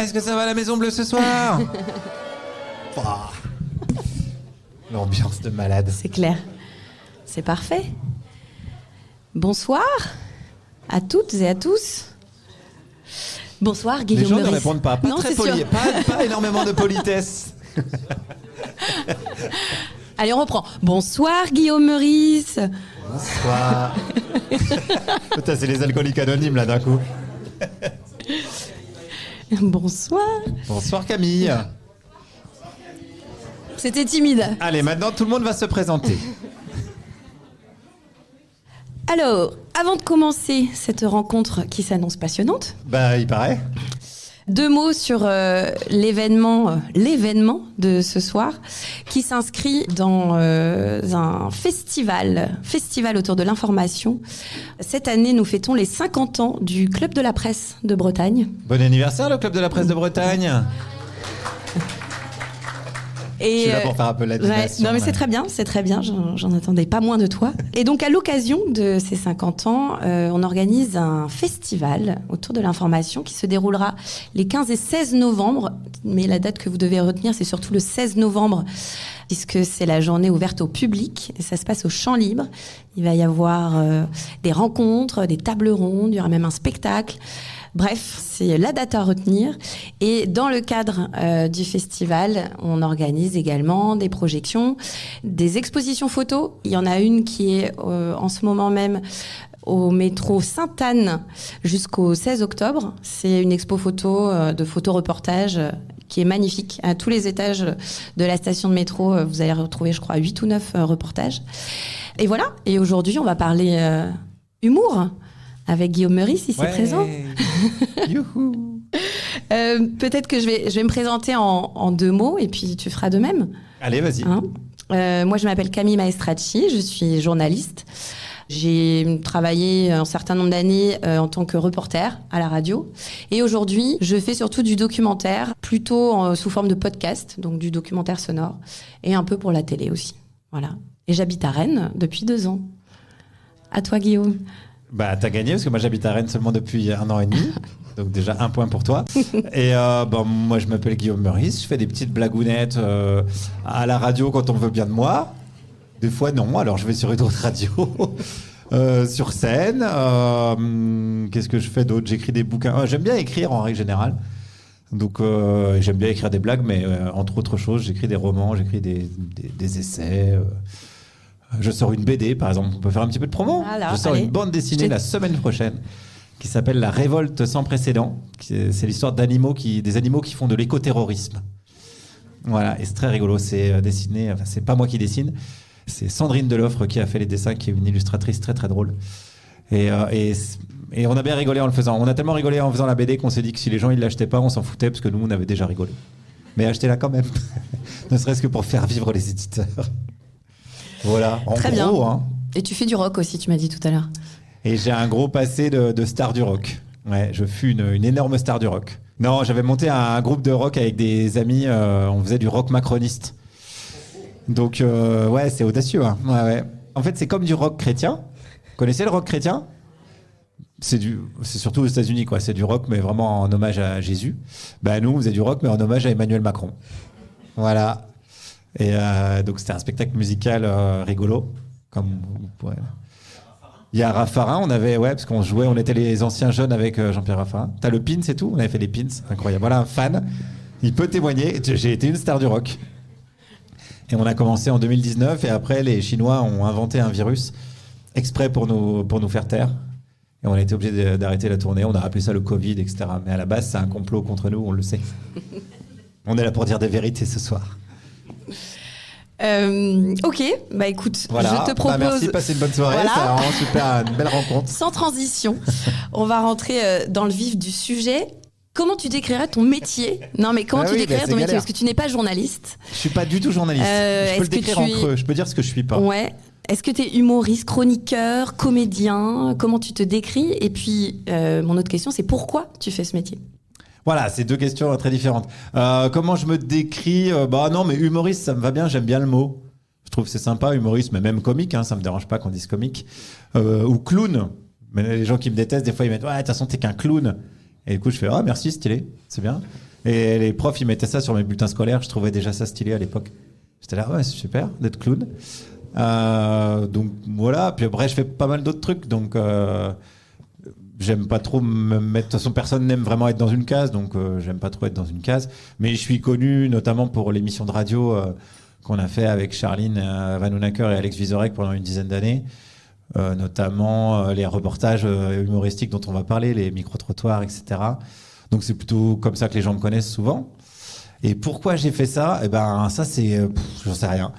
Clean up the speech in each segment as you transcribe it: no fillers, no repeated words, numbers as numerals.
Est-ce que ça va à la Maison Bleue ce soir? Pouah. L'ambiance de malade. C'est clair. C'est parfait. Bonsoir à toutes et à tous. Bonsoir Guillaume Les gens Meurice. ne répondent pas. Non, Très c'est poli. sûr. Pas énormément de politesse. Allez, on reprend. Bonsoir Guillaume Meurice. Bonsoir. Putain, c'est les alcooliques anonymes là d'un coup. Bonsoir. Bonsoir Camille. C'était timide. Allez, maintenant tout le monde va se présenter. Alors, avant de commencer cette rencontre qui s'annonce passionnante, Bah, il paraît. 2 mots sur l'événement de ce soir qui s'inscrit dans un festival autour de l'information. Cette année, nous fêtons les 50 ans du Club de la Presse de Bretagne. Bon anniversaire, le Club de la Presse de Bretagne. Et Je suis là pour faire un peu l'animation. non mais c'est très bien, j'en attendais pas moins de toi. Et donc à l'occasion de ces 50 ans, on organise un festival autour de l'information qui se déroulera les 15 et 16 novembre. Mais la date que vous devez retenir, c'est surtout le 16 novembre, puisque c'est la journée ouverte au public. Et ça se passe au Champ Libre. Il va y avoir des rencontres, des tables rondes, il y aura même un spectacle. Bref, c'est la date à retenir. Et dans le cadre du festival, on organise également des projections, des expositions photos. Il y en a une qui est en ce moment même au métro Sainte-Anne jusqu'au 16 octobre. C'est une expo photo de photoreportage qui est magnifique. À tous les étages de la station de métro, vous allez retrouver, je crois, 8 ou 9 reportages. Et voilà. Et aujourd'hui, on va parler humour avec Guillaume Meurice, ici présent. Youhou. Peut-être que je vais me présenter en 2 mots et puis tu feras de même. Allez, vas-y. Hein, moi, je m'appelle Camille Maestracci, je suis journaliste. J'ai travaillé un certain nombre d'années en tant que reporter à la radio. Et aujourd'hui, je fais surtout du documentaire, plutôt sous forme de podcast, donc du documentaire sonore, et un peu pour la télé aussi. Voilà. Et j'habite à Rennes depuis 2 ans. À toi, Guillaume. Bah, t'as gagné parce que moi j'habite à Rennes seulement depuis 1 an et demi. Donc déjà 1 point pour toi. Et moi je m'appelle Guillaume Meurice. Je fais des petites blagounettes à la radio quand on veut bien de moi. Des fois non, alors je vais sur une autre radio. Sur scène. Qu'est-ce que je fais d'autre? J'écris des bouquins. J'aime bien écrire en règle générale. Donc j'aime bien écrire des blagues, mais entre autres choses, j'écris des romans, j'écris des essais. Je sors une BD, par exemple. On peut faire un petit peu de promo. Alors, je sors une bande dessinée la semaine prochaine qui s'appelle La Révolte sans précédent. C'est l'histoire des animaux qui font de l'écoterrorisme. Voilà, et c'est très rigolo. C'est dessiné. Enfin, c'est pas moi qui dessine. C'est Sandrine Deloffre qui a fait les dessins, qui est une illustratrice très très drôle. Et on a bien rigolé en le faisant. On a tellement rigolé en faisant la BD qu'on s'est dit que si les gens ils l'achetaient pas, on s'en foutait parce que nous on avait déjà rigolé. Mais achetez-la quand même, ne serait-ce que pour faire vivre les éditeurs. Voilà, en Très gros. bien. Hein. Et tu fais du rock aussi, tu m'as dit tout à l'heure. Et j'ai un gros passé de star du rock. Ouais, je fus une énorme star du rock. Non, j'avais monté un groupe de rock avec des amis. On faisait du rock macroniste. Donc, ouais, c'est audacieux. Hein. Ouais. En fait, c'est comme du rock chrétien. Vous connaissez le rock chrétien? C'est surtout aux États-Unis, quoi. C'est du rock, mais vraiment en hommage à Jésus. Bah, nous, on faisait du rock, mais en hommage à Emmanuel Macron. Voilà. Et donc c'était un spectacle musical rigolo, comme ouais. Il y a Raffarin, parce qu'on jouait, on était les anciens jeunes avec Jean-Pierre Raffarin. T'as le pin, c'est tout. On avait fait les pins, incroyable. Voilà un fan, il peut témoigner. J'ai été une star du rock. Et on a commencé en 2019 et après les Chinois ont inventé un virus exprès pour nous faire taire. Et on a été obligé d'arrêter la tournée. On a appelé ça le Covid, etc. Mais à la base, c'est un complot contre nous, on le sait. On est là pour dire des vérités ce soir. Ok, bah écoute, voilà. je te propose... merci, passez une bonne soirée, Voilà. c'est vraiment super, une belle rencontre. Sans transition, on va rentrer dans le vif du sujet. Comment tu décrirais ton métier? Non, mais comment tu décrirais ton métier? Parce que tu n'es pas journaliste. Je suis pas du tout journaliste. Je peux le décrire en creux, je peux dire ce que je suis pas. Ouais. Est-ce que tu es humoriste, chroniqueur, comédien? Comment tu te décris? Et puis, mon autre question, c'est pourquoi tu fais ce métier? Voilà, c'est 2 questions très différentes. Comment je me décris? Non, mais humoriste, ça me va bien, j'aime bien le mot. Je trouve que c'est sympa, humoriste, mais même comique, hein, ça me dérange pas qu'on dise comique. Ou clown. Mais les gens qui me détestent, des fois, ils me disent « Ouais, de toute façon, t'es qu'un clown. » Et du coup, je fais « Ah, merci, stylé, c'est bien. » Et les profs, ils mettaient ça sur mes bulletins scolaires. Je trouvais déjà ça stylé à l'époque. J'étais là, ouais, c'est super d'être clown. Donc voilà. Puis après, je fais pas mal d'autres trucs. Donc j'aime pas trop me mettre. De toute façon, personne n'aime vraiment être dans une case. Donc j'aime pas trop être dans une case. Mais je suis connu notamment pour l'émission de radio qu'on a fait avec Charline Vanhoenacker et Alex Vizorek pendant une dizaine d'années. Notamment les reportages humoristiques dont on va parler, les micro-trottoirs, etc. Donc c'est plutôt comme ça que les gens me connaissent souvent. Et pourquoi j'ai fait ça ? Eh ben ça c'est, j'en sais rien.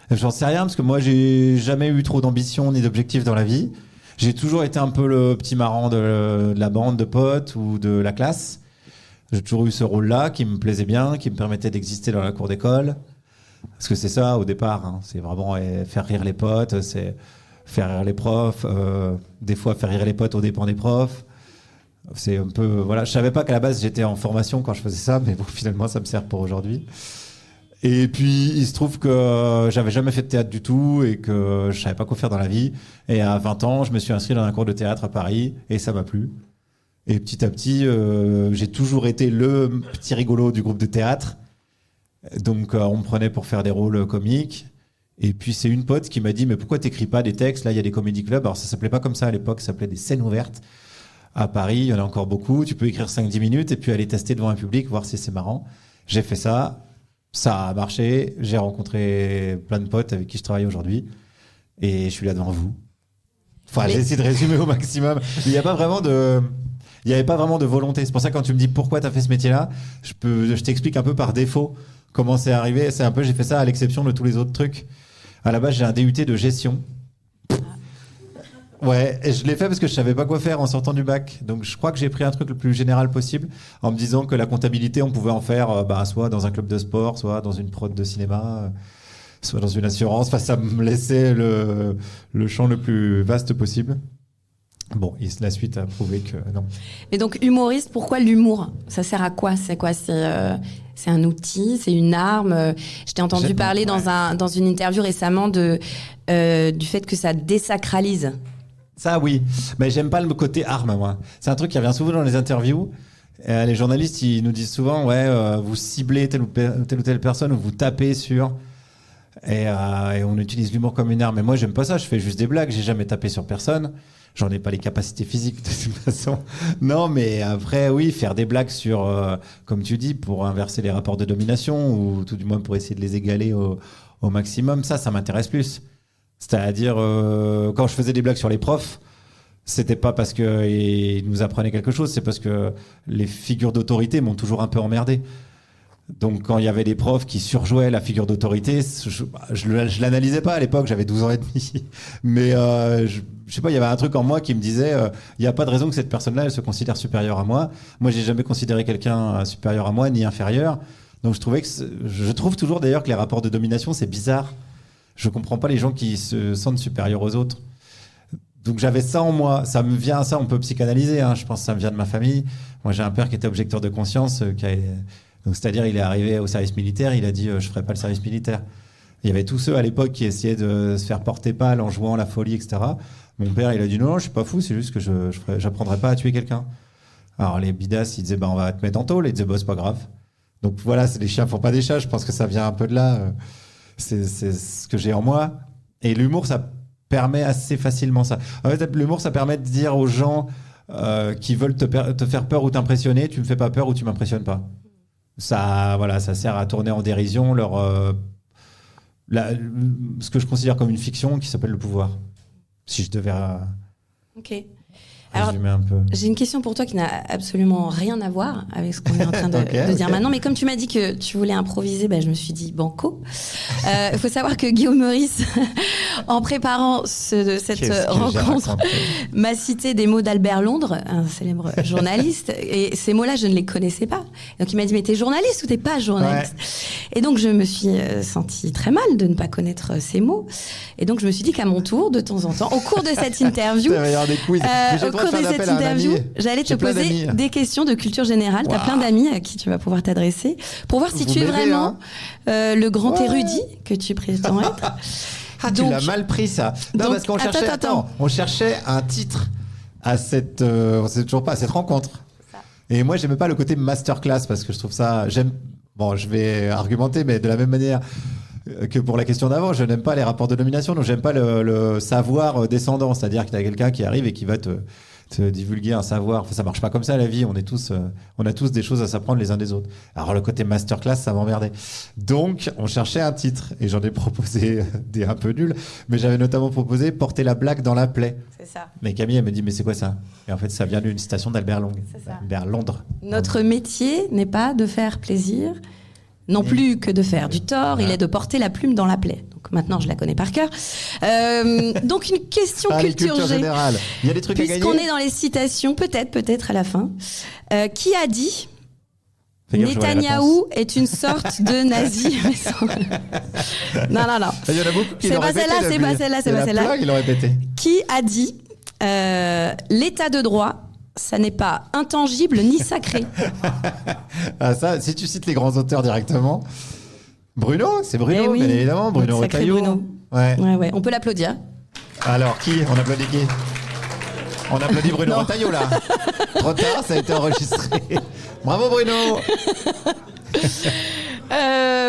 J'en sais rien parce que moi j'ai jamais eu trop d'ambition ni d'objectif dans la vie. J'ai toujours été un peu le petit marrant de la bande de potes ou de la classe. J'ai toujours eu ce rôle-là qui me plaisait bien, qui me permettait d'exister dans la cour d'école. Parce que c'est ça au départ, hein. C'est vraiment faire rire les potes, c'est faire rire les profs, des fois faire rire les potes aux dépens des profs. C'est un peu, voilà, je savais pas qu'à la base j'étais en formation quand je faisais ça, mais bon, finalement ça me sert pour aujourd'hui. Et puis il se trouve que j'avais jamais fait de théâtre du tout et que je savais pas quoi faire dans la vie. Et à 20 ans, je me suis inscrit dans un cours de théâtre à Paris et ça m'a plu. Et petit à petit, j'ai toujours été le petit rigolo du groupe de théâtre. Donc on me prenait pour faire des rôles comiques. Et puis c'est une pote qui m'a dit mais pourquoi t'écris pas des textes ? Là il y a des comédie clubs. Alors ça s'appelait pas comme ça à l'époque, ça s'appelait des scènes ouvertes. À Paris, il y en a encore beaucoup. Tu peux écrire 5-10 minutes et puis aller tester devant un public, voir si c'est marrant. J'ai fait ça, ça a marché. J'ai rencontré plein de potes avec qui je travaille aujourd'hui. Et je suis là devant vous. Enfin, j'ai essayé de résumer au maximum. Il n'y avait pas vraiment de volonté. C'est pour ça que quand tu me dis pourquoi tu as fait ce métier-là, je t'explique un peu par défaut comment c'est arrivé. C'est un peu, j'ai fait ça à l'exception de tous les autres trucs. À la base, j'ai un DUT de gestion. Ouais, et je l'ai fait parce que je savais pas quoi faire en sortant du bac. Donc je crois que j'ai pris un truc le plus général possible en me disant que la comptabilité, on pouvait en faire soit dans un club de sport, soit dans une prod de cinéma, soit dans une assurance. Enfin, ça me laissait le champ le plus vaste possible. Bon, et la suite a prouvé que non. Et donc humoriste, pourquoi l'humour ? Ça sert à quoi ? C'est quoi ? C'est un outil, c'est une arme. Je t'ai entendu parler dans une interview récemment du fait que ça désacralise. Ça, oui. Mais j'aime pas le côté arme, moi. C'est un truc qui revient souvent dans les interviews. Les journalistes, ils nous disent souvent, vous ciblez telle ou telle personne ou vous tapez sur... Et on utilise l'humour comme une arme. Mais moi, j'aime pas ça. Je fais juste des blagues. J'ai jamais tapé sur personne. J'en ai pas les capacités physiques de toute façon. Non, mais après, oui, faire des blagues sur, comme tu dis, pour inverser les rapports de domination ou tout du moins pour essayer de les égaler au maximum, ça m'intéresse plus. C'est-à-dire, quand je faisais des blagues sur les profs, c'était pas parce qu'ils nous apprenaient quelque chose, c'est parce que les figures d'autorité m'ont toujours un peu emmerdé. Donc, quand il y avait des profs qui surjouaient la figure d'autorité, je l'analysais pas à l'époque, j'avais 12 ans et demi. Mais je sais pas, il y avait un truc en moi qui me disait, il n'y a pas de raison que cette personne-là, elle se considère supérieure à moi. Moi, j'ai jamais considéré quelqu'un supérieur à moi, ni inférieur. Donc, je trouve toujours d'ailleurs que les rapports de domination, c'est bizarre. Je comprends pas les gens qui se sentent supérieurs aux autres. Donc j'avais ça en moi. Ça me vient, ça on peut psychanalyser. Hein. Je pense que ça me vient de ma famille. Moi j'ai un père qui était objecteur de conscience. Donc c'est-à-dire il est arrivé au service militaire. Il a dit je ferai pas le service militaire. Il y avait tous ceux à l'époque qui essayaient de se faire porter pâle en jouant la folie, etc. Mon père il a dit non, je suis pas fou. C'est juste que j'apprendrai pas à tuer quelqu'un. Alors les bidasses ils disaient on va te mettre en tôle. Ils disaient c'est pas grave. Donc voilà, les chiens font pas des chats. Je pense que ça vient un peu de là. C'est ce que j'ai en moi. Et l'humour, ça permet assez facilement ça. En fait, l'humour, ça permet de dire aux gens qui veulent te faire peur ou t'impressionner, tu me fais pas peur ou tu m'impressionnes pas. Ça sert à tourner en dérision ce que je considère comme une fiction qui s'appelle le pouvoir. Si je devais résumer un peu. J'ai une question pour toi qui n'a absolument rien à voir avec ce qu'on est en train de dire maintenant. Mais comme tu m'as dit que tu voulais improviser, je me suis dit banco. Il faut savoir que Guillaume Meurice, en préparant cette rencontre, m'a cité des mots d'Albert Londres, un célèbre journaliste. Et ces mots-là, je ne les connaissais pas. Donc il m'a dit, mais t'es journaliste ou t'es pas journaliste ? Et donc je me suis sentie très mal de ne pas connaître ces mots. Et donc je me suis dit qu'à mon tour, de temps en temps, au cours de cette interview... Au cours de cette interview, j'allais te poser des questions de culture générale. Wow. Tu as plein d'amis à qui tu vas pouvoir t'adresser pour voir si tu es vraiment le grand érudit que tu prétends être. Tu l'as mal pris ça. Non, parce qu'on cherchait, on cherchait un titre à cette, on sait toujours pas, à cette rencontre. Et moi, j'aime pas le côté masterclass parce que je trouve ça. Bon, je vais argumenter, mais de la même manière que pour la question d'avant, je n'aime pas les rapports de domination, donc j'aime pas le savoir descendant, c'est-à-dire que tu as quelqu'un qui arrive et qui va te divulguer un savoir. Enfin, ça marche pas comme ça la vie. On a tous des choses à s'apprendre les uns des autres. Alors le côté masterclass, ça m'emmerdait. Donc on cherchait un titre et j'en ai proposé des un peu nuls, mais j'avais notamment proposé Porter la blague dans la plaie. C'est ça. Mais Camille, elle me dit mais c'est quoi ça? Et en fait, ça vient d'une citation d'Albert Long. C'est ça. Albert Londres. Notre métier n'est pas de faire plaisir, non plus que de faire du tort, il est de porter la plume dans la plaie. Donc maintenant, je la connais par cœur. Donc une question culture générale. Il y a des trucs à gagner. Puisqu'on est dans les citations, peut-être à la fin. Qui a dit Netanyahou est une sorte de nazi? Non. Il y en a beaucoup qui l'ont répété. C'est pas celle-là. Ils l'ont répété. Qui a dit l'état de droit, ça n'est pas intangible ni sacré? Ah ça, si tu cites les grands auteurs directement, Bruno, c'est Bruno, oui. bien évidemment, Bruno Retailleau. Bruno. Ouais, on peut l'applaudir. Alors qui? On applaudit qui? On applaudit Bruno Retailleau là. Trop tard, ça a été enregistré. Bravo Bruno.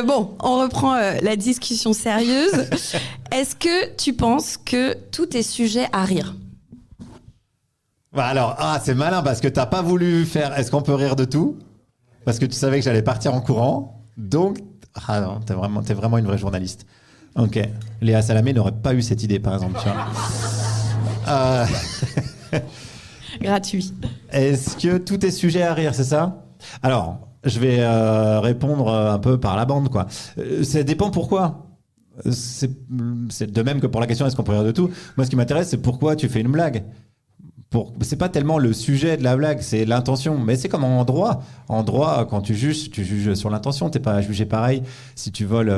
Bon, on reprend la discussion sérieuse. Est-ce que tu penses que tout est sujet à rire? Bah alors, c'est malin parce que t'as pas voulu faire. Est-ce qu'on peut rire de tout? Parce que tu savais que j'allais partir en courant. Donc, non, t'es vraiment une vraie journaliste. Ok. Léa Salamé n'aurait pas eu cette idée, par exemple. Tu vois. Gratuit. Est-ce que tout est sujet à rire, c'est ça? Alors, je vais répondre un peu par la bande, quoi. Ça dépend pourquoi. C'est de même que pour la question est-ce qu'on peut rire de tout. Moi, ce qui m'intéresse, c'est pourquoi tu fais une blague. C'est pas tellement le sujet de la blague, c'est l'intention. Mais c'est comme en droit. En droit, quand tu juges sur l'intention. T'es pas jugé pareil si tu voles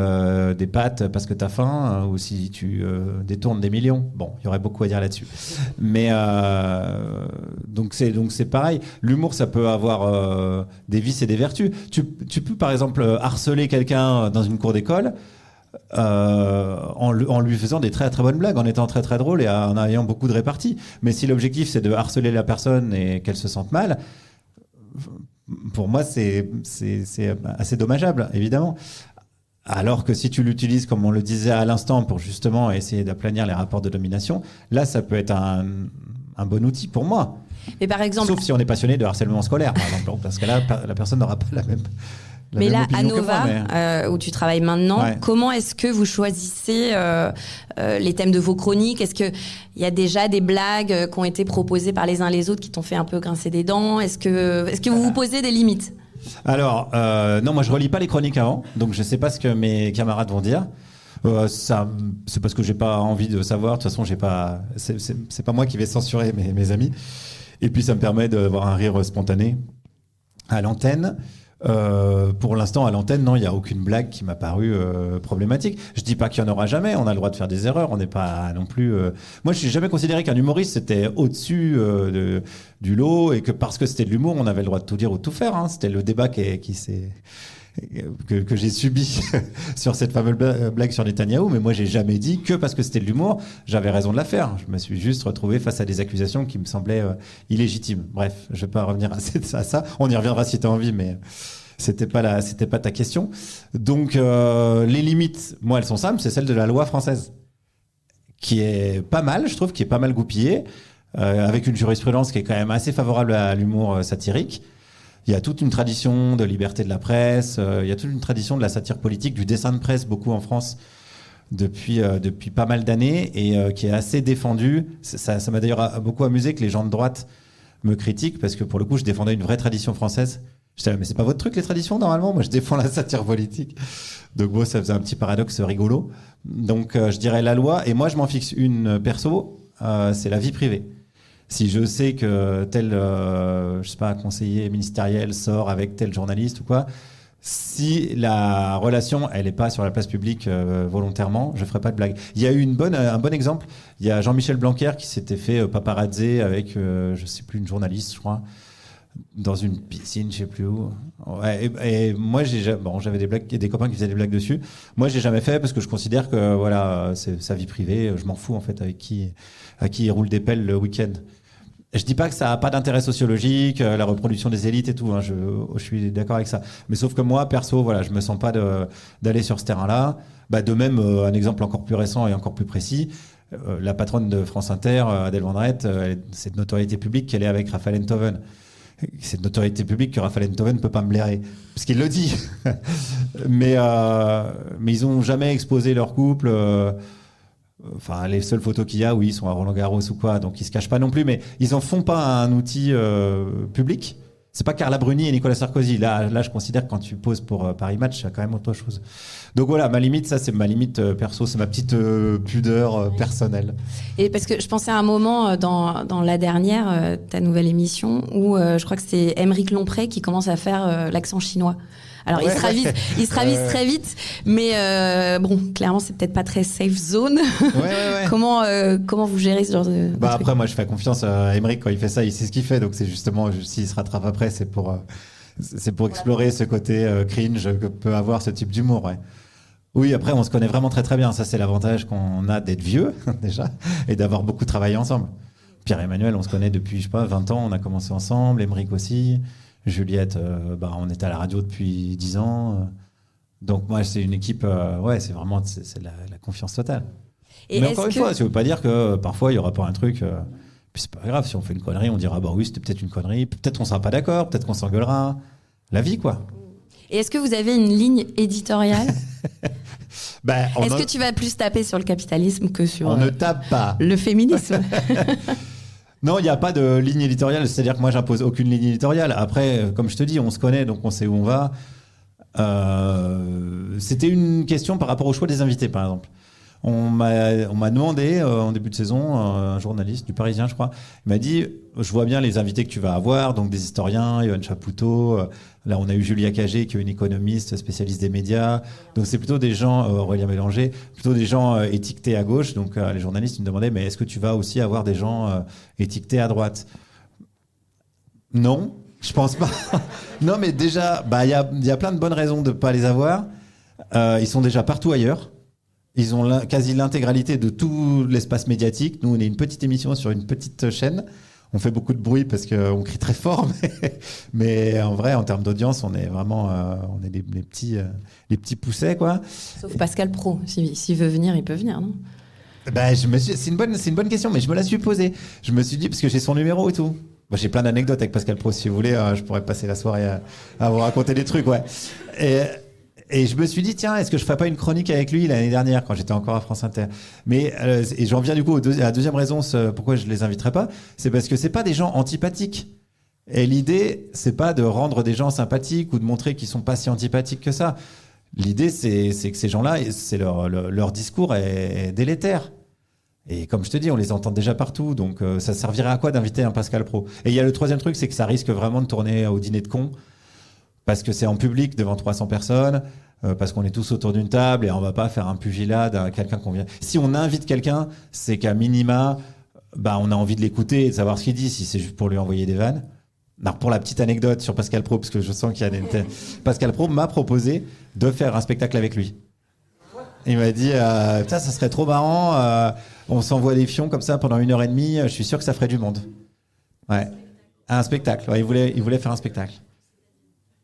des pâtes parce que t'as faim ou si tu détournes des millions. Bon, il y aurait beaucoup à dire là-dessus. Mais donc c'est pareil. L'humour, ça peut avoir des vices et des vertus. Tu peux par exemple harceler quelqu'un dans une cour d'école. En lui faisant des très très bonnes blagues, en étant très très drôle et en ayant beaucoup de répartie. Mais si l'objectif c'est de harceler la personne et qu'elle se sente mal, pour moi c'est assez dommageable, évidemment. Alors que si tu l'utilises, comme on le disait à l'instant, pour justement essayer d'aplanir les rapports de domination, là ça peut être un bon outil pour moi. Mais par exemple, sauf si on est passionné de harcèlement scolaire, par exemple, parce que là la personne n'aura pas la même. Mais là, à Nova, où tu travailles maintenant, comment est-ce que vous choisissez les thèmes de vos chroniques? Est-ce qu'il y a déjà des blagues qui ont été proposées par les uns les autres qui t'ont fait un peu grincer des dents? Est-ce que vous vous posez des limites? Alors, non, moi je relis pas les chroniques avant, donc je sais pas ce que mes camarades vont dire. C'est parce que j'ai pas envie de savoir. De toute façon, c'est pas moi qui vais censurer mes amis. Et puis ça me permet d'avoir un rire spontané à l'antenne. Pour l'instant, à l'antenne, non, il n'y a aucune blague qui m'a paru problématique. Je dis pas qu'il y en aura jamais, on a le droit de faire des erreurs, on n'est pas non plus... Moi, je n'ai jamais considéré qu'un humoriste, c'était au-dessus du lot, et que parce que c'était de l'humour, on avait le droit de tout dire ou de tout faire. Hein. C'était le débat qui s'est... Que j'ai subi sur cette fameuse blague sur Netanyahou, mais moi j'ai jamais dit que parce que c'était de l'humour, j'avais raison de la faire. Je me suis juste retrouvé face à des accusations qui me semblaient illégitimes. Bref, je vais pas revenir à ça. On y reviendra si tu as envie, mais c'était pas ta question. Donc les limites, moi elles sont simples, c'est celle de la loi française, qui est pas mal, je trouve, qui est pas mal goupillée, avec une jurisprudence qui est quand même assez favorable à l'humour satirique. Il y a toute une tradition de liberté de la presse, il y a toute une tradition de la satire politique, du dessin de presse, beaucoup en France, depuis pas mal d'années, et qui est assez défendue. Ça m'a d'ailleurs beaucoup amusé que les gens de droite me critiquent, parce que pour le coup, je défendais une vraie tradition française. J'étais là, mais c'est pas votre truc, les traditions, normalement. Moi, je défends la satire politique. Donc bon, ça faisait un petit paradoxe rigolo. Donc je dirais la loi, et moi, je m'en fixe une perso, c'est la vie privée. Si je sais que tel, je sais pas, conseiller ministériel sort avec tel journaliste ou quoi, si la relation, elle est pas sur la place publique volontairement, je ferai pas de blague. Il y a eu un bon exemple. Il y a Jean-Michel Blanquer qui s'était fait paparazzer avec, je sais plus, une journaliste, je crois, dans une piscine, je sais plus où. Ouais, et moi, j'avais des copains qui faisaient des blagues dessus. Moi, j'ai jamais fait parce que je considère que voilà, c'est sa vie privée. Je m'en fous en fait à qui il roule des pelles le week-end. Je dis pas que ça a pas d'intérêt sociologique, la reproduction des élites et tout. Hein, je suis d'accord avec ça. Mais sauf que moi, perso, voilà, je me sens pas d'aller sur ce terrain-là. Bah, de même, un exemple encore plus récent et encore plus précis. La patronne de France Inter, Adèle Van Dreit, c'est de notoriété publique qu'elle est avec Raphaël Enthoven. C'est de notoriété publique que Raphaël Enthoven ne peut pas me blairer, parce qu'il le dit. mais ils ont jamais exposé leur couple. Enfin, les seules photos qu'il y a, oui, ils sont à Roland-Garros ou quoi, donc ils se cachent pas non plus, mais ils en font pas un outil public. C'est pas Carla Bruni et Nicolas Sarkozy. Là, je considère que quand tu poses pour Paris Match, c'est quand même autre chose. Donc voilà, ma limite, ça, c'est ma limite perso, c'est ma petite pudeur personnelle. Et parce que je pensais à un moment dans la dernière, ta nouvelle émission, où je crois que c'est Aymeric Lompré qui commence à faire l'accent chinois. Alors il se ravise très vite, mais bon, clairement c'est peut-être pas très safe zone. Ouais. Comment vous gérez ce genre de truc? Après, moi je fais confiance à Aymeric quand il fait ça, il sait ce qu'il fait, donc c'est justement s'il se rattrape après, c'est pour explorer ce côté cringe que peut avoir ce type d'humour. Ouais. Oui, après on se connaît vraiment très très bien. Ça c'est l'avantage qu'on a d'être vieux déjà et d'avoir beaucoup travaillé ensemble. Pierre-Emmanuel, on se connaît depuis je sais pas 20 ans, on a commencé ensemble, Aymeric aussi. Juliette, on était à la radio depuis 10 ans. Donc moi, c'est une équipe, c'est vraiment c'est la confiance totale. Et mais encore une fois, ça ne veut pas dire que parfois, il n'y aura pas un truc... puis c'est pas grave, si on fait une connerie, on dira, oui, c'était peut-être une connerie. Peut-être qu'on ne sera pas d'accord, peut-être qu'on s'engueulera. La vie, quoi. Et est-ce que vous avez une ligne éditoriale? Est-ce que tu vas plus taper sur le capitalisme que sur... On ne tape pas. Le féminisme. Non, il n'y a pas de ligne éditoriale, c'est-à-dire que moi, j'impose aucune ligne éditoriale. Après, comme je te dis, on se connaît, donc on sait où on va. C'était une question par rapport au choix des invités, par exemple. On m'a demandé, en début de saison, un journaliste du Parisien, je crois, il m'a dit, je vois bien les invités que tu vas avoir, donc des historiens, Yoann Chapoutot, là on a eu Julia Cagé, qui est une économiste spécialiste des médias, donc c'est plutôt des gens, Aurélien Bélanger, plutôt des gens étiquetés à gauche, donc les journalistes ils me demandaient, mais est-ce que tu vas aussi avoir des gens étiquetés à droite? Non, je pense pas. Non, mais déjà, il y a plein de bonnes raisons de ne pas les avoir. Ils sont déjà partout ailleurs. Ils ont quasi l'intégralité de tout l'espace médiatique. Nous, on est une petite émission sur une petite chaîne. On fait beaucoup de bruit parce qu'on crie très fort. Mais en vrai, en termes d'audience, on est vraiment on est les petits poussets, quoi. Sauf Pascal Praud. S'il veut venir, il peut venir, non? C'est une bonne question, mais je me la suis posée. Je me suis dit, parce que j'ai son numéro et tout. J'ai plein d'anecdotes avec Pascal Praud, si vous voulez. Je pourrais passer la soirée à vous raconter des trucs, ouais. Et je me suis dit, tiens, est-ce que je ferais pas une chronique avec lui l'année dernière, quand j'étais encore à France Inter? Mais, et j'en viens du coup à la deuxième raison, pourquoi je les inviterais pas, c'est parce que c'est pas des gens antipathiques. Et l'idée, c'est pas de rendre des gens sympathiques ou de montrer qu'ils sont pas si antipathiques que ça. L'idée, c'est que ces gens-là, leur discours est délétère. Et comme je te dis, on les entend déjà partout, donc ça servirait à quoi d'inviter un Pascal Praud? Et il y a le troisième truc, c'est que ça risque vraiment de tourner au dîner de cons, parce que c'est en public devant 300 personnes, parce qu'on est tous autour d'une table et on va pas faire un pugilat à quelqu'un qu'on vient. Si on invite quelqu'un, c'est qu'à minima, on a envie de l'écouter et de savoir ce qu'il dit, si c'est juste pour lui envoyer des vannes. Alors pour la petite anecdote sur Pascal Praud, parce que je sens qu'il y a Pascal Praud m'a proposé de faire un spectacle avec lui. Il m'a dit, ça serait trop marrant, on s'envoie des fions comme ça pendant 1h30, je suis sûr que ça ferait du monde. Ouais. Un spectacle, ouais, il voulait faire un spectacle.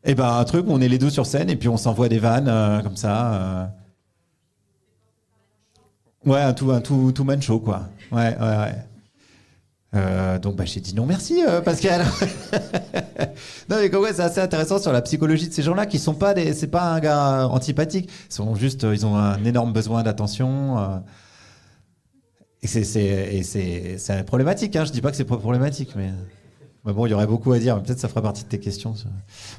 Et un truc où on est les deux sur scène et puis on s'envoie des vannes comme ça. Ouais, un two-man show, quoi. Ouais. Donc j'ai dit non merci Pascal. Non mais ouais, c'est assez intéressant sur la psychologie de ces gens-là qui sont pas c'est pas un gars antipathique, ils ont un énorme besoin d'attention. Et c'est problématique, hein. Je dis pas que c'est problématique, mais bon, il y aurait beaucoup à dire. Peut-être ça fera partie de tes questions.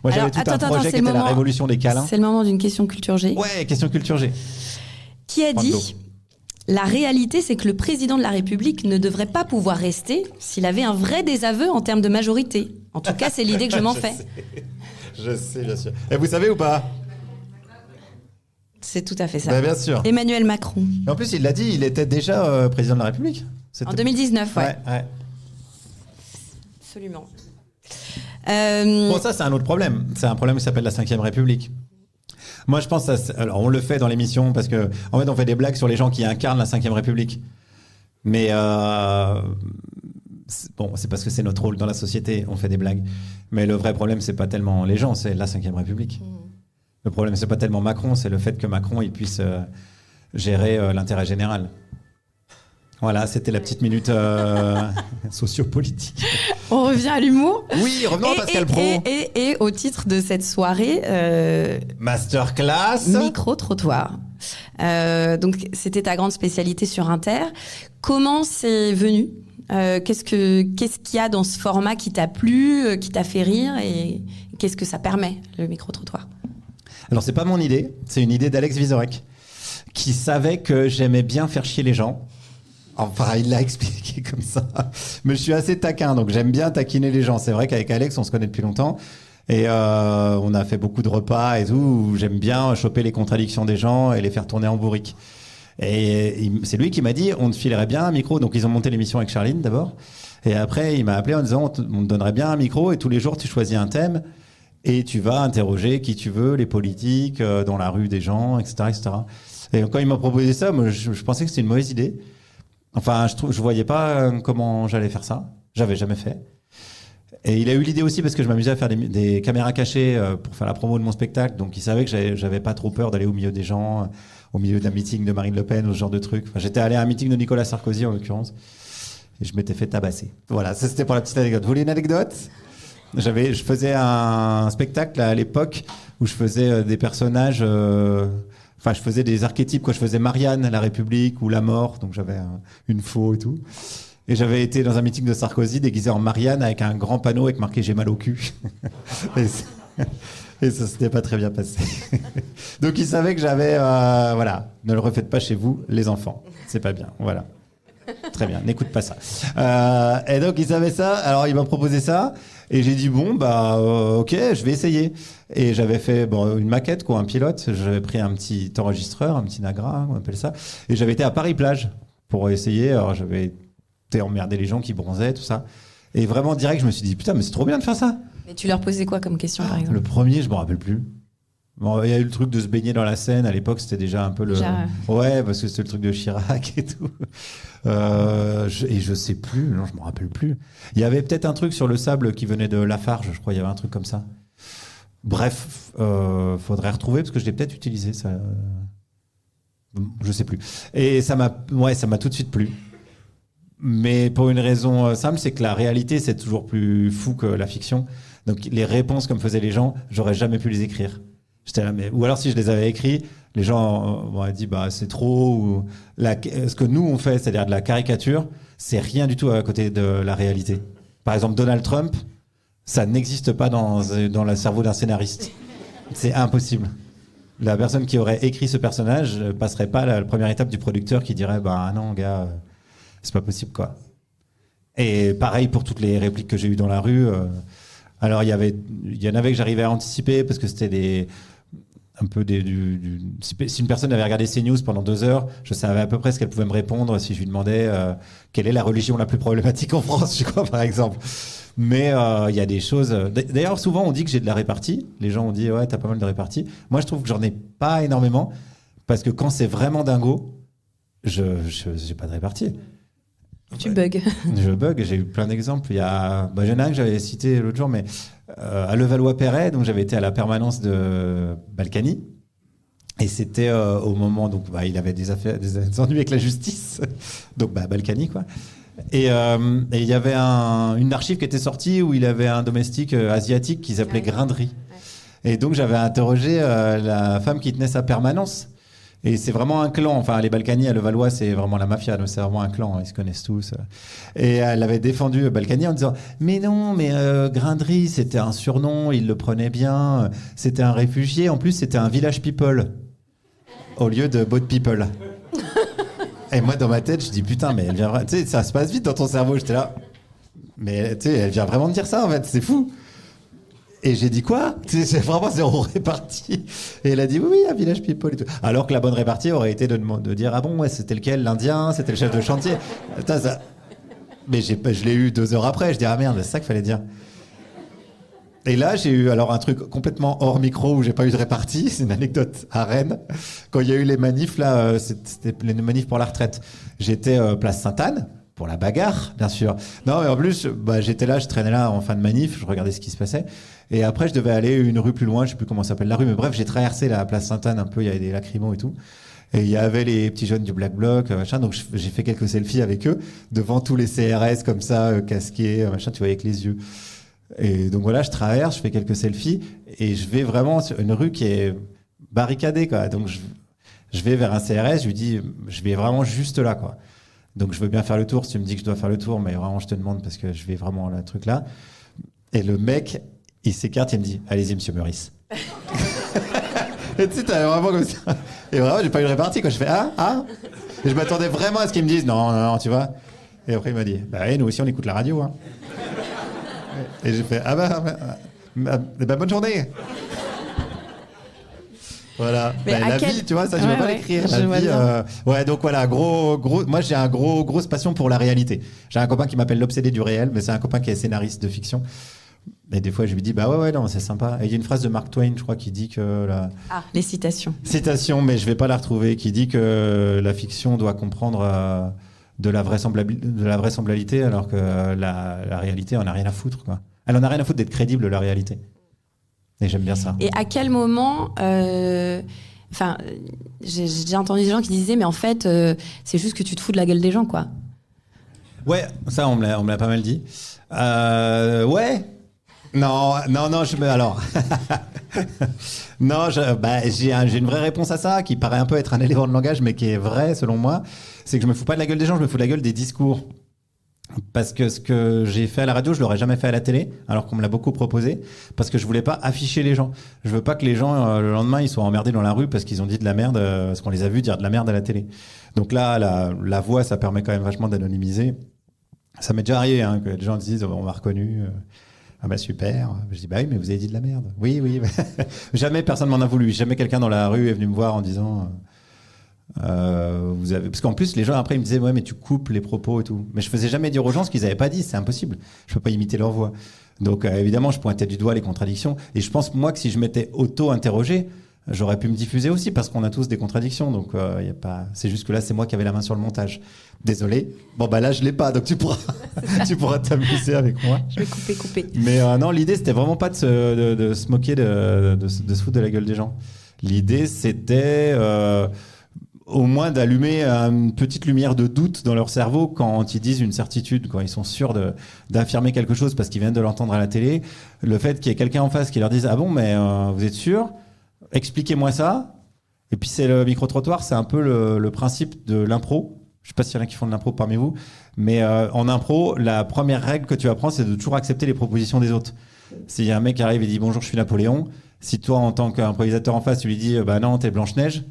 Moi, j'avais tout un projet qui était la révolution des câlins. C'est le moment d'une question culture G. Ouais, question culture G. Qui a dit la réalité, c'est que le président de la République ne devrait pas pouvoir rester s'il avait un vrai désaveu en termes de majorité. En tout cas, c'est l'idée que je m'en fais. Je sais, bien sûr. Et vous savez ou pas? C'est tout à fait ça. Bien sûr. Emmanuel Macron. Et en plus, il l'a dit, il était déjà président de la République. En 2019, ouais. Absolument. Bon, ça, c'est un autre problème. C'est un problème qui s'appelle la 5e République. Moi, je pense alors, on le fait dans l'émission parce que, en fait, on fait des blagues sur les gens qui incarnent la 5e République. Mais Bon, c'est parce que c'est notre rôle dans la société, on fait des blagues. Mais le vrai problème, c'est pas tellement les gens, c'est la Ve République. Le problème, c'est pas tellement Macron, c'est le fait que Macron il puisse gérer l'intérêt général. Voilà, c'était la petite minute sociopolitique. On revient à l'humour. Oui, revenons à Pascal Praud. Et au titre de cette soirée... Masterclass. Micro-trottoir. Donc, c'était ta grande spécialité sur Inter. Comment c'est venu ? Qu'est-ce qu'il y a dans ce format qui t'a plu, qui t'a fait rire et qu'est-ce que ça permet, le micro-trottoir ? Alors, c'est pas mon idée, c'est une idée d'Alex Vizorek, qui savait que j'aimais bien faire chier les gens. Enfin, il l'a expliqué comme ça. Mais je suis assez taquin, donc j'aime bien taquiner les gens. C'est vrai qu'avec Alex, on se connaît depuis longtemps. Et on a fait beaucoup de repas et tout, où j'aime bien choper les contradictions des gens et les faire tourner en bourrique. Et c'est lui qui m'a dit, on te filerait bien un micro. Donc ils ont monté l'émission avec Charline d'abord. Et après, il m'a appelé en disant, on te donnerait bien un micro et tous les jours, tu choisis un thème et tu vas interroger qui tu veux, les politiques, dans la rue des gens, etc., etc. Et quand il m'a proposé ça, moi, je pensais que c'était une mauvaise idée. Enfin, je voyais pas comment j'allais faire ça. J'avais jamais fait. Et il a eu l'idée aussi parce que je m'amusais à faire des caméras cachées pour faire la promo de mon spectacle. Donc, il savait que j'avais pas trop peur d'aller au milieu des gens, au milieu d'un meeting de Marine Le Pen ou ce genre de truc. Enfin, j'étais allé à un meeting de Nicolas Sarkozy, en l'occurrence. Et je m'étais fait tabasser. Voilà, ça c'était pour la petite anecdote. Vous voulez une anecdote ? Je faisais un spectacle à l'époque où je faisais des personnages... Enfin, je faisais des archétypes, quoi. Je faisais Marianne, la République, ou la mort, donc j'avais une faux et tout. Et j'avais été dans un meeting de Sarkozy déguisé en Marianne avec un grand panneau avec marqué « J'ai mal au cul ». Et ça s'était pas très bien passé. Donc il savait que j'avais... voilà, ne le refaites pas chez vous, les enfants. C'est pas bien, voilà. Très bien, n'écoute pas ça. Et donc il savait ça, alors il m'a proposé ça, et j'ai dit bon ok, je vais essayer. Et j'avais fait une maquette, quoi, un pilote. J'avais pris un petit enregistreur, un petit Nagra, on appelle ça, et j'avais été à Paris-Plage pour essayer. Alors j'avais été emmerder les gens qui bronzaient, tout ça. Et vraiment direct, je me suis dit putain, mais c'est trop bien de faire ça. Et tu leur posais quoi comme question, par exemple ? Le premier, je me rappelle plus. Bon, il y a eu le truc de se baigner dans la Seine. À l'époque, c'était déjà un peu le... Ouais, parce que c'était le truc de Chirac et tout. Et je sais plus. Non, je me rappelle plus. Il y avait peut-être un truc sur le sable qui venait de Lafarge. Je crois il y avait un truc comme ça. Bref, faudrait retrouver parce que je l'ai peut-être utilisé. Ça... Je sais plus. Et ça m'a tout de suite plu. Mais pour une raison simple, c'est que la réalité, c'est toujours plus fou que la fiction. Donc les réponses comme faisaient les gens, j'aurais jamais pu les écrire. J'étais là, ou alors si je les avais écrits, les gens m'auraient dit c'est trop. Ou ce que nous on fait, c'est-à-dire de la caricature, c'est rien du tout à côté de la réalité. Par exemple, Donald Trump, ça n'existe pas dans le cerveau d'un scénariste. C'est impossible. La personne qui aurait écrit ce personnage ne passerait pas la première étape du producteur qui dirait non gars, c'est pas possible quoi. Et pareil pour toutes les répliques que j'ai eues dans la rue. Alors il y en avait que j'arrivais à anticiper parce que c'était si une personne avait regardé CNews pendant 2 heures, je savais à peu près ce qu'elle pouvait me répondre si je lui demandais quelle est la religion la plus problématique en France, je crois, par exemple. Mais il y a des choses... D'ailleurs, souvent, on dit que j'ai de la répartie. Les gens ont dit, ouais, t'as pas mal de répartie. Moi, je trouve que j'en ai pas énormément parce que quand c'est vraiment dingo, j'ai pas de répartie. Tu bugs. Je bug, j'ai eu plein d'exemples. Il y en a un que j'avais cité l'autre jour, mais à Levallois-Perret, donc j'avais été à la permanence de Balkany. Et c'était au moment, donc il avait des ennuis avec la justice, donc Balkany quoi. Et il y avait une archive qui était sortie où il avait un domestique asiatique qui s'appelait Grindry. Et donc j'avais interrogé la femme qui tenait sa permanence. Et c'est vraiment un clan. Enfin, les Balkany à Levallois, c'est vraiment la mafia. Donc c'est vraiment un clan. Ils se connaissent tous. Et elle avait défendu Balkany en disant mais non, mais Grindry, c'était un surnom. Il le prenait bien. C'était un réfugié. En plus, c'était un village people au lieu de boat people. Et moi, dans ma tête, je dis putain, mais elle vient. Tu sais, ça se passe vite dans ton cerveau. J'étais là. Mais tu sais, elle vient vraiment de dire ça en fait. C'est fou. Et j'ai dit quoi ? C'est vraiment zéro répartie. Et elle a dit oui, un village people et tout. Alors que la bonne répartie aurait été de dire ah bon, ouais, c'était lequel ? L'Indien ? C'était le chef de chantier ? Putain, ça... Mais je l'ai eu 2 heures après. Je dis ah merde, c'est ça qu'il fallait dire. Et là, j'ai eu alors un truc complètement hors micro où j'ai pas eu de répartie. C'est une anecdote à Rennes. Quand il y a eu les manifs là, c'était les manifs pour la retraite. J'étais place Sainte-Anne pour la bagarre, bien sûr. Non, mais en plus, j'étais là, je traînais là en fin de manif, je regardais ce qui se passait. Et après, je devais aller une rue plus loin, je sais plus comment s'appelle la rue, mais bref, j'ai traversé la place Sainte-Anne un peu, il y avait des lacrymos et tout. Et il y avait les petits jeunes du Black Bloc, machin, donc j'ai fait quelques selfies avec eux, devant tous les CRS comme ça, casqués, machin, tu vois, avec les yeux. Et donc voilà, je traverse, je fais quelques selfies, et je vais vraiment sur une rue qui est barricadée, quoi. Donc je vais vers un CRS, je lui dis, je vais vraiment juste là, quoi. Donc je veux bien faire le tour, si tu me dis que je dois faire le tour, mais vraiment je te demande parce que je vais vraiment à le truc là. Et le mec, il s'écarte, il me dit, allez-y monsieur Meurice. Et tu sais, t'as vraiment comme ça. Et vraiment, j'ai pas eu de répartie, quoi. Je fais, et je m'attendais vraiment à ce qu'il me dise, non, tu vois. Et après il m'a dit, bah nous aussi on écoute la radio, hein. Et j'ai fait, bonne journée. Voilà. La vie, tu vois, ça, je ne vais pas l'écrire. La vie, donc voilà, gros. Moi, j'ai grosse passion pour la réalité. J'ai un copain qui m'appelle l'obsédé du réel, mais c'est un copain qui est scénariste de fiction. Et des fois, je lui dis, non, c'est sympa. Et il y a une phrase de Mark Twain, je crois, qui dit que les citations. Citation, mais je vais pas la retrouver, qui dit que la fiction doit comprendre de la vraisemblabilité, alors que la réalité, on n'a rien à foutre, quoi. Elle en a rien à foutre d'être crédible, la réalité. Et j'aime bien ça. Et à quel moment... j'ai déjà entendu des gens qui disaient, mais en fait, c'est juste que tu te fous de la gueule des gens, quoi. Ouais, ça, on me l'a pas mal dit. Ouais. Non, alors... non, j'ai une vraie réponse à ça, qui paraît un peu être un élément de langage, mais qui est vrai, selon moi. C'est que je me fous pas de la gueule des gens, je me fous de la gueule des discours. Parce que ce que j'ai fait à la radio, je l'aurais jamais fait à la télé, alors qu'on me l'a beaucoup proposé, parce que je voulais pas afficher les gens. Je veux pas que les gens, le lendemain, ils soient emmerdés dans la rue parce qu'ils ont dit de la merde, parce qu'on les a vus dire de la merde à la télé. Donc là, la voix, ça permet quand même vachement d'anonymiser. Ça m'est déjà arrivé, que les gens disent, on m'a reconnu. Ah bah super. Je dis, oui, mais vous avez dit de la merde. Oui. Jamais personne m'en a voulu. Jamais quelqu'un dans la rue est venu me voir en disant... Parce qu'en plus les gens après ils me disaient ouais mais tu coupes les propos et tout, mais je faisais jamais dire aux gens ce qu'ils avaient pas dit, c'est impossible, je peux pas imiter leur voix. Donc évidemment je pointais du doigt les contradictions, et je pense moi que si je m'étais auto-interrogé, j'aurais pu me diffuser aussi, parce qu'on a tous des contradictions, donc y a pas, c'est juste que là c'est moi qui avais la main sur le montage, désolé. Là je l'ai pas, donc tu pourras t'amuser avec moi. Je vais couper. Mais non, l'idée c'était vraiment pas de se moquer, de se foutre de la gueule des gens. L'idée c'était au moins d'allumer une petite lumière de doute dans leur cerveau quand ils disent une certitude, quand ils sont sûrs d'affirmer quelque chose parce qu'ils viennent de l'entendre à la télé. Le fait qu'il y ait quelqu'un en face qui leur dise « Ah bon, mais vous êtes sûr ? Expliquez-moi ça ». Et puis c'est le micro-trottoir, c'est un peu le principe de l'impro. Je sais pas s'il y en a qui font de l'impro parmi vous, mais en impro, la première règle que tu apprends, c'est de toujours accepter les propositions des autres. S'il y a un mec qui arrive et dit « Bonjour, je suis Napoléon », si toi, en tant qu'improvisateur en face, tu lui dis « Bah non, t'es Blanche-Neige »,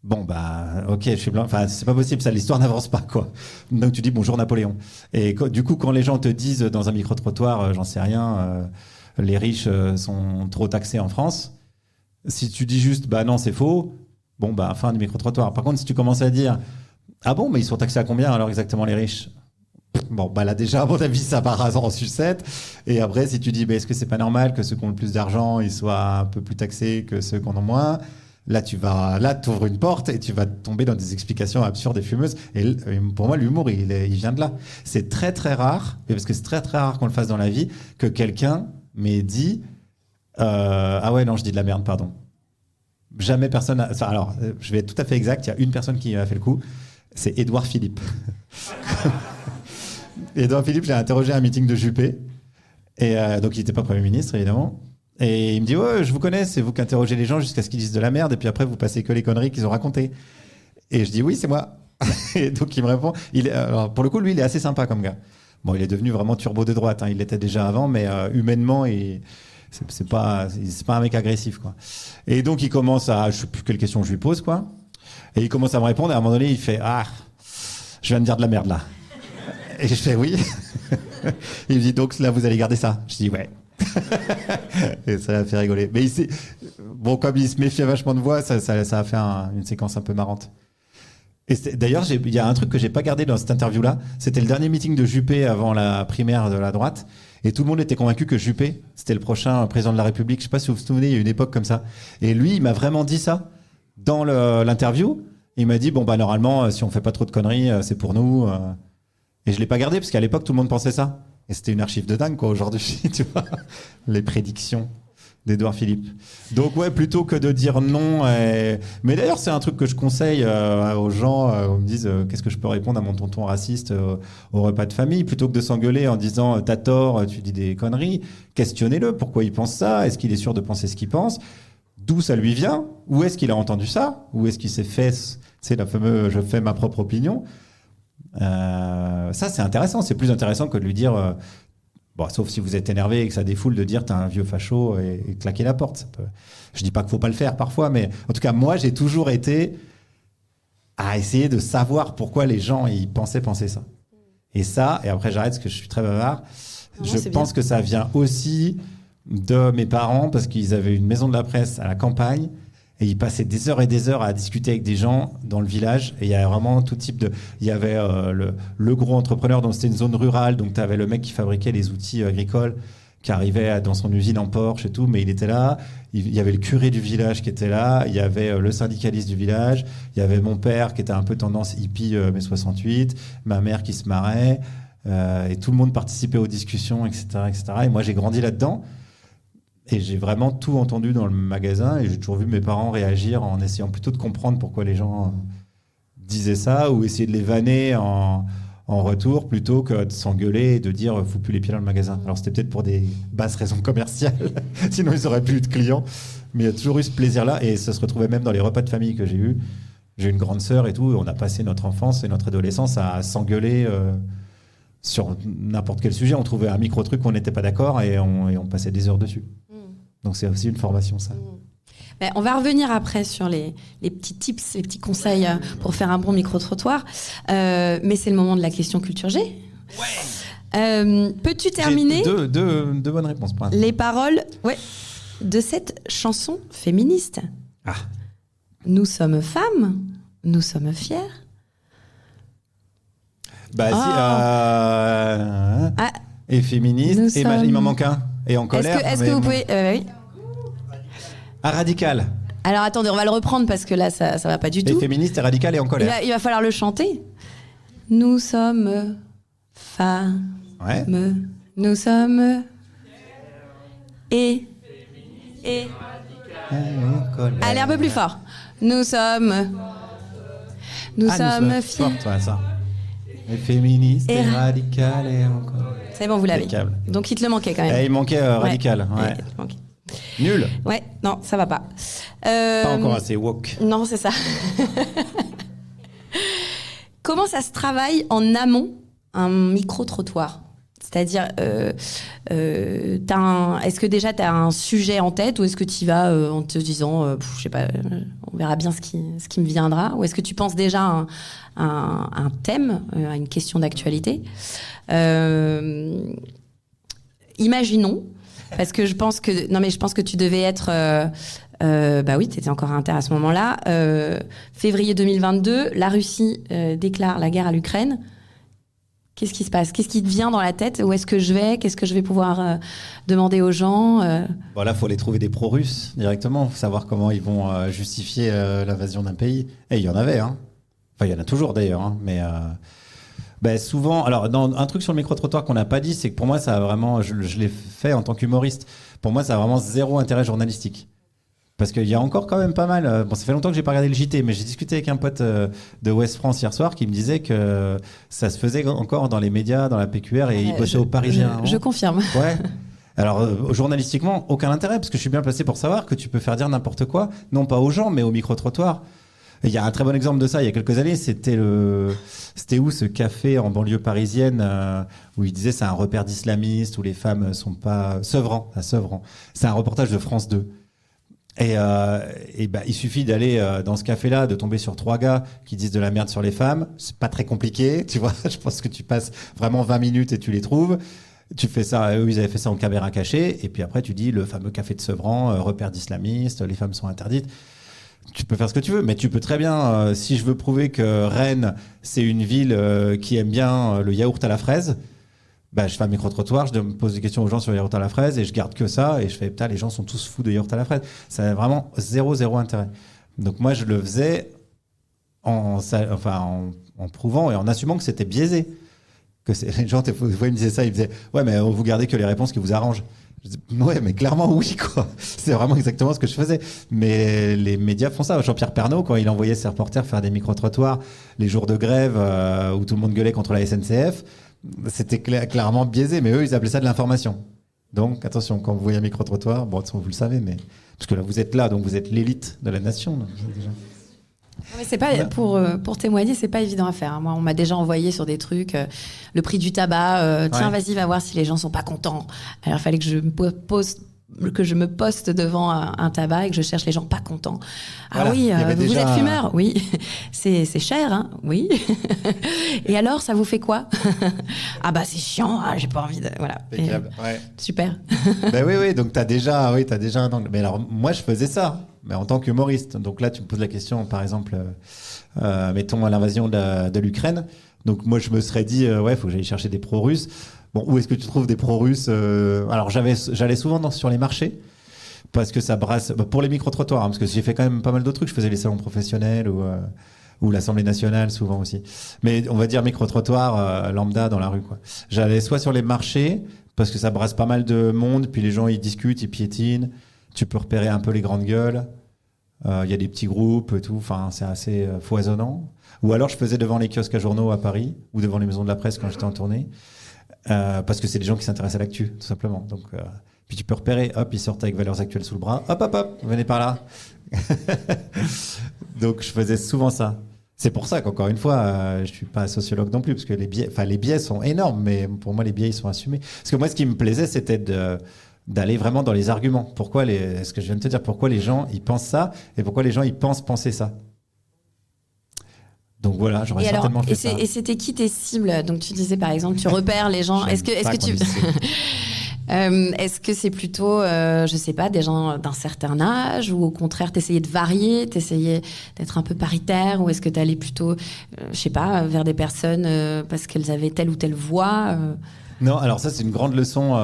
bon, ok, je suis blanc. Enfin, c'est pas possible, ça, l'histoire n'avance pas, quoi. Donc, tu dis bonjour Napoléon. Et du coup, quand les gens te disent dans un micro-trottoir, j'en sais rien, les riches sont trop taxés en France, si tu dis juste, bah non, c'est faux, fin du micro-trottoir. Par contre, si tu commences à dire, ah bon, mais ils sont taxés à combien alors exactement les riches ? Là déjà, à mon avis, ça part en sucette. Et après, si tu dis, est-ce que c'est pas normal que ceux qui ont le plus d'argent, ils soient un peu plus taxés que ceux qui en ont moins ? Là, t'ouvres une porte et tu vas tomber dans des explications absurdes et fumeuses. Et pour moi, l'humour, il vient de là. C'est très, très rare, parce que c'est très, très rare qu'on le fasse dans la vie, que quelqu'un m'ait dit ah ouais, non, je dis de la merde, pardon. Jamais personne alors, je vais être tout à fait exact, il y a une personne qui m'a fait le coup, c'est Édouard Philippe. Édouard Philippe, j'ai interrogé un meeting de Juppé. Et donc, il n'était pas Premier ministre, évidemment. Et il me dit, ouais, je vous connais, c'est vous qui interrogez les gens jusqu'à ce qu'ils disent de la merde, et puis après, vous passez que les conneries qu'ils ont racontées. Et je dis, oui, c'est moi. Et donc, il me répond, alors, pour le coup, lui, il est assez sympa comme gars. Bon, il est devenu vraiment turbo de droite, il l'était déjà avant, mais humainement, c'est pas un mec agressif, quoi. Et donc, il commence je sais plus quelle question je lui pose, quoi. Et il commence à me répondre, et à un moment donné, il fait, je viens de dire de la merde, là. Et je fais, oui. Il me dit, donc là, vous allez garder ça. Je dis, ouais. Et ça l'a fait rigoler. Mais comme il se méfiait vachement de voix, ça a fait une séquence un peu marrante. Et d'ailleurs, il y a un truc que j'ai pas gardé dans cette interview-là. C'était le dernier meeting de Juppé avant la primaire de la droite. Et tout le monde était convaincu que Juppé, c'était le prochain président de la République. Je sais pas si vous vous souvenez, il y a une époque comme ça. Et lui, il m'a vraiment dit ça dans l'interview. Il m'a dit, normalement, si on fait pas trop de conneries, c'est pour nous. Et je l'ai pas gardé parce qu'à l'époque, tout le monde pensait ça. Et c'était une archive de dingue, quoi, aujourd'hui, tu vois. Les prédictions d'Édouard Philippe. Donc, ouais, plutôt que de dire non. Mais d'ailleurs, c'est un truc que je conseille aux gens. On me disent qu'est-ce que je peux répondre à mon tonton raciste au repas de famille. Plutôt que de s'engueuler en disant t'as tort, tu dis des conneries. Questionnez-le. Pourquoi il pense ça? Est-ce qu'il est sûr de penser ce qu'il pense? D'où ça lui vient? Où est-ce qu'il a entendu ça? Où est-ce qu'il s'est fait, la fameuse je fais ma propre opinion? Ça, c'est intéressant. C'est plus intéressant que de lui dire. Bon, sauf si vous êtes énervé et que ça défoule de dire t'es un vieux facho et claquer la porte. Je dis pas qu'il faut pas le faire parfois, mais en tout cas, moi, j'ai toujours été à essayer de savoir pourquoi les gens ils pensaient ça. Et ça, et après j'arrête parce que je suis très bavard, je pense que ça vient aussi de mes parents parce qu'ils avaient une maison de la presse à la campagne. Et ils passaient des heures et des heures à discuter avec des gens dans le village. Et il y avait vraiment tout type de... Il y avait le gros entrepreneur, donc c'était une zone rurale. Donc tu avais le mec qui fabriquait les outils agricoles, qui arrivait dans son usine en Porsche et tout. Mais il était là. Il y avait le curé du village qui était là. Il y avait le syndicaliste du village. Il y avait mon père qui était un peu tendance hippie, mai 68. Ma mère qui se marrait. Et tout le monde participait aux discussions, etc., etc. Et moi, j'ai grandi là-dedans. Et j'ai vraiment tout entendu dans le magasin et j'ai toujours vu mes parents réagir en essayant plutôt de comprendre pourquoi les gens disaient ça ou essayer de les vanner en retour plutôt que de s'engueuler et de dire fous plus les pieds dans le magasin. Alors c'était peut-être pour des basses raisons commerciales, sinon ils auraient plus eu de clients. Mais il y a toujours eu ce plaisir-là et ça se retrouvait même dans les repas de famille que j'ai eus. J'ai une grande sœur et tout, et on a passé notre enfance et notre adolescence à s'engueuler sur n'importe quel sujet. On trouvait un micro-truc où on n'était pas d'accord et on passait des heures dessus. Donc c'est aussi une formation, ça. On va revenir après sur les petits tips, les petits conseils pour faire un bon micro-trottoir. Mais c'est le moment de la question culture G. Ouais. Peux-tu terminer deux bonnes réponses. Les paroles de cette chanson féministe. Ah. Nous sommes femmes, nous sommes fiers. Et féministe, il m'en manque un. Et en colère. Est-ce que vous pouvez... oui. Radical. Alors attendez, on va le reprendre parce que là, ça va pas du tout. Et féministe et radical et en colère. Il va falloir le chanter. Nous sommes femmes. Ouais. Nous sommes... Et... Allez, un peu plus fort. Nous sommes fortes, ouais, ça. Et féministe et radical et en colère. C'est bon, vous l'avez. Donc il te le manquait quand même. Il manquait radical. Ouais. Nul. Ouais, non, ça va pas. Pas encore assez woke. Non, c'est ça. Comment ça se travaille en amont un micro-trottoir? C'est-à-dire, est-ce que déjà tu as un sujet en tête ou est-ce que tu y vas en te disant, je sais pas, on verra bien ce qui me viendra? Ou est-ce que tu penses déjà à un thème, à une question d'actualité? Imaginons, parce que je pense que tu devais être... oui, tu étais encore à Inter à ce moment-là. Février 2022, la Russie déclare la guerre à l'Ukraine. Qu'est-ce qui se passe? Qu'est-ce qui te vient dans la tête? Où est-ce que je vais? Qu'est-ce que je vais pouvoir demander aux gens? Bon, là, il faut aller trouver des pro-russes directement. Il faut savoir comment ils vont justifier l'invasion d'un pays. Et il y en avait, hein. Enfin, il y en a toujours d'ailleurs, hein. Mais souvent... Alors, un truc sur le micro-trottoir qu'on n'a pas dit, c'est que pour moi, ça a vraiment... Je l'ai fait en tant qu'humoriste. Pour moi, ça a vraiment zéro intérêt journalistique. Parce qu'il y a encore quand même pas mal... Bon, ça fait longtemps que j'ai pas regardé le JT, mais j'ai discuté avec un pote de Ouest France hier soir qui me disait que ça se faisait encore dans les médias, dans la PQR, et il bossait au Parisien. Je confirme. Ouais. Alors, journalistiquement, aucun intérêt, parce que je suis bien placé pour savoir que tu peux faire dire n'importe quoi, non pas aux gens, mais au micro-trottoir. Il y a un très bon exemple de ça, il y a quelques années, c'était où ce café en banlieue parisienne où il disait c'est un repère d'islamistes, où les femmes sont pas... Sevran, à Sevran. C'est un reportage de France 2. Et il suffit d'aller dans ce café-là, de tomber sur 3 gars qui disent de la merde sur les femmes. C'est pas très compliqué, tu vois. Je pense que tu passes vraiment 20 minutes et tu les trouves. Tu fais ça, eux, ils avaient fait ça en caméra cachée. Et puis après, tu dis le fameux café de Sevran, repère d'islamistes, les femmes sont interdites. Tu peux faire ce que tu veux, mais tu peux très bien, si je veux prouver que Rennes, c'est une ville qui aime bien le yaourt à la fraise, je fais un micro-trottoir, je me pose des questions aux gens sur le yaourt à la fraise et je garde que ça et je fais, putain, les gens sont tous fous de yaourt à la fraise. Ça a vraiment zéro intérêt. Donc moi, je le faisais en prouvant et en assumant que c'était biaisé. Les gens, des fois, ils me disaient ça, ils me disaient ouais, mais vous gardez que les réponses qui vous arrangent. Je dis, ouais, mais clairement, oui, quoi. C'est vraiment exactement ce que je faisais. Mais les médias font ça. Jean-Pierre Pernaut, quand il envoyait ses reporters faire des micro-trottoirs, les jours de grève où tout le monde gueulait contre la SNCF, c'était clairement biaisé. Mais eux, ils appelaient ça de l'information. Donc, attention, quand vous voyez un micro-trottoir, bon, de toute façon, vous le savez, mais parce que là, vous êtes là, donc vous êtes l'élite de la nation. Donc, déjà... Mais c'est pas pour témoigner, c'est pas évident à faire. Hein. Moi, on m'a déjà envoyé sur des trucs, le prix du tabac. Tiens, vas-y, va voir si les gens sont pas contents. Alors, il fallait que je me poste devant un tabac et que je cherche les gens pas contents. Ah oui, vous êtes fumeur? Oui. C'est cher, hein? Oui. Et alors, ça vous fait quoi? Ah bah c'est chiant. Ah, j'ai pas envie de. Voilà. Ouais. Super. Ben oui. Donc t'as déjà un angle. Mais alors moi, je faisais ça. Mais en tant qu'humoriste. Donc là, tu me poses la question, par exemple, mettons à l'invasion de l'Ukraine. Donc moi, je me serais dit, il faut que j'aille chercher des pro-russes. Bon, où est-ce que tu trouves des pro-russes Alors j'allais souvent sur les marchés, parce que ça brasse, pour les micro-trottoirs, hein, parce que j'ai fait quand même pas mal d'autres trucs. Je faisais les salons professionnels ou l'Assemblée nationale, souvent aussi. Mais on va dire micro-trottoir lambda dans la rue, quoi. J'allais soit sur les marchés, parce que ça brasse pas mal de monde, puis les gens, ils discutent, ils piétinent. Tu peux repérer un peu les grandes gueules. Il y a des petits groupes et tout. Enfin, c'est assez foisonnant. Ou alors, je faisais devant les kiosques à journaux à Paris ou devant les maisons de la presse quand j'étais en tournée. Parce que c'est des gens qui s'intéressent à l'actu, tout simplement. Donc, puis tu peux repérer. Hop, ils sortent avec Valeurs Actuelles sous le bras. Hop, venez par là. Donc, je faisais souvent ça. C'est pour ça qu'encore une fois, je suis pas sociologue non plus, parce que les biais sont énormes, mais pour moi, les biais, ils sont assumés. Parce que moi, ce qui me plaisait, c'était d'aller vraiment dans les arguments. Pourquoi ce que je viens de te dire, pourquoi les gens ils pensent ça et pourquoi les gens ils pensent penser ça. Donc voilà, j'aurais certainement fait ça. Et c'était qui tes cibles? Donc tu disais par exemple, tu repères les gens. Est-ce que c'est plutôt, je sais pas, des gens d'un certain âge, ou au contraire t'essayais de varier, t'essayais d'être un peu paritaire, ou est-ce que t'allais plutôt, je sais pas, vers des personnes parce qu'elles avaient telle ou telle voix Non, alors ça c'est une grande leçon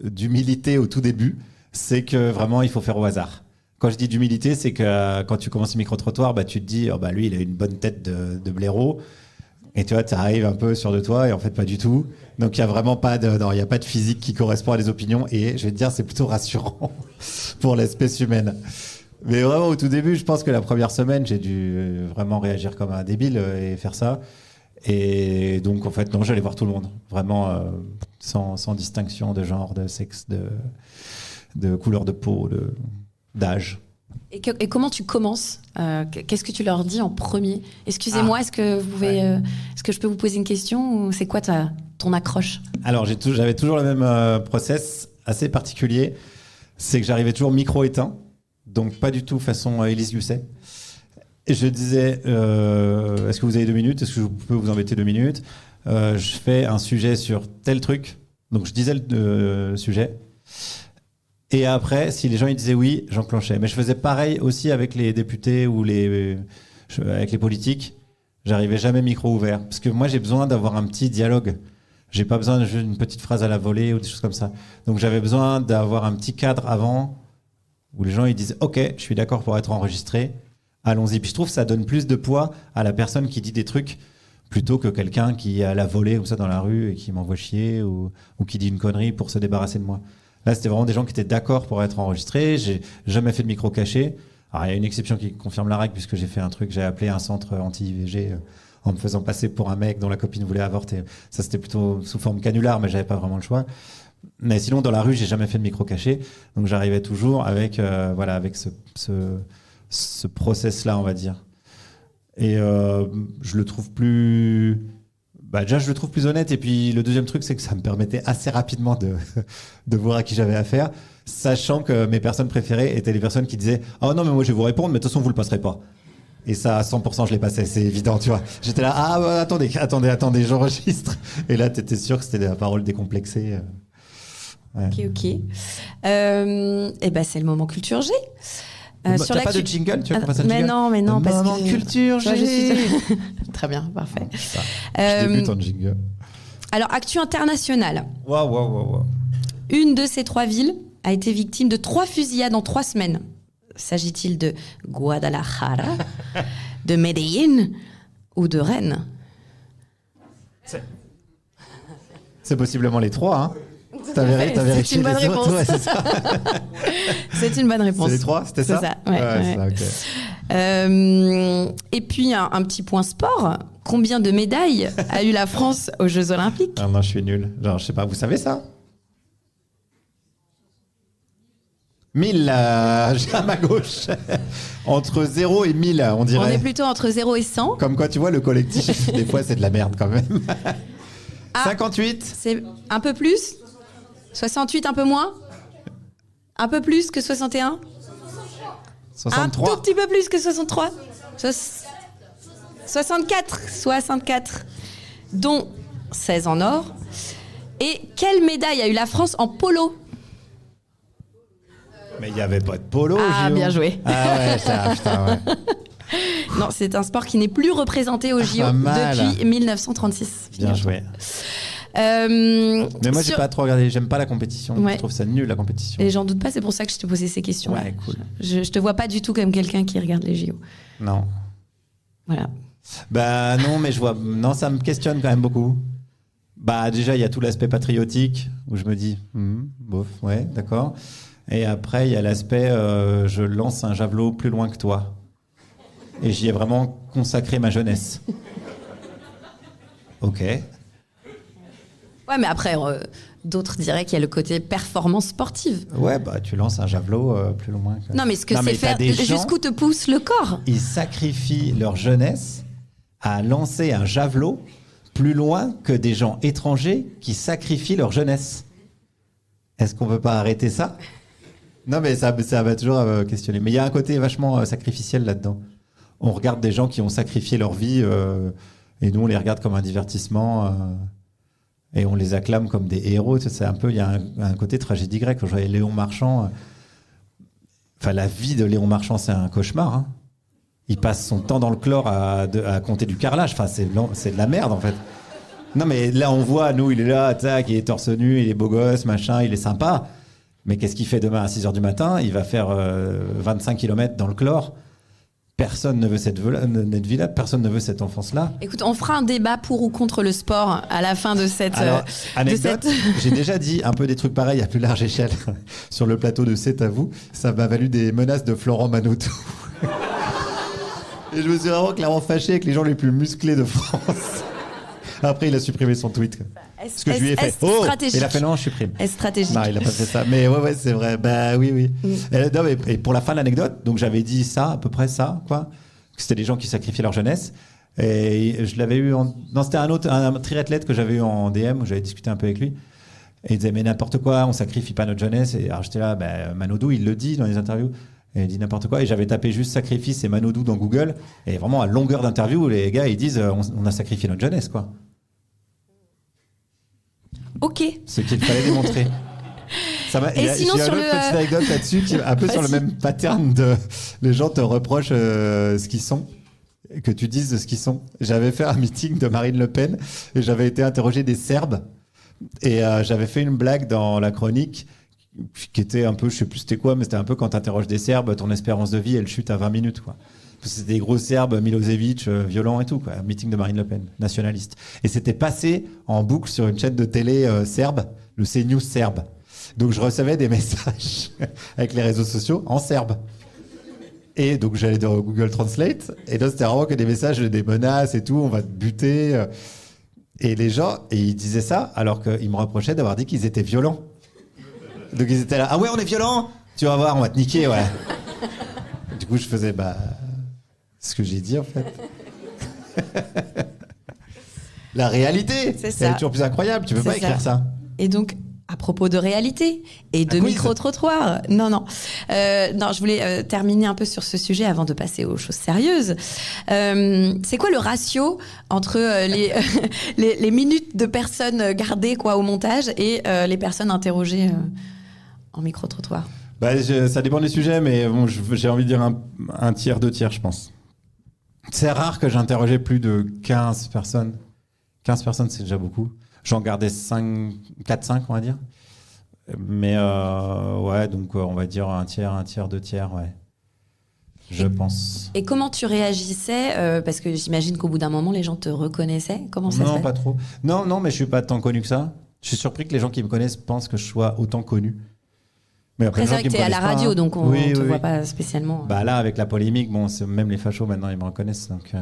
d'humilité au tout début, c'est que vraiment il faut faire au hasard. Quand je dis d'humilité, c'est que quand tu commences le micro-trottoir, tu te dis lui il a une bonne tête de blaireau, et tu vois, tu arrives un peu sûr de toi, et en fait pas du tout. Donc il y a vraiment pas de physique qui correspond à des opinions, et je vais te dire c'est plutôt rassurant pour l'espèce humaine. Mais vraiment au tout début, je pense que la première semaine j'ai dû vraiment réagir comme un débile et faire ça. Et donc, en fait, non, j'allais voir tout le monde. Vraiment, sans distinction de genre, de sexe, de couleur de peau, d'âge. Et comment tu commences Qu'est-ce que tu leur dis en premier? Excusez-moi, est-ce que je peux vous poser une question, ou c'est quoi ton accroche? Alors, j'avais toujours le même process assez particulier. C'est que j'arrivais toujours micro éteint. Donc, pas du tout façon Élise Lucet. Et je disais, est-ce que vous avez 2 minutes? Est-ce que je peux vous embêter 2 minutes? Je fais un sujet sur tel truc. Donc, je disais le sujet. Et après, si les gens ils disaient oui, j'enclenchais. Mais je faisais pareil aussi avec les députés ou avec les politiques. J'arrivais jamais micro ouvert. Parce que moi, j'ai besoin d'avoir un petit dialogue. J'ai pas besoin d'une petite phrase à la volée ou des choses comme ça. Donc, j'avais besoin d'avoir un petit cadre avant où les gens ils disent « Ok, je suis d'accord pour être enregistré. » Allons-y. Puis je trouve que ça donne plus de poids à la personne qui dit des trucs plutôt que quelqu'un qui est à la volée comme ça dans la rue et qui m'envoie chier ou qui dit une connerie pour se débarrasser de moi. Là, c'était vraiment des gens qui étaient d'accord pour être enregistrés. J'ai jamais fait de micro caché. Alors, il y a une exception qui confirme la règle, puisque j'ai fait un truc, j'ai appelé un centre anti-IVG en me faisant passer pour un mec dont la copine voulait avorter. Ça, c'était plutôt sous forme canular, mais j'avais pas vraiment le choix. Mais sinon, dans la rue, j'ai jamais fait de micro caché. Donc, j'arrivais toujours avec ce process-là, on va dire. Et je le trouve plus... déjà, je le trouve plus honnête. Et puis, le deuxième truc, c'est que ça me permettait assez rapidement de voir à qui j'avais affaire, sachant que mes personnes préférées étaient les personnes qui disaient « Oh non, mais moi, je vais vous répondre, mais de toute façon, vous le passerez pas. » Et ça, à 100%, je les passais. C'est évident, tu vois. J'étais là « Ah, attendez, j'enregistre. » Et là, t'étais sûr que c'était la parole décomplexée. Ouais. Ok. Et c'est le moment culture G. T'as pas de jingle, tu veux qu'on fasse un jingle? Mais non, parce que... culture G. Très bien, parfait. Je débute en jingle. Alors, actu internationale. Waouh. Une de ces 3 villes a été victime de 3 fusillades en 3 semaines. S'agit-il de Guadalajara, de Medellín ou de Rennes? C'est possiblement les 3, hein. T'as vérifié c'est une bonne les réponse. autres, ouais, c'est ça. C'est une bonne réponse. C'est les 3, c'était ça? C'est ça, ouais. Ça, ok. Et puis, un petit point sport. Combien de médailles a eu la France aux Jeux Olympiques? Ah non, je suis nul. Genre, je sais pas, vous savez ça? 1000, j'ai à ma gauche. Entre 0 et 1000, on dirait. On est plutôt entre 0 et 100. Comme quoi, tu vois, le collectif, des fois, c'est de la merde quand même. 58. C'est un peu plus? 68, un peu moins? Un peu plus que 61? 63. Un tout petit peu plus que 63? 64, dont 16 en or. Et quelle médaille a eu la France en polo? Mais il n'y avait pas de polo, Ah, JO. bien joué. Ah ouais, ça, putain, ouais. Non, c'est un sport qui n'est plus représenté au JO Pas mal. depuis 1936. Bien joué. Mais moi, j'ai pas trop regardé. J'aime pas la compétition. Ouais. Je trouve ça nul, la compétition. Et j'en doute pas, c'est pour ça que je te posais ces questions. Ouais, cool. Je te vois pas du tout comme quelqu'un qui regarde les JO. Non. Voilà. Bah non, mais je vois. Non, ça me questionne quand même beaucoup. Bah déjà, il y a tout l'aspect patriotique où je me dis, bof, ouais, d'accord. Et après, il y a l'aspect, je lance un javelot plus loin que toi. Et j'y ai vraiment consacré ma jeunesse. Ok. Ouais, mais après, d'autres diraient qu'il y a le côté performance sportive. Ouais, bah tu lances un javelot plus loin que... Non, mais ce que Non, mais c'est t'as faire, des gens- jusqu'où te pousse le corps. Ils sacrifient leur jeunesse à lancer un javelot plus loin que des gens étrangers qui sacrifient leur jeunesse. Est-ce qu'on peut pas arrêter ça? Non, mais ça va toujours questionner. Mais il y a un côté vachement sacrificiel là-dedans. On regarde des gens qui ont sacrifié leur vie et nous, on les regarde comme un divertissement et on les acclame comme des héros. C'est un peu, il y a un côté tragédie grecque. Quand je voyais Léon Marchand, enfin, la vie de Léon Marchand, c'est un cauchemar. Hein. Il passe son temps dans le chlore à compter du carrelage. Enfin, c'est de la merde, en fait. Non, mais là, on voit, nous, il est là, tac, il est torse nu, il est beau gosse, machin, il est sympa. Mais qu'est-ce qu'il fait demain à 6h du matin? Il va faire 25 km dans le chlore. Personne ne veut cette vie-là, personne ne veut cette enfance-là. Écoute, on fera un débat pour ou contre le sport à la fin de cette... Alors, de anecdote, cette- j'ai déjà dit un peu des trucs pareils à plus large échelle sur le plateau de C'est à vous. Ça m'a valu des menaces de Florent Manodou. Et je me suis vraiment clairement fâché avec les gens les plus musclés de France. Après, il a supprimé son tweet. Parce que je lui ai fait « Oh !» Il a fait « Non, je supprime ». Est stratégique. Non, il a pas fait ça. Mais ouais, c'est vrai. Bah oui. Non, et pour la fin de l'anecdote, donc j'avais dit ça, à peu près ça, quoi. Que c'était des gens qui sacrifiaient leur jeunesse. Et je l'avais eu Non, c'était un triathlète que j'avais eu en DM, où j'avais discuté un peu avec lui. Et il disait, mais n'importe quoi, on sacrifie pas notre jeunesse. Et alors j'étais là, Manodou, il le dit dans les interviews. Et il dit n'importe quoi. Et j'avais tapé juste sacrifice et Manodou dans Google. Et vraiment, à longueur d'interview, les gars, ils disent, on a sacrifié notre jeunesse, quoi. Ok. Ce qu'il fallait démontrer. Et sinon, j'ai sur une autre petite anecdote là-dessus, qui est un peu sur le même pattern de les gens te reprochent ce qu'ils sont, que tu dises ce qu'ils sont. J'avais fait un meeting de Marine Le Pen et j'avais été interroger des Serbes et j'avais fait une blague dans la chronique qui était un peu, je sais plus c'était quoi, mais c'était un peu quand tu interroges des Serbes, ton espérance de vie elle chute à 20 minutes, quoi. C'était des gros Serbes, Milosevic, violents et tout, quoi. Un meeting de Marine Le Pen, nationaliste. Et c'était passé en boucle sur une chaîne de télé serbe, le CNews serbe. Donc je recevais des messages avec les réseaux sociaux en serbe. Et donc j'allais dans Google Translate, et là c'était vraiment que des messages, des menaces et tout, on va te buter. Et les gens, et ils disaient ça alors qu'ils me reprochaient d'avoir dit qu'ils étaient violents. Donc ils étaient là, ah ouais, on est violents, tu vas voir, on va te niquer, ouais. Du coup je faisais, ce que j'ai dit en fait. La réalité, C'est ça. elle est toujours plus incroyable, tu peux C'est pas écrire ça. Et donc, à propos de réalité et de Un quiz. micro-trottoir, non, je voulais terminer un peu sur ce sujet avant de passer aux choses sérieuses. C'est quoi le ratio entre les minutes de personnes gardées au montage et les personnes interrogées en micro-trottoir? Ça dépend des sujets, mais bon, j'ai envie de dire un tiers, 2 tiers, je pense. C'est rare que j'ai interrogé plus de 15 personnes. 15 personnes, c'est déjà beaucoup. J'en gardais 4-5, on va dire. Mais ouais, donc on va dire un tiers, 2 tiers, ouais. je pense. Et comment tu réagissais parce que j'imagine qu'au bout d'un moment, les gens te reconnaissaient. Comment ça se Non, fait? pas trop. Non, mais je suis pas tant connu que ça. Je suis surpris que les gens qui me connaissent pensent que je sois autant connu. Mais Après, c'est vrai que tu t'es à la radio, donc on te voit pas spécialement. Bah là, avec la polémique, bon, même les fachos maintenant, ils me reconnaissent. Donc,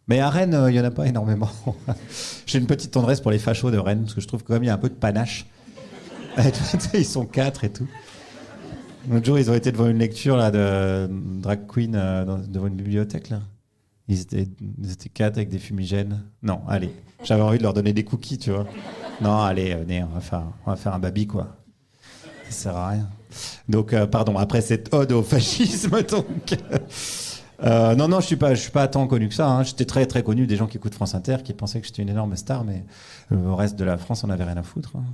Mais à Rennes, il y en a pas énormément. J'ai une petite tendresse pour les fachos de Rennes, parce que je trouve quand même il y a un peu de panache. Ils sont 4 et tout. L'autre jour, ils ont été devant une lecture là, de drag queen devant une bibliothèque. Là. Ils étaient 4 avec des fumigènes. Non, allez. J'avais envie de leur donner des cookies, tu vois. Non, allez, venez, on va faire un baby, quoi. Ça sert à rien. Donc, pardon, après cette ode au fascisme, donc... non, je suis pas tant connu que ça. Hein. J'étais très, très connu des gens qui écoutent France Inter, qui pensaient que j'étais une énorme star, mais au reste de la France, on n'avait rien à foutre. Hein.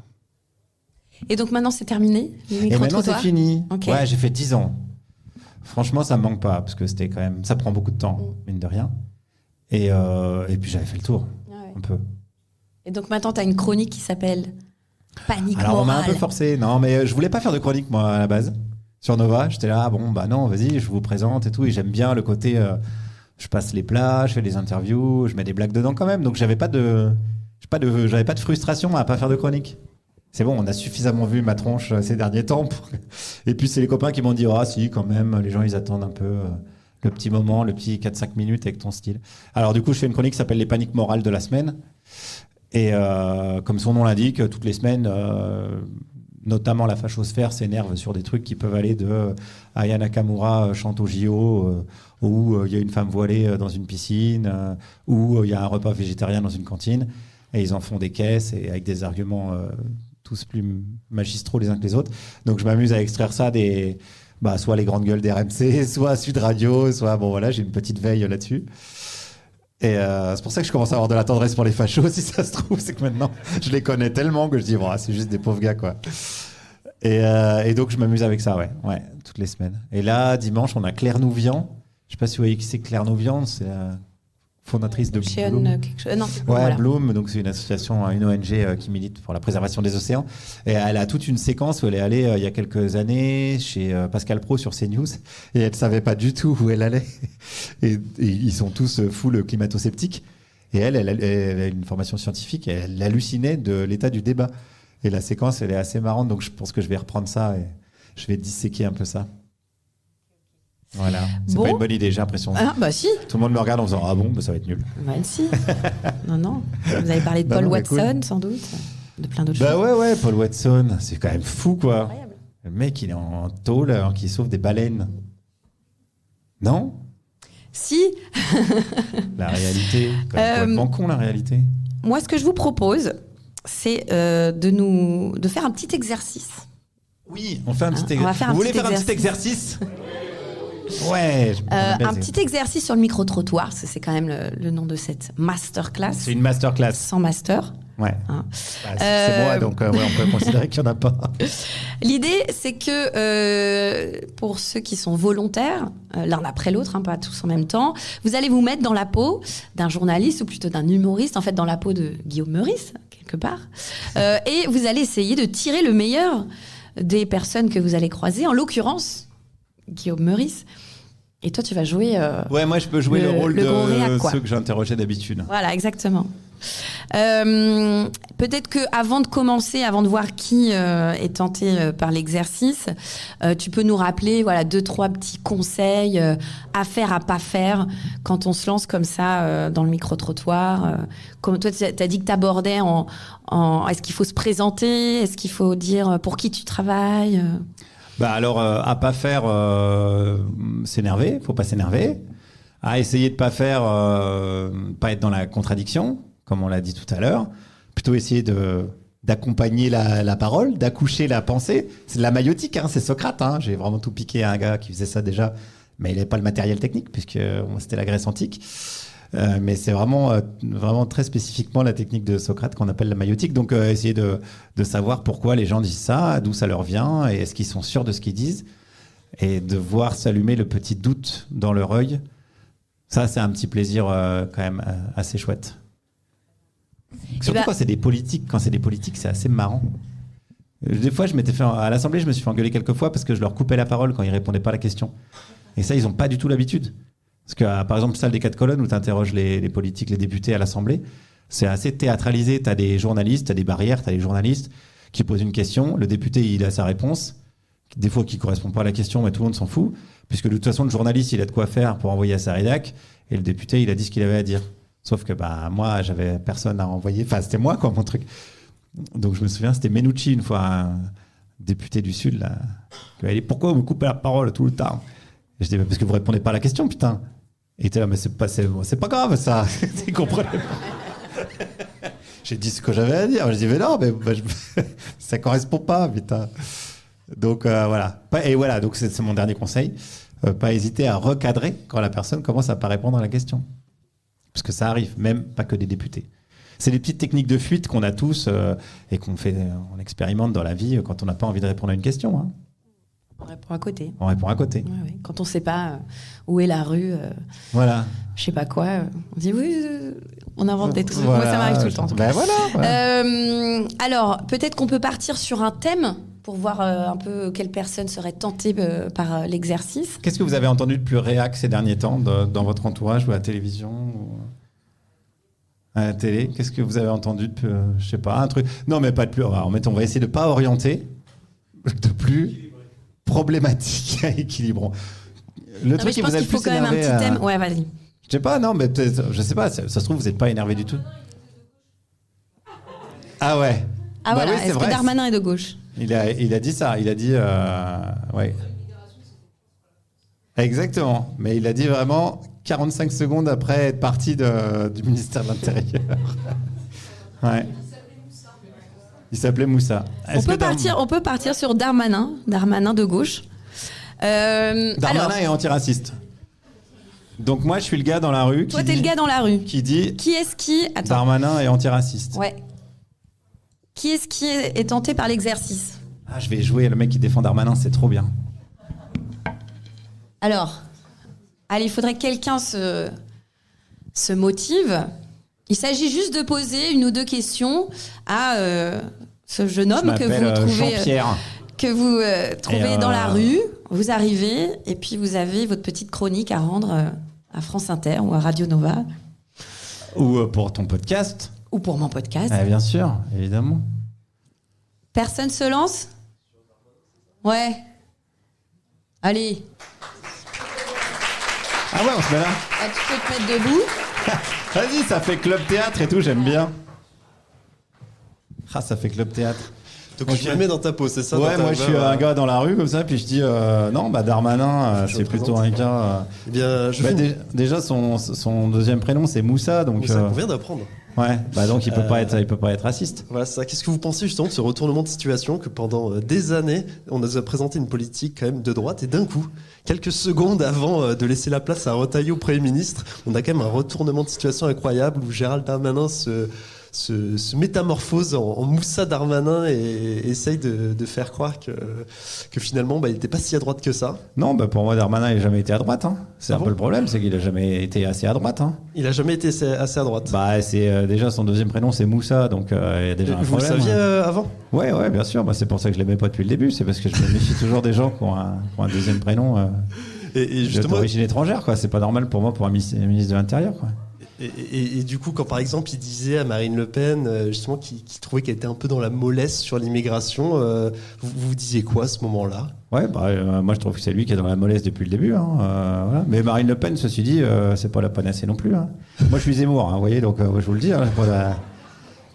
Et donc maintenant, c'est terminé, les Et maintenant, c'est fini. Okay. Ouais, j'ai fait 10 ans. Franchement, ça me manque pas, parce que c'était quand même... Ça prend beaucoup de temps, mine de rien. Et puis, j'avais fait le tour, un peu. Et donc maintenant, tu as une chronique qui s'appelle Panique Alors, morale. on m'a un peu forcé. Non, mais je voulais pas faire de chronique, moi, à la base. Sur Nova, j'étais là, bon, bah non, vas-y, je vous présente et tout. Et j'aime bien le côté, je passe les plats, je fais des interviews, je mets des blagues dedans quand même. Donc j'avais pas de frustration à pas faire de chronique. C'est bon, on a suffisamment vu ma tronche ces derniers temps. Et puis c'est les copains qui m'ont dit, ah si, quand même, les gens ils attendent un peu le petit moment, le petit 4-5 minutes avec ton style. Alors du coup, je fais une chronique qui s'appelle Les paniques morales de la semaine. Et comme son nom l'indique, toutes les semaines... notamment la fachosphère s'énerve sur des trucs qui peuvent aller de Aya Nakamura chante au JO, où il y a une femme voilée dans une piscine, où il y a un repas végétarien dans une cantine, et ils en font des caisses, et avec des arguments tous plus magistraux les uns que les autres. Donc je m'amuse à extraire ça des... soit les grandes gueules d'RMC, soit Sud Radio, soit... Bon voilà, j'ai une petite veille là-dessus. Et c'est pour ça que je commence à avoir de la tendresse pour les fachos, si ça se trouve, c'est que maintenant je les connais tellement que je dis c'est juste des pauvres gars, quoi. Et donc je m'amuse avec ça, ouais, toutes les semaines. Et là, dimanche, on a Claire Nouvian. Je sais pas si vous voyez qui c'est. Claire Nouvian, c'est la fondatrice de Bloom. Non, voilà. Bloom, donc c'est une association, une ONG qui milite pour la préservation des océans. Et elle a toute une séquence où elle est allée il y a quelques années chez Pascal Praud sur CNews, et elle savait pas du tout où elle allait. Et ils sont tous full climato-sceptiques. Et elle a une formation scientifique, et elle hallucinait de l'état du débat. Et la séquence, elle est assez marrante, donc je pense que je vais reprendre ça et je vais disséquer un peu ça. Voilà, c'est pas une bonne idée, j'ai l'impression. Ah, bah si. Tout le monde me regarde en disant ça va être nul. Bah si. non. Vous avez parlé de Paul Watson, cool. Sans doute, de plein d'autres choses. Ouais, Paul Watson, c'est quand même fou, quoi. Incroyable. Le mec, il est en tôle alors qu'il sauve des baleines. Non? Si. La réalité, quand même complètement con, la réalité. Moi, ce que je vous propose, c'est de faire un petit exercice. Oui, on fait un petit exercice. Vous voulez faire un petit exercice? Ouais. Un petit exercice sur le micro-trottoir, c'est quand même le nom de cette masterclass. C'est une masterclass. Sans master. Ouais. Hein. C'est moi, donc on peut considérer qu'il n'y en a pas. L'idée, c'est que pour ceux qui sont volontaires, l'un après l'autre, pas tous en même temps, vous allez vous mettre dans la peau d'un journaliste ou plutôt d'un humoriste, en fait dans la peau de Guillaume Meurice, quelque part. Et vous allez essayer de tirer le meilleur des personnes que vous allez croiser, en l'occurrence Guillaume Meurice. Et toi, tu vas jouer... ouais, moi, je peux jouer le rôle de ceux que j'interrogeais d'habitude. Voilà, exactement. Peut-être que avant de commencer, avant de voir qui est tenté par l'exercice, tu peux nous rappeler 2-3 petits conseils à faire, à pas faire quand on se lance comme ça dans le micro-trottoir. Comme toi, tu as dit que tu abordais est-ce qu'il faut se présenter? Est-ce qu'il faut dire pour qui tu travailles? Alors, à pas faire, s'énerver, faut pas s'énerver. À essayer de pas faire, pas être dans la contradiction, comme on l'a dit tout à l'heure. Plutôt essayer d'accompagner la parole, d'accoucher la pensée. C'est de la maïotique, c'est Socrate. J'ai vraiment tout piqué à un gars qui faisait ça déjà, mais il n'avait pas le matériel technique, puisque c'était la Grèce antique. Mais c'est vraiment très spécifiquement la technique de Socrate qu'on appelle la maïotique. Donc, essayer de savoir pourquoi les gens disent ça, d'où ça leur vient, et est-ce qu'ils sont sûrs de ce qu'ils disent, et de voir s'allumer le petit doute dans leur œil. Ça, c'est un petit plaisir quand même assez chouette. Surtout quand c'est des politiques. Quand c'est des politiques, c'est assez marrant. Des fois, à l'Assemblée, je me suis fait engueuler quelques fois parce que je leur coupais la parole quand ils répondaient pas à la question. Et ça, ils n'ont pas du tout l'habitude. Parce que, par exemple, salle des 4 colonnes où tu interroges les politiques, les députés à l'Assemblée, c'est assez théâtralisé. Tu as des journalistes, tu as des barrières, tu as des journalistes qui posent une question. Le député, il a sa réponse. Des fois, qui ne correspond pas à la question, mais tout le monde s'en fout. Puisque de toute façon, le journaliste, il a de quoi faire pour envoyer à sa rédac. Et le député, il a dit ce qu'il avait à dire. Sauf que moi, j'avais personne à envoyer. Enfin, c'était moi, quoi, mon truc. Donc, je me souviens, c'était Menucci, une fois, un député du Sud, là. Il m'a dit, pourquoi vous me coupez la parole tout le temps? Et je dis, parce que vous répondez pas à la question, putain. Et il était là, mais c'est pas grave, ça. Tu comprenez pas. J'ai dit ce que j'avais à dire. Je dis, mais non, mais ça correspond pas, putain. Donc, voilà. Et voilà, donc c'est mon dernier conseil. Pas hésiter à recadrer quand la personne commence à pas répondre à la question. Parce que ça arrive, même pas que des députés. C'est des petites techniques de fuite qu'on a tous et on expérimente dans la vie quand on n'a pas envie de répondre à une question. Hein. On répond à côté. On répond à côté. Ouais. Quand on ne sait pas où est la rue, voilà. Je sais pas quoi, on dit oui, on invente des trucs. Voilà. Moi, ça m'arrive tout le temps. Ben voilà. Alors, peut-être qu'on peut partir sur un thème pour voir un peu quelle personne serait tentée par l'exercice. Qu'est-ce que vous avez entendu de plus réac ces derniers temps dans votre entourage ou à la télévision ou à la télé? Qu'est-ce que vous avez entendu de plus, je sais pas, un truc. Non, mais pas de plus. On va essayer de pas orienter, de plus problématique à équilibrant. Le truc je pense qu'il faut quand même un petit thème. Ouais, vas-y. Je sais pas, non, mais peut-être, je sais pas. Ça se trouve, vous n'êtes pas énervé du tout. Ah ouais. Ah voilà. Oui, est-ce que Darmanin est de gauche? Il a dit ça. Il a dit, ouais. Exactement. Mais il a dit vraiment 45 secondes après être parti du ministère de l'Intérieur. Ouais. Il s'appelait Moussa. On peut partir sur Darmanin de gauche. Darmanin est antiraciste. Donc moi, je suis le gars dans la rue. Toi, t'es le gars dans la rue. Qui dit. Qui est-ce qui. Attends. Darmanin est antiraciste. Ouais. Qui est-ce qui est tenté par l'exercice? Ah, je vais jouer le mec qui défend Darmanin, c'est trop bien. Alors, allez, il faudrait que quelqu'un se motive. Il s'agit juste de poser une ou deux questions à ce jeune homme que vous trouvez dans la rue. Vous arrivez et puis vous avez votre petite chronique à rendre à France Inter ou à Radio Nova. Ou pour ton podcast. Ou pour mon podcast. Ah, bien sûr, évidemment. Personne se lance? Ouais. Allez. Ah ouais, on se met là. Ah, tu peux te mettre debout. Vas-y, ça fait club théâtre et tout, j'aime bien. Ah, ça fait club théâtre. Donc tu me mets dans ta peau, c'est ça? Ouais, moi je suis un gars dans la rue comme ça, puis je dis non, Darmanin, c'est plutôt un gars. Eh bien, déjà son deuxième prénom c'est Moussa, donc. Moussa, on vient d'apprendre. Ouais, donc il peut pas être raciste. Voilà, ça. Qu'est-ce que vous pensez justement de ce retournement de situation que pendant des années, on nous a présenté une politique quand même de droite et d'un coup, quelques secondes avant de laisser la place à Retailleau au Premier ministre, on a quand même un retournement de situation incroyable où Gérald Darmanin se métamorphose en Moussa Darmanin et essaye de faire croire que finalement il n'était pas si à droite que ça. Non, pour moi Darmanin il n'a jamais été à droite. Hein. C'est un peu le problème, c'est qu'il n'a jamais été assez à droite. Hein. Il n'a jamais été assez à droite. C'est déjà son deuxième prénom c'est Moussa, donc il y a déjà un problème. Vous le saviez avant? Ouais, bien sûr. C'est pour ça que je ne l'aimais pas depuis le début. C'est parce que je me méfie toujours des gens qui ont un deuxième prénom et justement, d'origine étrangère. Quoi. C'est pas normal pour moi, pour un ministre de l'Intérieur. Quoi. Et du coup, quand par exemple il disait à Marine Le Pen justement qu'il trouvait qu'elle était un peu dans la mollesse sur l'immigration, vous disiez quoi à ce moment-là? Ouais, moi je trouve que c'est lui qui est dans la mollesse depuis le début. Hein, voilà. Mais Marine Le Pen, ceci dit, c'est pas la panacée non plus. Hein. Moi je suis Zemmour, vous voyez, donc je vous le dis, hein,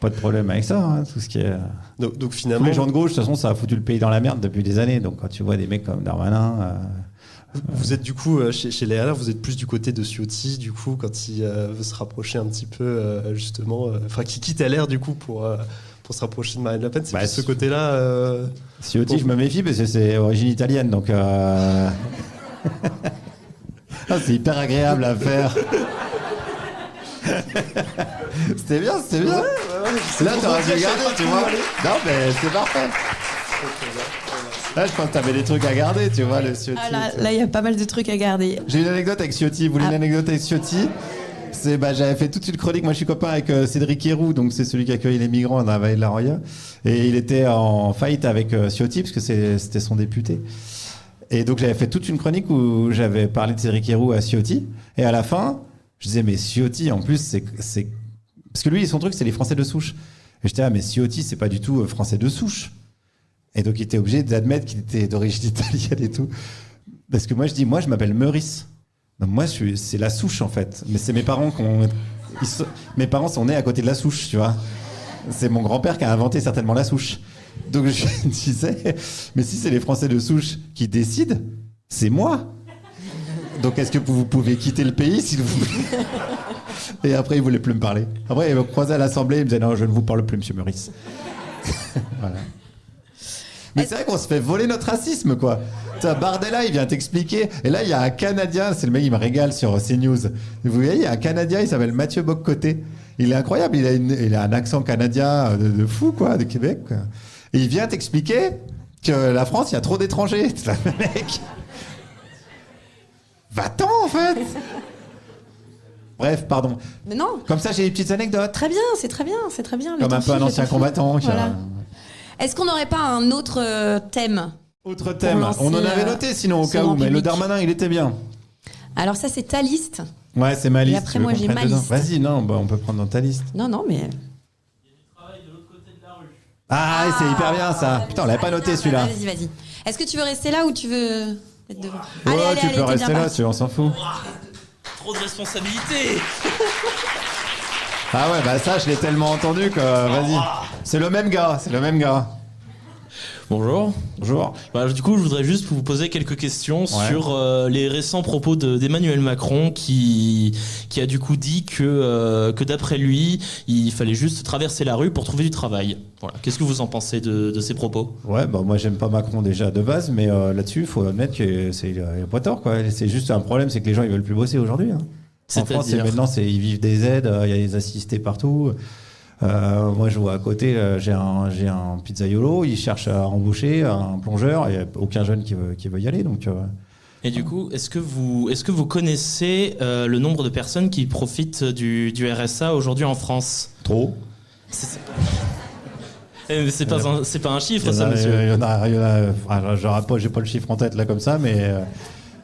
pas de problème avec ça. Hein, tout ce qui est. Donc finalement, tous les gens de gauche, de toute façon, ça a foutu le pays dans la merde depuis des années. Donc quand tu vois des mecs comme Darmanin. Vous êtes du coup, chez les LR, vous êtes plus du côté de Ciotti, du coup, quand il veut se rapprocher un petit peu, justement, qui quitte LR, du coup, pour se rapprocher de Marine Le Pen, c'est plus ce côté-là. Ciotti, je me méfie parce que c'est origine italienne, donc. C'est hyper agréable à faire. C'était bien. Ouais, là, t'aurais dû garder, tu vois. Non, mais c'est parfait. Là, je pense que t'avais des trucs à garder, tu vois, le Ciotti. Là, il y a pas mal de trucs à garder. J'ai une anecdote avec Ciotti. Vous voulez une anecdote avec Ciotti? J'avais fait toute une chronique. Moi, je suis copain avec Cédric Héroux, donc c'est celui qui accueille les migrants dans la vallée de la Roya. Et il était en fight avec Ciotti, parce que c'était son député. Et donc j'avais fait toute une chronique où j'avais parlé de Cédric Héroux à Ciotti. Et à la fin, je disais, mais Ciotti, en plus, c'est... Parce que lui, son truc, c'est les Français de souche. Et j'étais, mais Ciotti, c'est pas du tout Français de souche. Et donc il était obligé d'admettre qu'il était d'origine italienne et tout. Parce que moi, je dis, moi, je m'appelle Meurice. Donc moi, c'est la souche, en fait. Mais c'est mes parents mes parents sont nés à côté de la souche, tu vois. C'est mon grand-père qui a inventé certainement la souche. Donc je disais, mais si c'est les Français de souche qui décident, c'est moi. Donc est-ce que vous pouvez quitter le pays, s'il vous plaît? Et après, il voulait plus me parler. Après, il me croisait à l'Assemblée, il me disait, non, je ne vous parle plus, monsieur Meurice. Voilà. Mais c'est vrai qu'on se fait voler notre racisme, quoi. T'as Bardella, il vient t'expliquer. Et là, il y a un Canadien, c'est le mec, il me régale sur CNews. Vous voyez, il y a un Canadien, il s'appelle Mathieu Boccoté. Il est incroyable, il a un accent canadien de fou, quoi, de Québec, quoi. Et il vient t'expliquer que la France, il y a trop d'étrangers. Mec, va-t'en, en fait. Bref, pardon. Mais non. Comme ça, j'ai des petites anecdotes. Très bien, c'est très bien, c'est très bien. Comme un peu un ancien combattant. Voilà. Est-ce qu'on n'aurait pas un autre thème? Autre thème. On en avait noté sinon au cas où, mais le Darmanin, il était bien. Alors ça, c'est ta liste. Ouais, c'est ma liste. Et après, moi, j'ai ma liste. Vas-y, non, bah, on peut prendre dans ta liste. Non, mais... Ah, c'est hyper bien ça. Putain, on l'avait pas noté celui-là. Vas-y. Est-ce que tu veux rester là ou tu veux être devant? Ouais, tu peux rester là, on s'en fout. Trop de responsabilité. Ah ouais, bah ça, je l'ai tellement entendu que vas-y. C'est le même gars. Bonjour. Bonjour. Bah, du coup, je voudrais juste vous poser quelques questions sur les récents propos d'Emmanuel Macron qui a du coup dit que d'après lui, il fallait juste traverser la rue pour trouver du travail. Voilà. Qu'est-ce que vous en pensez de ces propos? Ouais, bah moi j'aime pas Macron déjà de base, mais là-dessus, il faut admettre qu'il a pas tort, quoi. C'est juste un problème, c'est que les gens ils veulent plus bosser aujourd'hui. Hein. En France, maintenant, ils vivent des aides, il y a des assistés partout. Moi, je vois à côté, j'ai un pizzaiolo, il cherche à embaucher un plongeur, il n'y a aucun jeune qui veut y aller. Donc, Et du coup, est-ce que vous connaissez le nombre de personnes qui profitent du RSA aujourd'hui en France? Trop. C'est pas un chiffre, ça, monsieur. Il y en a j'ai pas le chiffre en tête là comme ça, mais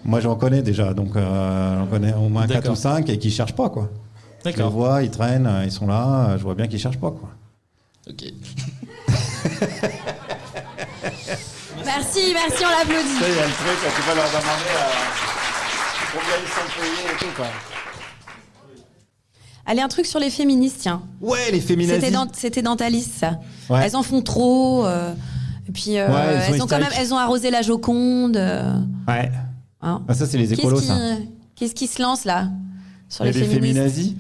moi j'en connais déjà, donc j'en connais au moins 4 ou 5 et qui cherchent pas, quoi. D'accord. Je les vois, ils traînent, ils sont là, je vois bien qu'ils cherchent pas, quoi. Ok. Merci, on l'applaudit. Il y a le truc, tu peux leur demander combien ils sont payés et tout, quoi. Allez, un truc sur les féministes, tiens. Ouais, les féminazis. C'était dans ta liste, ça. Ouais. Elles en font trop. Et puis, elles ont arrosé la Joconde. Ouais. Hein. Ah, ça, c'est les écolos, ça. Qu'est-ce qui se lance, là, sur les féministes? féminazis.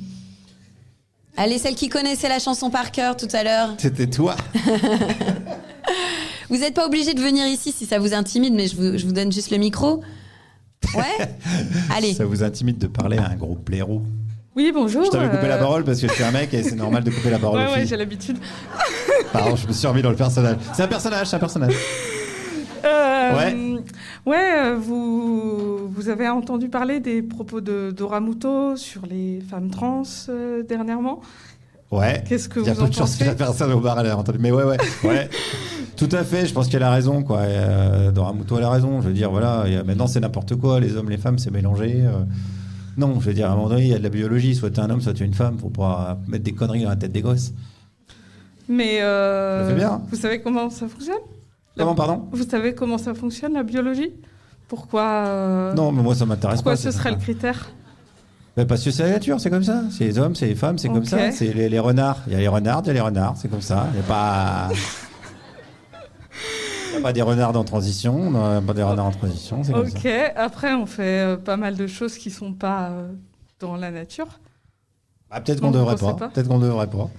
Allez, celle qui connaissait la chanson par cœur tout à l'heure. C'était toi. Vous n'êtes pas obligé de venir ici si ça vous intimide, mais je vous donne juste le micro. Ouais. Allez. Ça vous intimide de parler à un gros blaireau? Oui, bonjour. Je t'avais coupé la parole parce que je suis un mec et c'est normal de couper la parole aux filles. Ouais, j'ai l'habitude. Pardon, je me suis remis dans le personnage. C'est un personnage. Vous avez entendu parler des propos de Dora Muto sur les femmes trans dernièrement? Ouais. Qu'est-ce que vous en pensez? Il y a peu de chances que la personne au bar elle a entendu. Mais ouais. Tout à fait, je pense qu'elle a raison, quoi. Dora Muto, elle a raison. Je veux dire, voilà, maintenant c'est n'importe quoi. Les hommes, les femmes, c'est mélangé. Non, je veux dire, à un moment donné, il y a de la biologie. Soit t'es un homme, soit t'es une femme. Faut pas mettre des conneries dans la tête des gosses. Mais ça fait bien. Vous savez comment ça fonctionne? Comment, pardon? Vous savez comment ça fonctionne, la biologie? Pourquoi Non, mais moi, ça m'intéresse pas. Pourquoi ce serait le critère? Parce que c'est la nature, c'est comme ça. C'est les hommes, c'est les femmes, c'est comme ça. C'est les renards. Il y a les renards, c'est comme ça. Il n'y a pas... Il n'y a pas des renards en transition. Pas des renards en transition, c'est comme ça. Ok, après, on fait pas mal de choses qui ne sont pas dans la nature. Bah, peut-être qu'on ne devrait pas. Peut-être qu'on ne devrait pas.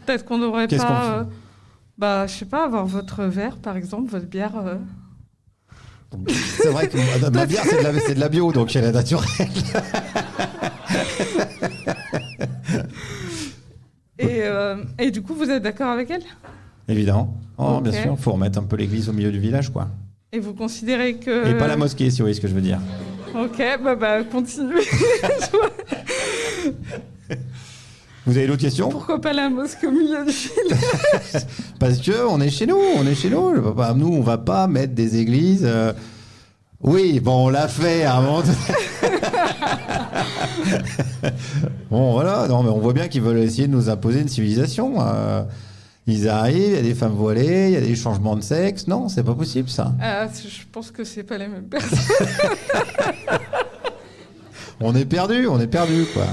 Peut-être qu'on ne devrait pas... je sais pas, avoir votre verre, par exemple, votre bière... C'est vrai que ma bière, c'est de la bio, donc elle est naturelle. Et du coup, vous êtes d'accord avec elle? Évidemment. Oh, Okay. Bien sûr, il faut remettre un peu l'église au milieu du village, quoi. Et vous considérez que... Et pas la mosquée, si vous voyez ce que je veux dire. Ok, continuez. Vous avez d'autres questions? Pourquoi pas la mosquée au milieu du village? Parce que on est chez nous. Nous, on va pas mettre des églises Oui, bon, on l'a fait à un moment donné. Bon, voilà, non, mais on voit bien qu'ils veulent essayer de nous imposer une civilisation. Ils arrivent, il y a des femmes voilées, il y a des changements de sexe. Non, c'est pas possible, ça. Je pense que c'est pas les mêmes personnes. On est perdu, quoi.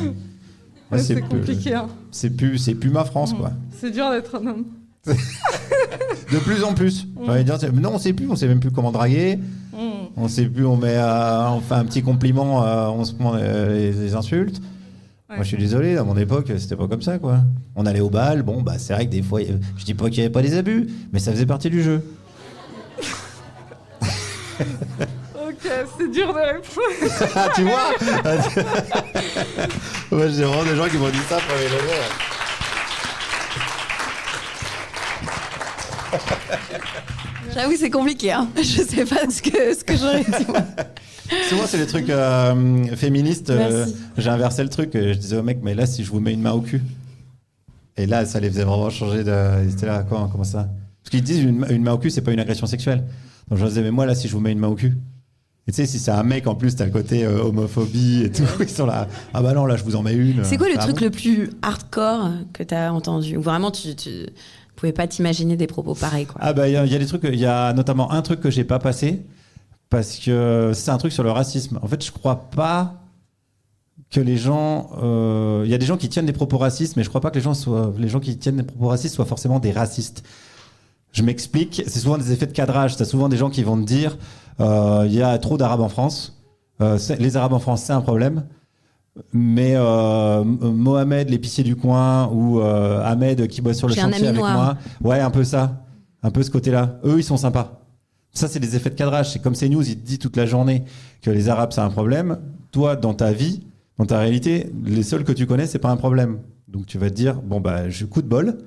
Moi, C'est compliqué. Hein. C'est plus ma France, quoi. C'est dur d'être un homme. De plus en plus. J'ai envie de dire, non, on sait même plus comment draguer. On sait plus, on fait un petit compliment, on se prend les insultes. Ouais. Moi, je suis désolé, à mon époque, c'était pas comme ça, quoi. On allait au bal, bon, bah, c'est vrai que des fois, je dis pas qu'il y avait pas des abus, mais ça faisait partie du jeu. Ok, c'est dur de répondre. Ah, tu vois. Moi, j'ai vraiment des gens qui m'ont dit ça pour les lever. J'avoue, c'est compliqué. Hein. Je sais pas ce que j'aurais dit. Moi. Souvent, c'est les trucs féministes. J'ai inversé le truc. Je disais au mec, mais là, si je vous mets une main au cul. Et là, ça les faisait vraiment changer de. Ils étaient là, comment ça? Parce qu'ils disent une main au cul, c'est pas une agression sexuelle. Donc je disais, mais moi, là, si je vous mets une main au cul. Et tu sais, si c'est un mec, en plus, t'as le côté homophobie et tout. Ils sont là. Ah bah non, là, je vous en mets une. C'est quoi le truc le plus hardcore que t'as entendu? Ou vraiment, tu pouvais pas t'imaginer des propos pareils, quoi. Ah bah, il y a des trucs. Il y a notamment un truc que j'ai pas passé. Parce que c'est un truc sur le racisme. En fait, je crois pas que les gens... Il y a des gens qui tiennent des propos racistes, mais je crois pas que les gens qui tiennent des propos racistes soient forcément des racistes. Je m'explique. C'est souvent des effets de cadrage. T'as souvent des gens qui vont te dire il y a trop d'Arabes en France. Les Arabes en France, c'est un problème. Mais Mohamed, l'épicier du coin, ou Ahmed qui bosse sur le chantier avec moi. Ouais, un peu ça. Un peu ce côté-là. Eux, ils sont sympas. Ça, c'est des effets de cadrage. C'est comme CNews, il te dit toute la journée que les Arabes, c'est un problème. Toi, dans ta vie, dans ta réalité, les seuls que tu connais, c'est pas un problème. Donc, tu vas te dire, bon, bah, coup de bol.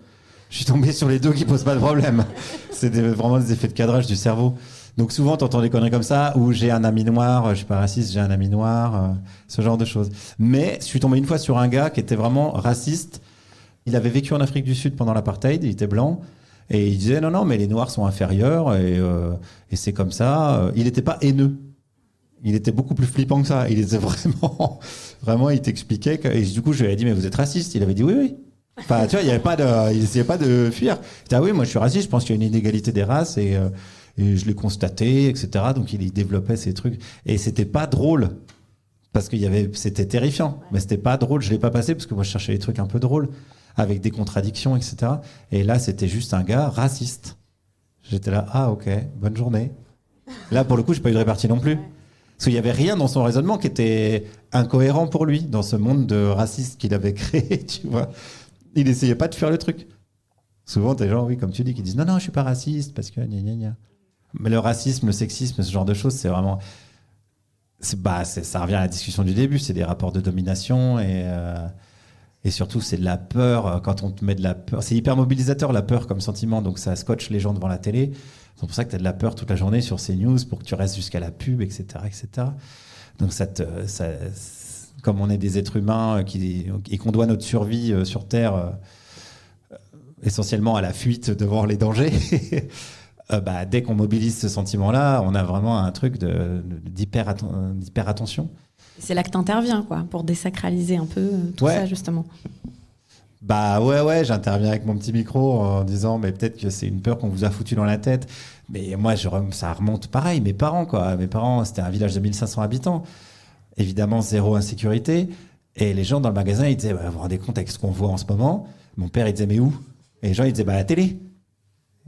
Je suis tombé sur les deux qui posent pas de problème. C'est vraiment des effets de cadrage du cerveau. Donc, souvent, t'entends des conneries comme ça, où j'ai un ami noir, je suis pas raciste, j'ai un ami noir, ce genre de choses. Mais, je suis tombé une fois sur un gars qui était vraiment raciste. Il avait vécu en Afrique du Sud pendant l'apartheid, il était blanc. Et il disait non, mais les Noirs sont inférieurs et c'est comme ça. Il n'était pas haineux. Il était beaucoup plus flippant que ça. Il était vraiment, il t'expliquait que. Et du coup, je lui ai dit, mais vous êtes raciste? Il avait dit oui. Enfin, tu vois, il n'essayait pas de fuir. Il dit, ah oui, moi je suis raciste, je pense qu'il y a une inégalité des races et je l'ai constaté, etc. Donc il développait ces trucs. Et c'était pas drôle. Parce c'était terrifiant. Mais c'était pas drôle. Je l'ai pas passé parce que moi je cherchais des trucs un peu drôles. Avec des contradictions, etc. Et là, c'était juste un gars raciste. J'étais là, ah ok, bonne journée. Là, pour le coup, j'ai pas eu de répartie non plus. Parce qu'il y avait rien dans son raisonnement qui était incohérent pour lui, dans ce monde de racistes qu'il avait créé, tu vois. Il essayait pas de faire le truc. Souvent, des gens, oui, comme tu dis, qui disent, non, je suis pas raciste, parce que gna gna gna. Mais le racisme, le sexisme, ce genre de choses, c'est vraiment... ça revient à la discussion du début, c'est des rapports de domination et surtout, c'est de la peur. Quand on te met de la peur, c'est hyper mobilisateur, la peur comme sentiment. Donc, ça scotche les gens devant la télé. C'est pour ça que tu as de la peur toute la journée sur CNews pour que tu restes jusqu'à la pub, etc., etc. Donc, comme on est des êtres humains et qu'on doit notre survie sur Terre essentiellement à la fuite devant les dangers, dès qu'on mobilise ce sentiment-là, on a vraiment un truc d'hyper-attention. C'est là que t'interviens, quoi, pour désacraliser un peu tout ça, justement. Bah ouais, j'interviens avec mon petit micro en disant, mais peut-être que c'est une peur qu'on vous a foutu dans la tête. Mais moi, ça remonte pareil, mes parents, quoi. Mes parents, c'était un village de 1500 habitants. Évidemment, zéro insécurité. Et les gens dans le magasin, ils disaient, vous vous rendez compte avec ce qu'on voit en ce moment? Mon père, il disait, mais où? Et les gens, ils disaient, à la télé.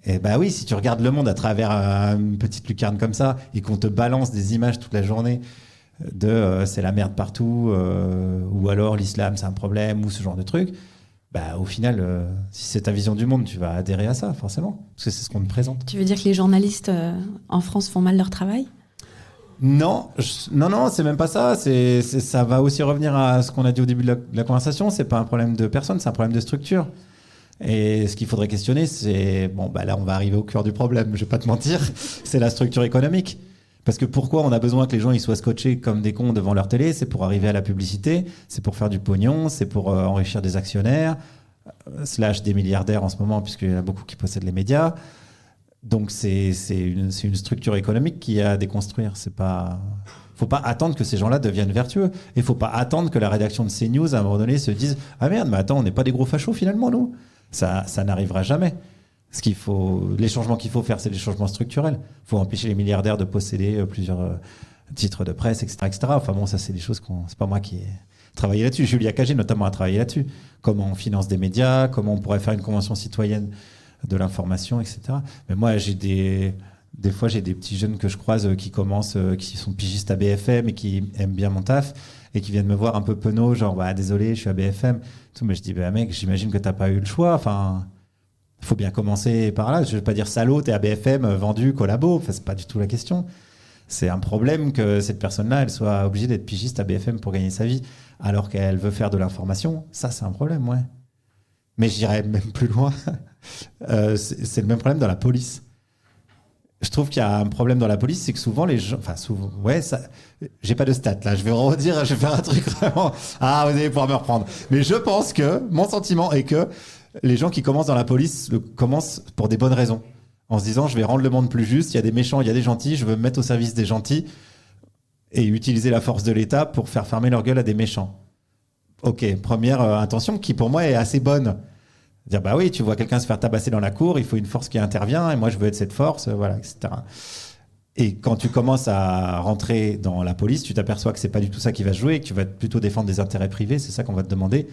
Et bah oui, si tu regardes le monde à travers une petite lucarne comme ça et qu'on te balance des images toute la journée c'est la merde partout, ou alors l'islam c'est un problème, ou ce genre de truc, au final, si c'est ta vision du monde, tu vas adhérer à ça, forcément, parce que c'est ce qu'on te présente. Tu veux dire que les journalistes en France font mal leur travail? Non, c'est même pas ça. Ça va aussi revenir à ce qu'on a dit au début de la conversation. C'est pas un problème de personne, c'est un problème de structure. Et ce qu'il faudrait questionner, c'est là on va arriver au cœur du problème. Je vais pas te mentir, c'est la structure économique. Parce que pourquoi on a besoin que les gens ils soient scotchés comme des cons devant leur télé? C'est pour arriver à la publicité, c'est pour faire du pognon, c'est pour enrichir des actionnaires, / des milliardaires en ce moment, puisqu'il y en a beaucoup qui possèdent les médias. Donc c'est une structure économique qui a à déconstruire. Faut pas attendre que ces gens-là deviennent vertueux. Et faut pas attendre que la rédaction de CNews, à un moment donné, se dise « Ah merde, mais attends, on n'est pas des gros fachos finalement, nous ». Ça n'arrivera jamais. Les changements qu'il faut faire, c'est des changements structurels. Il faut empêcher les milliardaires de posséder plusieurs titres de presse, etc., etc. Enfin bon, ça c'est des choses c'est pas moi qui ai travaillé là-dessus. Julia Cagé notamment a travaillé là-dessus. Comment on finance des médias, comment on pourrait faire une convention citoyenne de l'information, etc. Mais moi, des fois, j'ai des petits jeunes que je croise qui commencent, qui sont pigistes à BFM et qui aiment bien mon taf et qui viennent me voir un peu penaud, genre désolé, je suis à BFM. Tout, mais je dis mec, j'imagine que t'as pas eu le choix. Enfin, faut bien commencer par là. Je vais pas dire salaud, t'es à BFM, vendu, collabo. Enfin, c'est pas du tout la question. C'est un problème que cette personne-là, elle soit obligée d'être pigiste à BFM pour gagner sa vie, alors qu'elle veut faire de l'information. Ça, c'est un problème, ouais. Mais j'irais même plus loin. C'est le même problème dans la police. Je trouve qu'il y a un problème dans la police, c'est que souvent les gens, j'ai pas de stats là, je vais faire un truc vraiment, vous allez pouvoir me reprendre. Mais je pense que, mon sentiment est que les gens qui commencent dans la police commencent pour des bonnes raisons. En se disant, je vais rendre le monde plus juste, il y a des méchants, il y a des gentils, je veux me mettre au service des gentils et utiliser la force de l'État pour faire fermer leur gueule à des méchants. Ok, première intention qui pour moi est assez bonne. Dire oui, tu vois quelqu'un se faire tabasser dans la cour, il faut une force qui intervient et moi je veux être cette force, voilà, etc. Et quand tu commences à rentrer dans la police, tu t'aperçois que c'est pas du tout ça qui va se jouer, et que tu vas plutôt défendre des intérêts privés, c'est ça qu'on va te demander,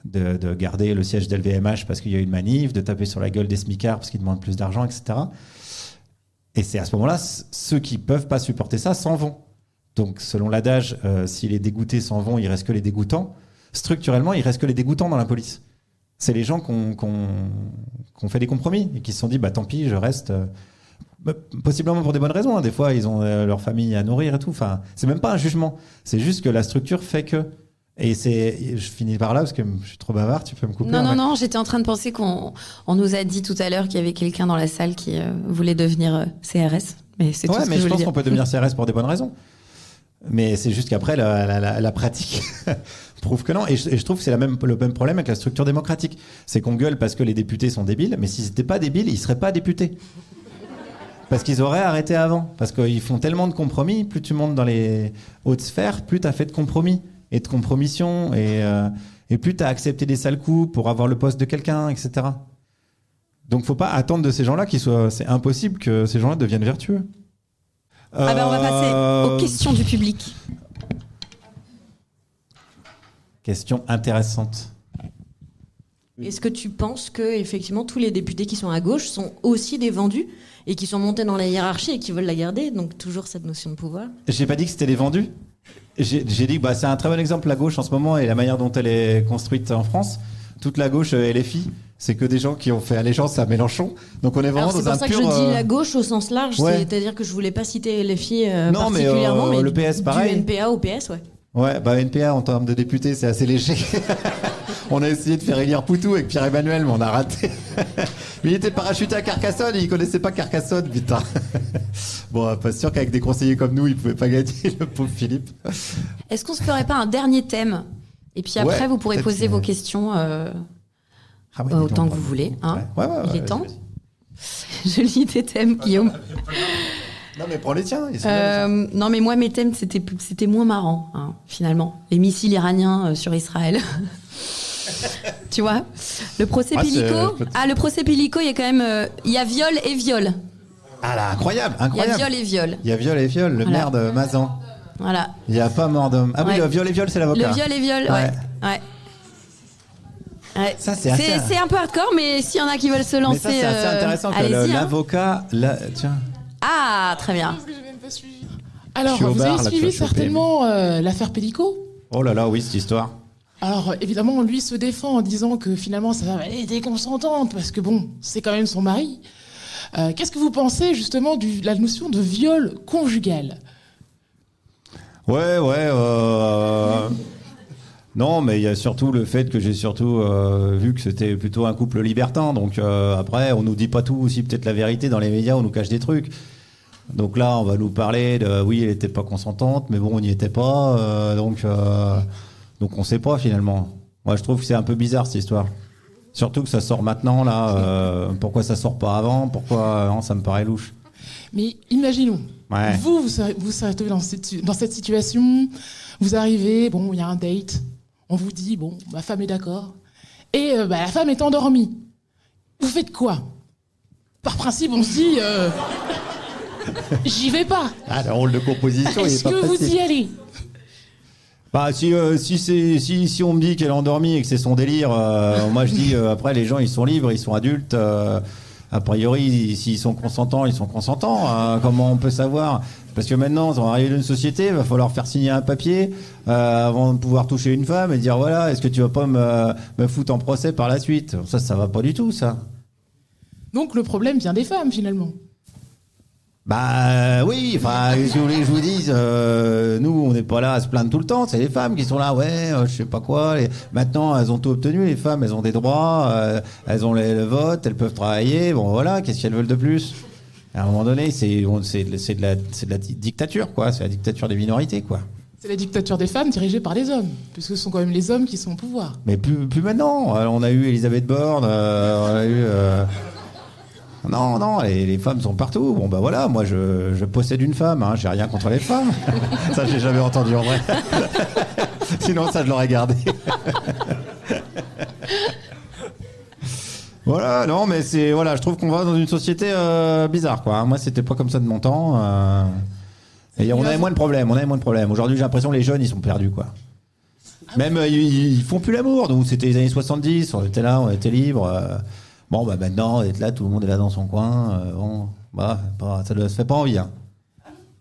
de garder le siège d'LVMH parce qu'il y a une manif, de taper sur la gueule des smicards parce qu'ils demandent plus d'argent, etc. Et c'est à ce moment-là, ceux qui peuvent pas supporter ça s'en vont. Donc selon l'adage, si les dégoûtés s'en vont, il reste que les dégoûtants. Structurellement, il reste que les dégoûtants dans la police. C'est les gens qui ont fait des compromis et qui se sont dit tant pis, je reste. Possiblement pour des bonnes raisons. Hein. Des fois, ils ont leur famille à nourrir et tout. Enfin, c'est même pas un jugement. C'est juste que la structure fait que. Et je finis par là parce que je suis trop bavard. Tu peux me couper. Non. J'étais en train de penser qu'on nous a dit tout à l'heure qu'il y avait quelqu'un dans la salle qui voulait devenir CRS. Mais c'est tout ce que mais je pense dire. qu'on peut devenir CRS pour des bonnes raisons. Mais c'est juste qu'après, la pratique prouve que non. Et je trouve que c'est le même problème avec la structure démocratique. C'est qu'on gueule parce que les députés sont débiles, mais s'ils n'étaient pas débiles, ils ne seraient pas députés. Parce qu'ils auraient arrêté avant. Parce qu'ils font tellement de compromis, plus tu montes dans les hautes sphères, plus tu as fait de compromis et de compromissions, et plus tu as accepté des sales coups pour avoir le poste de quelqu'un, etc. Donc faut pas attendre de ces gens-là c'est impossible que ces gens-là deviennent vertueux. On va passer aux questions du public. Question intéressante. Est-ce que tu penses que effectivement tous les députés qui sont à gauche sont aussi des vendus et qui sont montés dans la hiérarchie et qui veulent la garder, donc toujours cette notion de pouvoir? J'ai pas dit que c'était des vendus. J'ai dit que c'est un très bon exemple la gauche en ce moment et la manière dont elle est construite en France. Toute la gauche LFI, c'est que des gens qui ont fait allégeance à Mélenchon. Donc on est vraiment dans un pur. C'est pour ça que je dis la gauche au sens large, ouais. C'est-à-dire que je voulais pas citer LFI particulièrement, mais le PS pareil. Du NPA au PS, ouais. Ouais, NPA en termes de députés, c'est assez léger. On a essayé de faire élire Poutou avec Pierre-Emmanuel, mais on a raté. Mais il était parachuté à Carcassonne et il connaissait pas Carcassonne, putain. Bon, pas sûr qu'avec des conseillers comme nous, il pouvait pas gagner, le pauvre Philippe. Est-ce qu'on se ferait pas un dernier thème? Et puis après, vous pourrez poser vos questions autant que vous voulez. Hein. Il est temps. Je lis tes thèmes, Guillaume. Non, mais prends les tiens. Non, mais moi, mes thèmes, c'était moins marrant, hein, finalement. Les missiles iraniens sur Israël. Tu vois, le procès Pilico. Le procès Pilico, il y a quand même, il y a viol et viol. Ah là, incroyable. Il y a viol et viol. Il y a viol et viol, le maire de Mazan. Voilà. Il n'y a pas mort d'homme. Ah oui, le viol et viol, c'est l'avocat. Le viol et viol, ouais. Ça, c'est un peu hardcore, mais s'il y en a qui veulent se lancer, mais ça, c'est assez intéressant que l'avocat, tiens. Ah, très bien. Alors, vous avez suivi certainement l'affaire Pellico? Oh là là, oui, cette histoire. Alors, évidemment, lui se défend en disant que finalement, elle était consentante, parce que bon, c'est quand même son mari. Qu'est-ce que vous pensez justement de la notion de viol conjugal? Ouais. Non, mais il y a surtout le fait que j'ai surtout vu que c'était plutôt un couple libertin. Donc après, on nous dit pas tout aussi, peut-être la vérité dans les médias, on nous cache des trucs. Donc là, on va nous parler de oui, elle était pas consentante, mais bon, on n'y était pas. Donc on sait pas finalement. Moi, je trouve que c'est un peu bizarre cette histoire. Surtout que ça sort maintenant, là. Pourquoi ça sort pas avant? Pourquoi non, ça me paraît louche. Mais imaginons, Ouais. vous serez dans cette situation, vous arrivez, bon, il y a un date, on vous dit, bon, ma femme est d'accord, et la femme est endormie. Vous faites quoi? Par principe, on se dit, j'y vais pas. Ah, le rôle de composition, il est Est-ce pas que vous facile. y allez? Bah, si on me dit qu'elle est endormie et que c'est son délire, moi je dis après les gens ils sont libres, ils sont adultes. A priori, s'ils sont consentants, ils sont consentants. Comment on peut savoir? Parce que maintenant, on va arriver dans une société, il va falloir faire signer un papier avant de pouvoir toucher une femme et dire voilà, est-ce que tu vas pas me foutre en procès par la suite? Ça va pas du tout, ça. Donc le problème vient des femmes, finalement. Bah oui, enfin, si vous voulez que je vous dise, nous, on n'est pas là à se plaindre tout le temps, c'est les femmes qui sont là, ouais, je sais pas quoi. Maintenant, elles ont tout obtenu, les femmes, elles ont des droits, elles ont le vote, elles peuvent travailler, bon voilà, qu'est-ce qu'elles veulent de plus? À un moment donné, c'est de la dictature, quoi, c'est la dictature des minorités, quoi. C'est la dictature des femmes dirigée par les hommes, puisque ce sont quand même les hommes qui sont au pouvoir. Mais plus maintenant, on a eu Elisabeth Borne, on a eu... Non, les femmes sont partout. Bon, bah voilà, moi je possède une femme, hein, j'ai rien contre les femmes. Ça, j'ai jamais entendu en vrai. Sinon, ça, je l'aurais gardé. Voilà, non, mais voilà, je trouve qu'on va dans une société bizarre, quoi. Moi, c'était pas comme ça de mon temps. Et on avait moins de problèmes, Aujourd'hui, j'ai l'impression que les jeunes, ils sont perdus, quoi. Même, ils font plus l'amour. Donc, c'était les années 70, on était là, on était libres. Bon, bah maintenant, être là, tout le monde est là dans son coin. Ça ne se fait pas envie. Hein.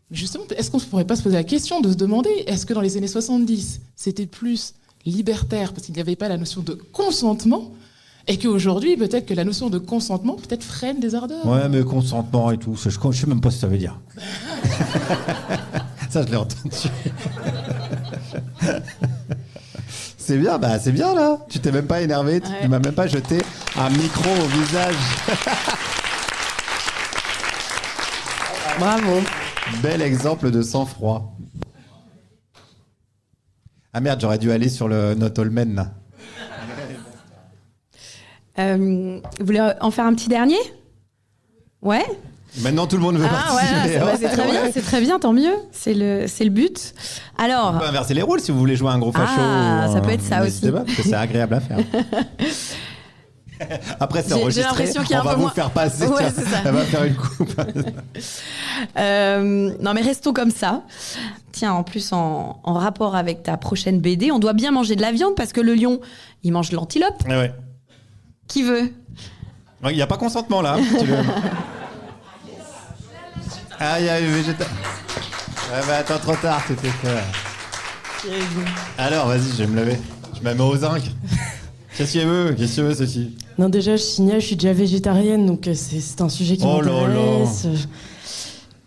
Justement, est-ce qu'on ne pourrait pas se poser la question de se demander, est-ce que dans les années 70, c'était plus libertaire parce qu'il n'y avait pas la notion de consentement, et qu'aujourd'hui, peut-être que la notion de consentement peut-être freine des ardeurs? Ouais, mais consentement et tout, je ne sais même pas ce que ça veut dire. Ça, je l'ai entendu. C'est bien, c'est bien là. Tu t'es même pas énervé, tu m'as même pas jeté un micro au visage. Bravo. Bel exemple de sang-froid. Ah merde, j'aurais dû aller sur le Not All Men là. Vous voulez en faire un petit dernier? Ouais. Maintenant, tout le monde veut participer. C'est très bien, tant mieux. C'est le but. Alors. On peut inverser les rôles si vous voulez jouer un gros facho. Ça peut être ça aussi. Pas, parce que c'est agréable à faire. Après, c'est enregistré. J'ai l'impression qu'il y a on va vous faire passer. Ouais, c'est ça. Elle va faire une coupe. Non, mais restons comme ça. Tiens, en plus, en rapport avec ta prochaine BD, on doit bien manger de la viande parce que le lion, il mange de l'antilope. Ouais. Qui veut? Il n'y a pas consentement là. Ah, il y a eu végétal. Ouais, mais attends, trop tard, c'était fait. Alors, vas-y, je vais me lever. Je me mets aux zinc. Qu'est-ce qu'il veut, ceci? Non, déjà, je signale, je suis déjà végétarienne, donc c'est un sujet qui m'intéresse.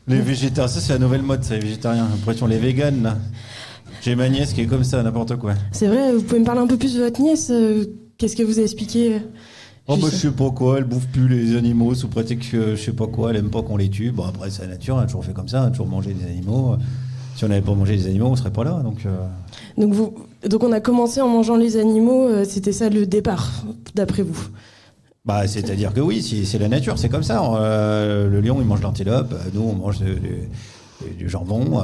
Les végétariens, ça c'est la nouvelle mode, ça, les végétariens. J'ai l'impression les véganes, là. J'ai ma nièce qui est comme ça, n'importe quoi. C'est vrai, vous pouvez me parler un peu plus de votre nièce? Qu'est-ce que vous a expliqué? Je sais pas quoi, elle bouffe plus les animaux sous prétexte que je sais pas quoi, elle aime pas qu'on les tue. Bon, après, c'est la nature, on a toujours fait comme ça, on a toujours mangé des animaux. Si on n'avait pas mangé les animaux, on serait pas là, donc... Donc on a commencé en mangeant les animaux, c'était ça le départ, d'après vous? Bah, c'est-à-dire que oui, c'est la nature, c'est comme ça. Le lion, il mange l'antilope, nous, on mange du jambon.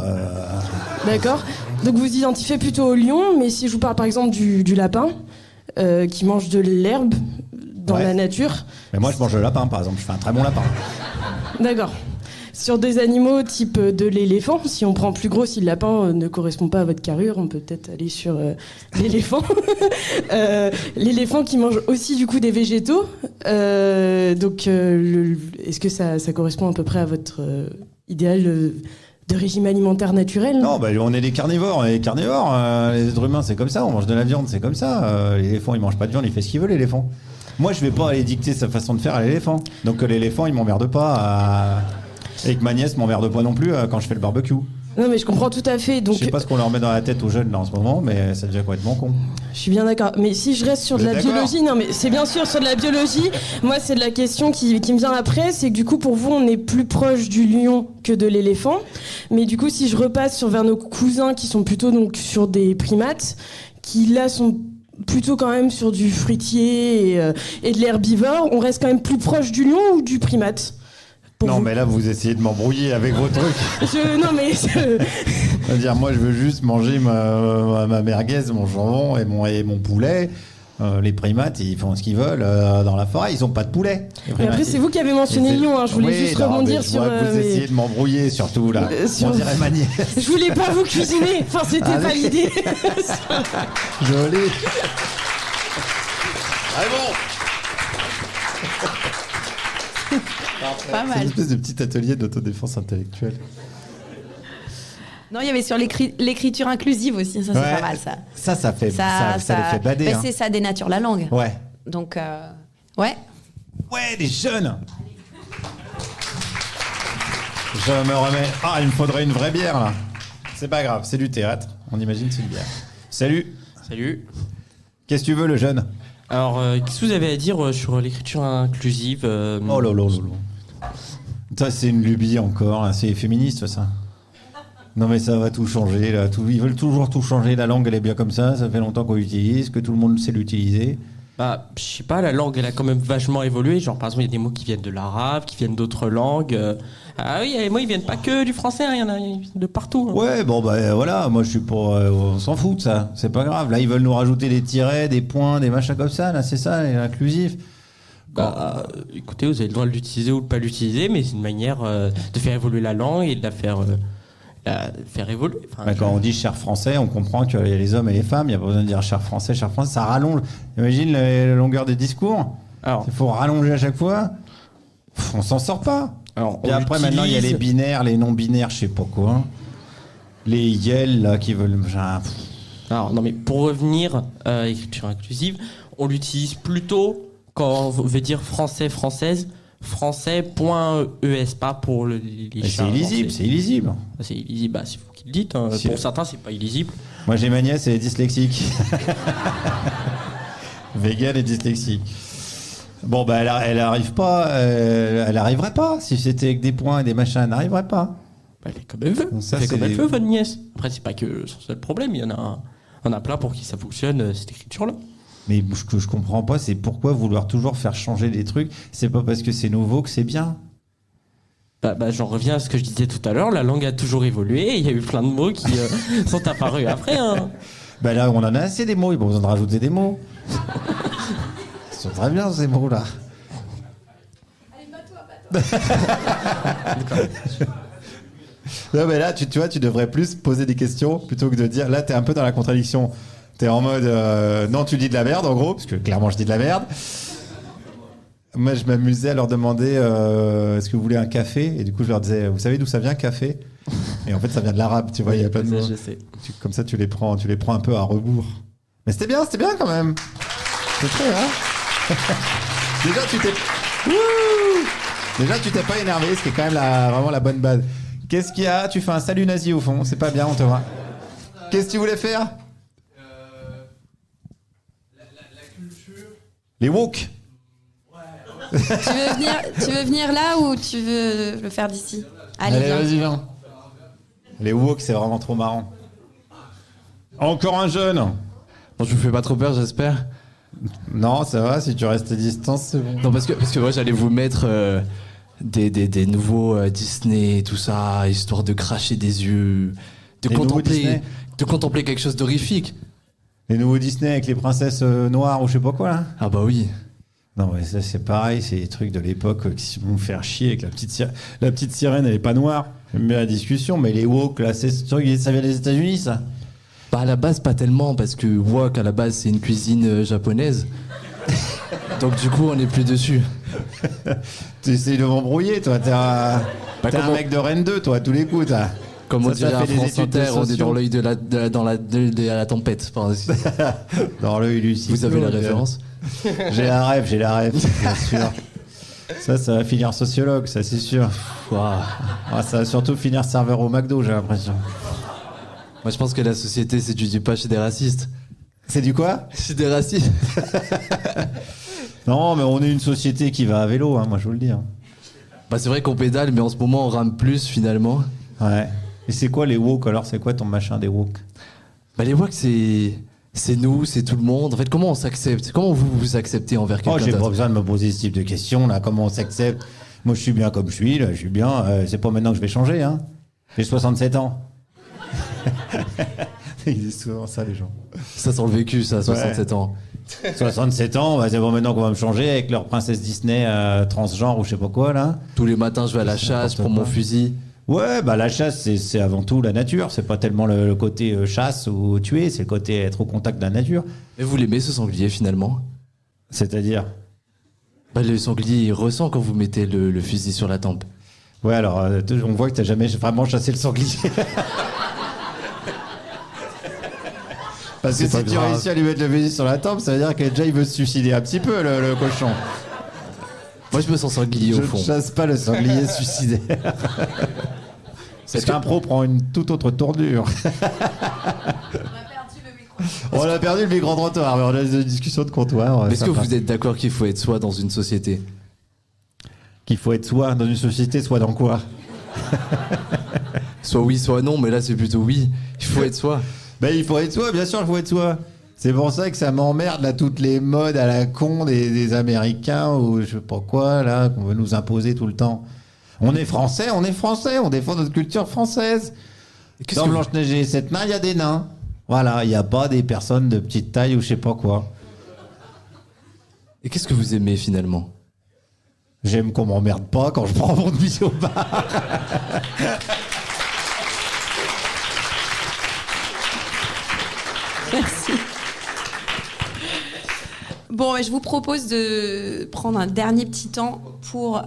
D'accord. Donc vous identifiez plutôt au lion, mais si je vous parle par exemple du lapin, qui mange de l'herbe dans la nature... Mais moi, je mange le lapin, par exemple. Je fais un très bon lapin. D'accord. Sur des animaux type de l'éléphant, si on prend plus gros, si le lapin ne correspond pas à votre carrure, on peut peut-être aller sur l'éléphant. L'éléphant qui mange aussi du coup des végétaux. Est-ce que ça correspond à peu près à votre idéal de régime alimentaire naturel? Non, on est des carnivores. Les êtres humains, c'est comme ça. On mange de la viande, c'est comme ça. L'éléphant, il mange pas de viande, il fait ce qu'il veut, l'éléphant. Moi, je vais pas aller dicter sa façon de faire à l'éléphant. Donc l'éléphant, il m'emmerde pas. Et que ma nièce m'emmerde pas non plus quand je fais le barbecue. Non, mais je comprends tout à fait. Donc... Je sais pas ce qu'on leur met dans la tête aux jeunes là en ce moment, mais ça devient complètement con. Je suis bien d'accord. Mais si je reste sur de la biologie, non, mais c'est bien sûr sur de la biologie. Moi, c'est de la question qui me vient après. C'est que du coup, pour vous, on est plus proche du lion que de l'éléphant. Mais du coup, si je repasse vers nos cousins qui sont plutôt donc sur des primates, qui là sont plutôt quand même sur du fruitier et de l'herbivore. On reste quand même plus proche du lion ou du primate pour Non, vous mais là, vous essayez de m'embrouiller avec vos trucs. Non, mais C'est-à-dire, moi, je veux juste manger ma merguez, mon jambon et mon poulet. Les primates, ils font ce qu'ils veulent dans la forêt. Ils n'ont pas de poulet. Mais après, c'est vous qui avez mentionné le lion. Hein. Je voulais juste rebondir sur. Vous essayez de m'embrouiller, surtout là. On dirait ma nièce. Je voulais pas vous cuisiner. Enfin, c'était pas l'idée. Joli. Allez, bon. Pas C'est mal. une espèce de petit atelier d'autodéfense intellectuelle. Non, il y avait sur l'écriture inclusive aussi, ça c'est Ouais. pas mal ça. Ça les fait bader. Ben, Hein. c'est ça dénature la langue. Ouais. Donc, ouais. Ouais, les jeunes. Je me remets. Ah, il me faudrait une vraie bière là. C'est pas grave, c'est du théâtre. On imagine c'est une bière. Salut. Salut. Qu'est-ce que tu veux, le jeune? Alors, qu'est-ce que vous avez à dire sur l'écriture inclusive Oh là là là là. Ça, c'est une lubie encore. Hein. C'est féministe, ça. Non, mais ça va tout changer. Là. Ils veulent toujours tout changer. La langue, elle est bien comme ça. Ça fait longtemps qu'on l'utilise, que tout le monde sait l'utiliser. Bah, je sais pas, la langue, elle a quand même vachement évolué. Genre, par exemple, il y a des mots qui viennent de l'arabe, qui viennent d'autres langues. Ah oui, les mots, ils viennent pas que du français, hein, il y en a de partout. Hein. Ouais, bon, bah voilà. Moi, je suis pour. On s'en fout de ça. C'est pas grave. Là, ils veulent nous rajouter des tirets, des points, des machins comme ça. Là, c'est ça, l'inclusif. Bah, écoutez, vous avez le droit de l'utiliser ou de pas l'utiliser, mais c'est une manière de faire évoluer la langue et de la faire évoluer. Enfin, Bah, quand on dit cher français, on comprend qu'il y a les hommes et les femmes. Il n'y a pas besoin de dire cher français, ça rallonge. Imagine la longueur des discours. Alors, Il faut rallonger à chaque fois. On s'en sort pas. alors, Et après, maintenant, il y a les binaires, les non-binaires, je sais pas quoi. Les yel, là, qui veulent. Alors, non, mais pour revenir à l'écriture inclusive, on l'utilise plutôt quand on veut dire français, française, français.es, pas pour les chats. C'est illisible, c'est illisible. C'est illisible, bah, c'est vous qui le dites. Hein. Si. Pour certains, c'est pas illisible. Moi, j'ai ma nièce, elle est dyslexique. Végane et dyslexique. Bon, bah, elle arrive pas. Elle arriverait pas. Si c'était avec des points et des machins, elle n'arriverait pas. Bah, elle fait comme elle veut. Donc ça, Elle fait comme c'est- elle veut, votre nièce. Après, c'est pas que son seul problème. Il y en a plein pour qui ça fonctionne, cette écriture-là. Mais ce que je comprends pas, c'est pourquoi vouloir toujours faire changer des trucs. C'est pas parce que c'est nouveau que c'est bien. Bah, j'en reviens à ce que je disais tout à l'heure. La langue a toujours évolué. Et il y a eu plein de mots qui sont apparus après. Hein. Bah là, on en a assez des mots. Il n'y a pas besoin de rajouter des mots. Ils sont très bien, ces mots-là. Non, mais là, tu vois, tu devrais plus poser des questions plutôt que de dire. Là, t'es un peu dans la contradiction. T'es en mode non, tu dis de la merde, en gros, parce que clairement, je dis de la merde. Moi, je m'amusais à leur demander est-ce que vous voulez un café? Et du coup, je leur disais vous savez d'où ça vient, café? Et en fait, ça vient de l'arabe, tu vois, il y a plein de mots. Je sais. Comme ça, tu les prends un peu à rebours. Mais c'était bien quand même. C'est très, hein. Déjà, tu t'es pas énervé, ce qui est quand même vraiment la bonne base. Qu'est-ce qu'il y a? Tu fais un salut nazi au fond, c'est pas bien, on te voit. Qu'est-ce que tu voulais faire? La culture. Les woke. Tu veux venir là ou tu veux le faire d'ici? Allez, viens. Vas-y, viens. Les woke, c'est vraiment trop marrant. Encore un jeune. Bon, je vous fais pas trop peur, j'espère. Non, ça va, si tu restes à distance, c'est bon. Non, parce que moi, j'allais vous mettre des nouveaux Disney, tout ça, histoire de cracher des yeux, Les nouveaux Disney. de contempler quelque chose d'horrifique. Les nouveaux Disney avec les princesses noires ou je sais pas quoi, là. Ah bah oui. Non, mais ça, c'est pareil, c'est des trucs de l'époque qui vont me faire chier avec la petite sirène, elle est pas noire. J'aime bien la discussion, mais les woke, là, c'est ce truc, ça vient des États-Unis, ça. Bah à la base, pas tellement, parce que wok, à la base, c'est une cuisine japonaise. Donc du coup, on est plus dessus. Tu essayes de m'embrouiller, toi. T'es un comment- mec de Rennes 2, toi, à tous les coups, t'as. Comme on Ça dirait fait à des France études de Inter, on est sociaux. dans l'œil de la tempête. Enfin, Dans l'œil lucide. vous avez la référence? J'ai la rêve, bien sûr. Ça va finir sociologue, ça, c'est sûr. Waouh. Ah, ça va surtout finir serveur au McDo, j'ai l'impression. Moi, je pense que la société s'étudie pas chez des racistes. C'est du quoi? Chez des racistes. Non, mais on est une société qui va à vélo, hein, moi, je vous le dis. Hein. Bah c'est vrai qu'on pédale, mais en ce moment, on rame plus, finalement. Ouais. Et c'est quoi les woke, alors? C'est quoi ton machin des woke? Bah les woke, c'est C'est nous, c'est tout le monde. En fait, comment on s'accepte? Comment vous vous acceptez envers quelqu'un J'ai pas d'autre? besoin de me poser ce type de questions, là. Comment on s'accepte? Moi, je suis bien comme je suis, là. Je suis bien. C'est pas maintenant que je vais changer, hein. J'ai 67 ans. Ils disent souvent ça, les gens. Ça sent le vécu, ça, 67 ans. 67 ans, c'est bon maintenant qu'on va me changer avec leur princesse Disney transgenre ou je sais pas quoi, là. Tous les matins, je vais à la C'est chasse n'importe pour mon quoi. fusil. Ouais, la chasse, c'est avant tout la nature. C'est pas tellement le côté chasse ou tuer, c'est le côté être au contact de la nature. Et vous l'aimez, ce sanglier, finalement? C'est-à-dire? Le sanglier, il ressent quand vous mettez le fusil sur la tempe. Ouais, alors, on voit que t'as jamais vraiment chassé le sanglier. Parce que C'est si pas tu grave. réussis à lui mettre le fusil sur la tempe, ça veut dire que déjà il veut se suicider un petit peu, le cochon. Moi, je me sens sanglier, Je au fond. ne chasse pas le sanglier suicidaire. Cette impro prend une toute autre tournure. On a perdu le micro-trottoir, mais on a des discussions de comptoir. Est-ce que sympa. vous êtes d'accord qu'il faut être soi dans une société? Qu'il faut être soit dans une société, soit dans quoi? Soit oui, soit non, mais là, c'est plutôt oui. Il faut être soi. Il faut être soi, bien sûr, il faut être soi. C'est pour ça que ça m'emmerde, là, toutes les modes à la con des Américains ou je sais pas quoi, là, qu'on veut nous imposer tout le temps. On est français, on défend notre culture française. Qu'est-ce Dans que Blanche-Neige et les 7 nains, il y a des nains. Voilà, il n'y a pas des personnes de petite taille ou je sais pas quoi. Et qu'est-ce que vous aimez, finalement? J'aime qu'on m'emmerde pas quand je prends mon demi au bar. Merci. Bon, je vous propose de prendre un dernier petit temps pour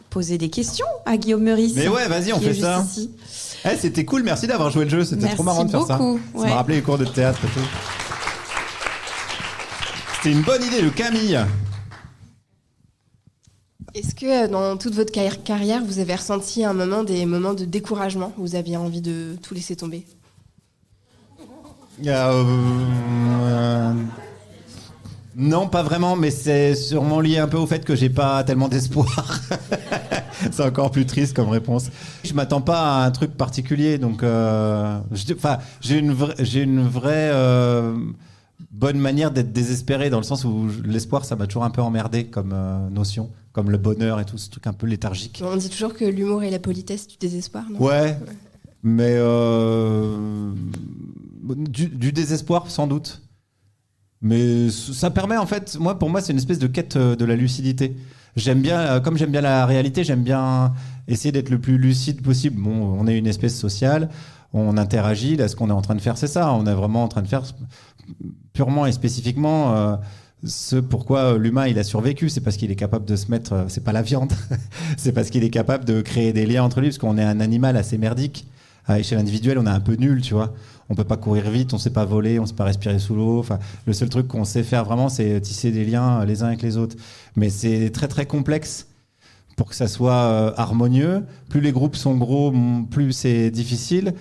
poser des questions à Guillaume Meurice. Mais ouais, vas-y, on qui est fait juste ça. ici. C'était cool, merci d'avoir joué le jeu, c'était Merci trop marrant de faire ça. beaucoup, Ça ouais. m'a rappelé les cours de théâtre et tout. C'était une bonne idée, le Camille. Est-ce que dans toute votre carrière, vous avez ressenti des moments de découragement où vous aviez envie de tout laisser tomber? Non, pas vraiment, mais c'est sûrement lié un peu au fait que j'ai pas tellement d'espoir. C'est encore plus triste comme réponse. Je m'attends pas à un truc particulier, donc j'ai une vraie bonne manière d'être désespéré dans le sens où l'espoir, ça m'a toujours un peu emmerdé comme notion, comme le bonheur et tout, ce truc un peu léthargique. On dit toujours que l'humour et la politesse du désespoir, non? Ouais, mais du désespoir sans doute. Mais ça permet en fait, pour moi c'est une espèce de quête de la lucidité. J'aime bien, comme j'aime bien la réalité, j'aime bien essayer d'être le plus lucide possible. Bon, on est une espèce sociale, on interagit, là ce qu'on est en train de faire c'est ça, on est vraiment en train de faire purement et spécifiquement ce pourquoi l'humain il a survécu, c'est parce qu'il est capable de se mettre, c'est pas la viande, c'est parce qu'il est capable de créer des liens entre lui, parce qu'on est un animal assez merdique. À l'échelle individuelle, on est un peu nul, tu vois. On peut pas courir vite, on sait pas voler, on sait pas respirer sous l'eau. Enfin, le seul truc qu'on sait faire vraiment, c'est tisser des liens les uns avec les autres. Mais c'est très très complexe pour que ça soit harmonieux. Plus les groupes sont gros, plus c'est difficile.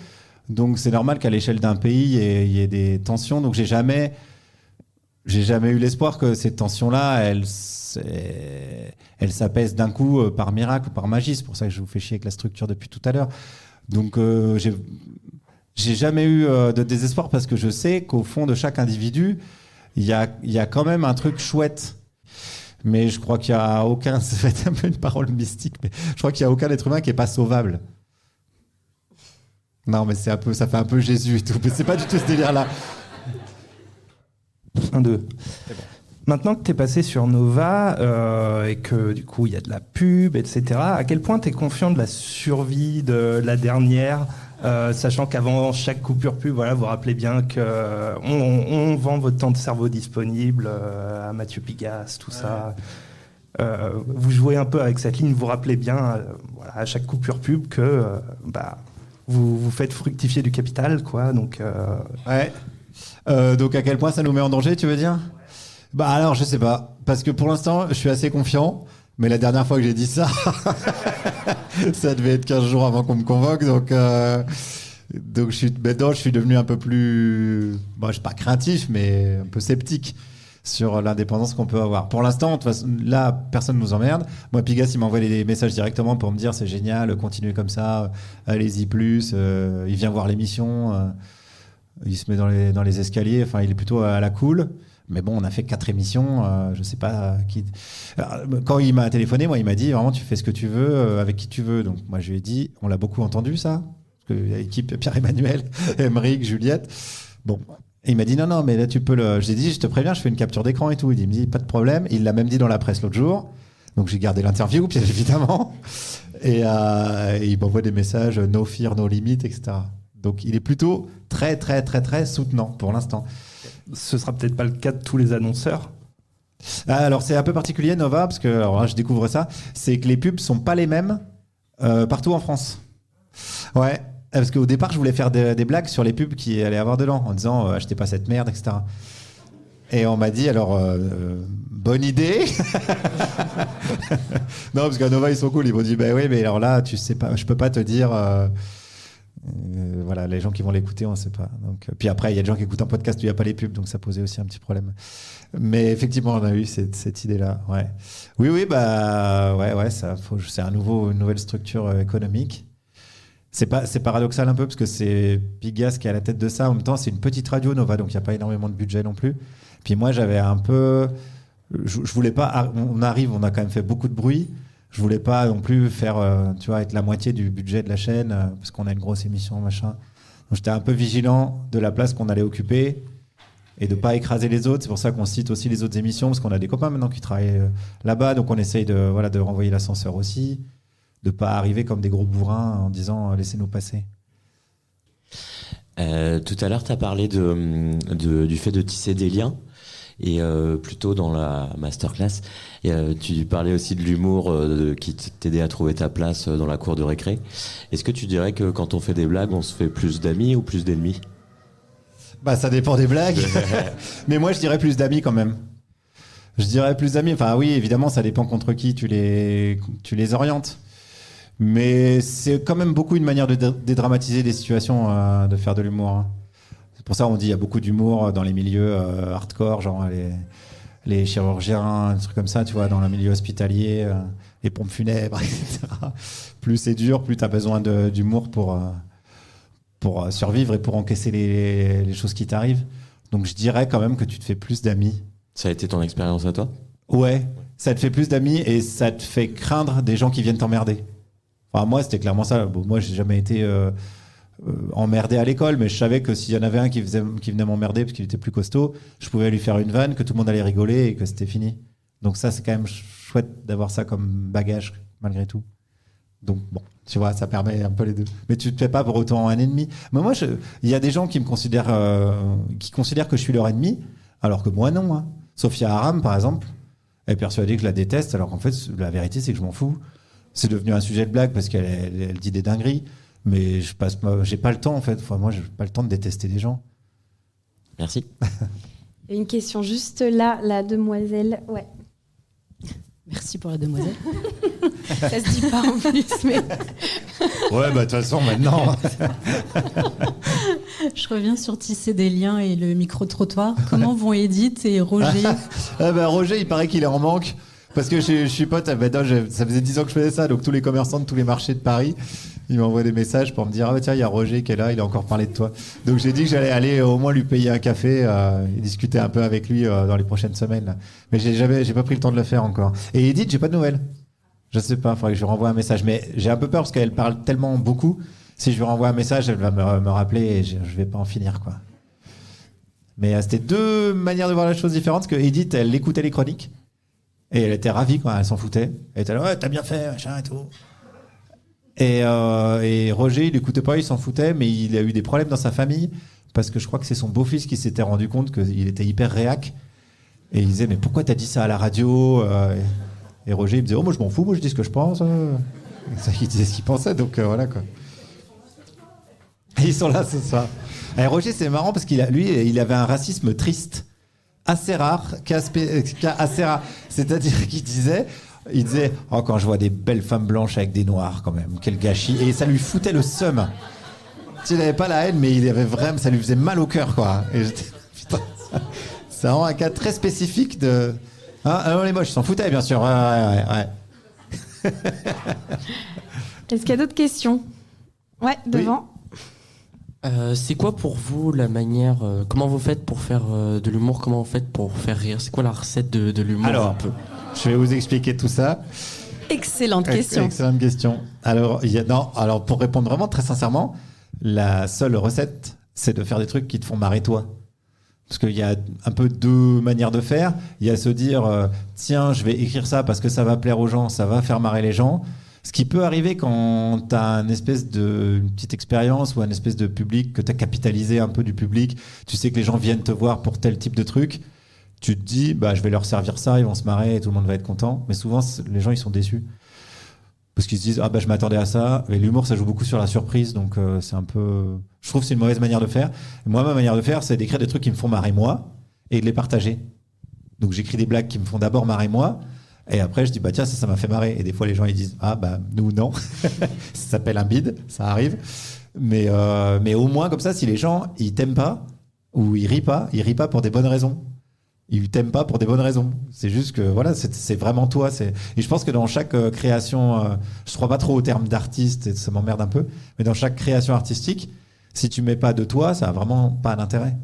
Donc c'est normal qu'à l'échelle d'un pays, il y ait des tensions. Donc j'ai jamais eu l'espoir que ces tensions-là, elles s'apaisent d'un coup par miracle ou par magie. C'est pour ça que je vous fais chier avec la structure depuis tout à l'heure. Donc j'ai jamais eu de désespoir parce que je sais qu'au fond de chaque individu, il y a quand même un truc chouette. Mais je crois qu'il y a aucun, ça va être un peu une parole mystique, mais je crois qu'il y a aucun être humain qui est pas sauvable. Non, mais ça fait un peu Jésus et tout, mais c'est pas du tout ce délire-là. 1, 2. Maintenant que tu es passé sur Nova et que du coup il y a de la pub, etc., à quel point tu es confiant de la survie de la dernière, sachant qu'avant chaque coupure pub, voilà, vous rappelez bien qu'on vend votre temps de cerveau disponible à Mathieu Pigasse, tout ça. Vous jouez un peu avec cette ligne, vous rappelez bien voilà, à chaque coupure pub que vous faites fructifier du capital, quoi. Donc, Ouais. Donc à quel point ça nous met en danger, tu veux dire ? Alors je sais pas, parce que pour l'instant je suis assez confiant, mais la dernière fois que j'ai dit ça, ça devait être 15 jours avant qu'on me convoque, donc maintenant je suis devenu un peu plus, je suis pas craintif, mais un peu sceptique sur l'indépendance qu'on peut avoir. Pour l'instant, de toute façon, là, personne nous emmerde. Moi, Pigasse, il m'envoie des messages directement pour me dire c'est génial, continuez comme ça, allez-y plus, il vient voir l'émission. Il se met dans les escaliers. Enfin, il est plutôt à la cool. Mais bon, on a fait 4 émissions. Je sais pas qui. Alors, quand il m'a téléphoné, moi, il m'a dit vraiment, tu fais ce que tu veux, avec qui tu veux. Donc, moi, je lui ai dit, on l'a beaucoup entendu, ça. Parce qu'il y a l'équipe Pierre-Emmanuel, Emeric, Juliette. Bon. Et il m'a dit, non, mais là, tu peux le. J'ai dit, je te préviens, je fais une capture d'écran et tout. Il me dit, pas de problème. Il l'a même dit dans la presse l'autre jour. Donc, j'ai gardé l'interview, bien évidemment. Et il m'envoie des messages, no fear, no limit, etc. Donc, il est plutôt très, très, très, très soutenant pour l'instant. Ce sera peut-être pas le cas de tous les annonceurs. Alors c'est un peu particulier Nova parce que alors là, je découvre ça, c'est que les pubs sont pas les mêmes partout en France. Ouais, parce qu'au départ je voulais faire des blagues sur les pubs qui allaient avoir dedans en disant achetez pas cette merde, etc. Et on m'a dit alors bonne idée. Non parce qu'à Nova ils sont cool, ils m'ont dit bah oui mais alors là tu sais pas, je peux pas te dire. Voilà, les gens qui vont l'écouter, on ne sait pas. Donc, puis après, il y a des gens qui écoutent un podcast où il n'y a pas les pubs, donc ça posait aussi un petit problème. Mais effectivement, on a eu cette idée-là. Ouais. Oui, bah, ouais, c'est une nouvelle structure économique. C'est paradoxal un peu parce que c'est Pigas qui est à la tête de ça. En même temps, c'est une petite radio Nova, donc il n'y a pas énormément de budget non plus. Puis moi, j'avais un peu, je voulais pas. On a quand même fait beaucoup de bruit. Je voulais pas non plus faire, être la moitié du budget de la chaîne, parce qu'on a une grosse émission, machin. Donc j'étais un peu vigilant de la place qu'on allait occuper et de pas écraser les autres. C'est pour ça qu'on cite aussi les autres émissions, parce qu'on a des copains maintenant qui travaillent là-bas, donc on essaye de renvoyer l'ascenseur aussi, de pas arriver comme des gros bourrins en disant laissez-nous passer. Tout à l'heure, tu as parlé du fait de tisser des liens. Et plutôt dans la masterclass, tu parlais aussi de l'humour qui t'aidait à trouver ta place dans la cour de récré. Est-ce que tu dirais que quand on fait des blagues, on se fait plus d'amis ou plus d'ennemis ? Bah ça dépend des blagues. Mais moi je dirais plus d'amis quand même. Je dirais plus d'amis. Enfin oui, évidemment, ça dépend contre qui tu les orientes. Mais c'est quand même beaucoup une manière de dédramatiser des situations, de faire de l'humour. Hein. C'est pour ça qu'on dit qu'il y a beaucoup d'humour dans les milieux hardcore, genre les chirurgiens, des trucs comme ça, tu vois, dans le milieu hospitalier, les pompes funèbres, etc. Plus c'est dur, plus tu as besoin d'humour pour survivre et pour encaisser les choses qui t'arrivent. Donc je dirais quand même que tu te fais plus d'amis. Ça a été ton expérience à toi ? Ouais, ça te fait plus d'amis et ça te fait craindre des gens qui viennent t'emmerder. Enfin, moi, c'était clairement ça. Bon, moi, j'ai jamais été emmerdé à l'école, mais je savais que s'il y en avait un qui venait m'emmerder parce qu'il était plus costaud, je pouvais lui faire une vanne, que tout le monde allait rigoler et que c'était fini. Donc ça, c'est quand même chouette d'avoir ça comme bagage, malgré tout. Donc bon, tu vois, ça permet un peu les deux. Mais tu te fais pas pour autant un ennemi. Mais moi, il y a des gens qui considèrent que je suis leur ennemi, alors que moi, non. Hein. Sophia Aram, par exemple, elle est persuadée que je la déteste, alors qu'en fait, la vérité, c'est que je m'en fous. C'est devenu un sujet de blague parce qu'elle dit des dingueries. Mais j'ai pas le temps en fait. Enfin, moi, j'ai pas le temps de détester des gens. Merci. Et une question juste là, la demoiselle. Ouais. Merci pour la demoiselle. Ça se dit pas en plus, mais. Ouais, bah de toute façon, maintenant. Je reviens sur tisser des liens et le micro-trottoir. Comment vont Edith et Roger ? Roger, il paraît qu'il est en manque. Parce que je suis pote, ça faisait 10 ans que je faisais ça, donc tous les commerçants de tous les marchés de Paris, ils m'envoient des messages pour me dire tiens, il y a Roger qui est là, il a encore parlé de toi. Donc j'ai dit que j'allais aller au moins lui payer un café et discuter un peu avec lui dans les prochaines semaines. Là. Mais j'ai pas pris le temps de le faire encore. Et Edith, j'ai pas de nouvelles. Je sais pas, il faudrait que je lui renvoie un message. Mais j'ai un peu peur parce qu'elle parle tellement beaucoup. Si je lui renvoie un message, elle va me rappeler et je vais pas en finir, quoi. Mais c'était deux manières de voir la chose différentes, parce que Edith, elle écoutait les chroniques. Et elle était ravie, quoi, elle s'en foutait. Elle était là, ouais, t'as bien fait, machin et tout. Et Roger, il n'écoutait pas, il s'en foutait, mais il a eu des problèmes dans sa famille, parce que je crois que c'est son beau-fils qui s'était rendu compte qu'il était hyper réac. Et il disait, mais pourquoi t'as dit ça à la radio ? Et Roger, il me disait, oh, moi je m'en fous, moi je dis ce que je pense. Il disait ce qu'il pensait, donc voilà, quoi. Et ils sont là ce soir. Et Roger, c'est marrant, parce qu'il avait un racisme triste. Assez rare, assez rare. C'est-à-dire qu'il disait, oh, quand je vois des belles femmes blanches avec des noirs, quand même, quel gâchis. Et ça lui foutait le seum. Il n'avait pas la haine, mais il avait vraiment, ça lui faisait mal au cœur, quoi. Et putain, c'est vraiment un cas très spécifique de. Alors les moches, ils s'en foutaient, bien sûr. Ouais. Est-ce qu'il y a d'autres questions ? Ouais, devant. C'est quoi pour vous la manière comment vous faites pour faire de l'humour? Comment vous faites pour faire rire? C'est quoi la recette de l'humour? Alors, je vais vous expliquer tout ça. Excellente question. Excellente question. Alors, alors, pour répondre vraiment très sincèrement, la seule recette, c'est de faire des trucs qui te font marrer toi. Parce qu'il y a un peu deux manières de faire. Il y a se dire, tiens, je vais écrire ça parce que ça va plaire aux gens, ça va faire marrer les gens. Ce qui peut arriver quand tu as une petite expérience ou une espèce de public, que tu as capitalisé un peu du public, tu sais que les gens viennent te voir pour tel type de truc, tu te dis, je vais leur servir ça, ils vont se marrer et tout le monde va être content. Mais souvent, les gens, ils sont déçus. Parce qu'ils se disent, je m'attendais à ça. Et l'humour, ça joue beaucoup sur la surprise. Donc, c'est un peu. Je trouve que c'est une mauvaise manière de faire. Et moi, ma manière de faire, c'est d'écrire des trucs qui me font marrer moi et de les partager. Donc, j'écris des blagues qui me font d'abord marrer moi. Et après, je dis, tiens, ça m'a fait marrer. Et des fois, les gens, ils disent, nous, non. Ça s'appelle un bide, ça arrive. Mais au moins, comme ça, si les gens, ils t'aiment pas ou ils rient pas pour des bonnes raisons. Ils t'aiment pas pour des bonnes raisons. C'est juste que voilà, c'est vraiment toi. Et je pense que dans chaque création, je crois pas trop au terme d'artiste, et ça m'emmerde un peu, mais dans chaque création artistique, si tu mets pas de toi, ça a vraiment pas d'intérêt.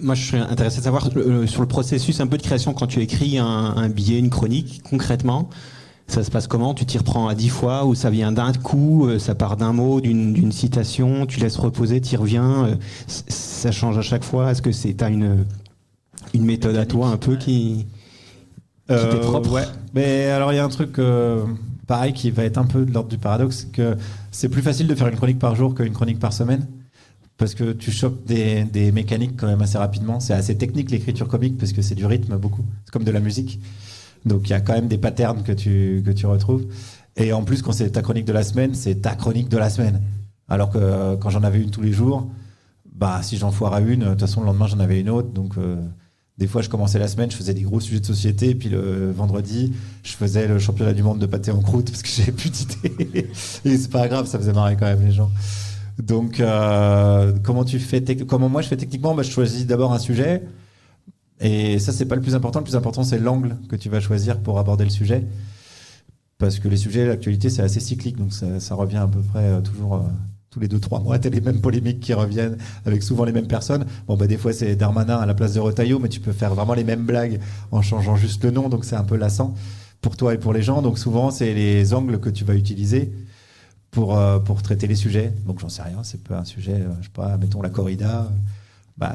Moi, je serais intéressé de savoir sur le processus un peu de création quand tu écris un billet, une chronique, concrètement. Ça se passe comment? Tu t'y reprends à 10 fois ou ça vient d'un coup, ça part d'un mot, d'une citation, tu laisses reposer, tu y reviens, ça change à chaque fois? Est-ce que t'as une méthode à toi un peu qui t'est propre? Ouais. Mais alors il y a un truc pareil qui va être un peu de l'ordre du paradoxe, c'est que c'est plus facile de faire une chronique par jour qu'une chronique par semaine. Parce que tu chopes des mécaniques quand même assez rapidement. C'est assez technique l'écriture comique parce que c'est du rythme beaucoup. C'est comme de la musique. Donc il y a quand même des patterns que tu retrouves. Et en plus, quand c'est ta chronique de la semaine, c'est ta chronique de la semaine. Alors que quand j'en avais une tous les jours, si j'en foirais une, de toute façon le lendemain j'en avais une autre. Donc des fois je commençais la semaine, je faisais des gros sujets de société. Et puis le vendredi, je faisais le championnat du monde de pâté en croûte parce que j'avais plus d'idées. Et c'est pas grave, ça faisait marrer quand même les gens. Donc, comment moi je fais techniquement? Je choisis d'abord un sujet, et ça c'est pas le plus important. Le plus important c'est l'angle que tu vas choisir pour aborder le sujet, parce que les sujets, l'actualité c'est assez cyclique, donc ça revient à peu près toujours tous les 2-3 mois. T'as les mêmes polémiques qui reviennent avec souvent les mêmes personnes. Des fois c'est Darmanin à la place de Retailleau, mais tu peux faire vraiment les mêmes blagues en changeant juste le nom, donc c'est un peu lassant pour toi et pour les gens. Donc souvent c'est les angles que tu vas utiliser pour traiter les sujets. Donc j'en sais rien, c'est pas un sujet, je sais pas, mettons la corrida,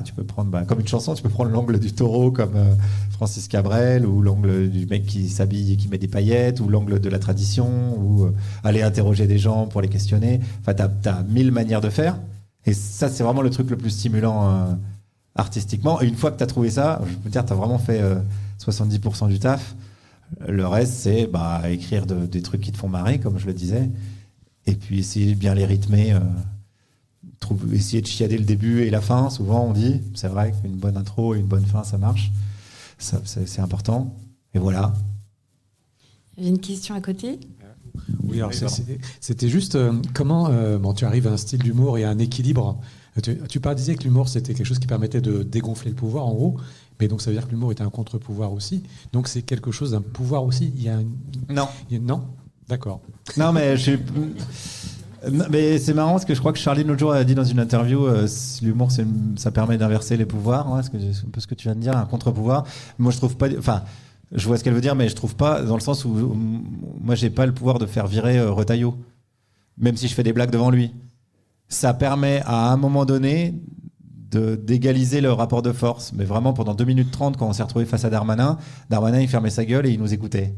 tu peux prendre, comme une chanson, tu peux prendre l'angle du taureau comme Francis Cabrel, ou l'angle du mec qui s'habille et qui met des paillettes, ou l'angle de la tradition, ou aller interroger des gens pour les questionner. Enfin, t'as 1000 manières de faire, et ça c'est vraiment le truc le plus stimulant artistiquement. Et une fois que t'as trouvé ça, je peux dire, t'as vraiment fait 70% du taf. Le reste c'est écrire des trucs qui te font marrer, comme je le disais. Et puis essayer de bien les rythmer, essayer de chiader le début et la fin. Souvent on dit, c'est vrai qu'une bonne intro et une bonne fin ça marche, c'est important. Et voilà. Il y a une question à côté. Oui, alors c'était juste comment tu arrives à un style d'humour et à un équilibre. Tu disais que l'humour c'était quelque chose qui permettait de dégonfler le pouvoir en gros, mais donc ça veut dire que l'humour était un contre-pouvoir aussi. Donc c'est quelque chose d'un pouvoir aussi. Non. D'accord. Non, mais mais c'est marrant parce que je crois que Charlie l'autre jour a dit dans une interview, l'humour ça permet d'inverser les pouvoirs. C'est un peu ce que tu viens de dire, un contre-pouvoir. Moi je trouve pas. Enfin, je vois ce qu'elle veut dire, mais je trouve pas, dans le sens où moi j'ai pas le pouvoir de faire virer Retailleau, même si je fais des blagues devant lui. Ça permet à un moment donné d'égaliser le rapport de force. Mais vraiment pendant 2 minutes 30, quand on s'est retrouvé face à Darmanin il fermait sa gueule et il nous écoutait.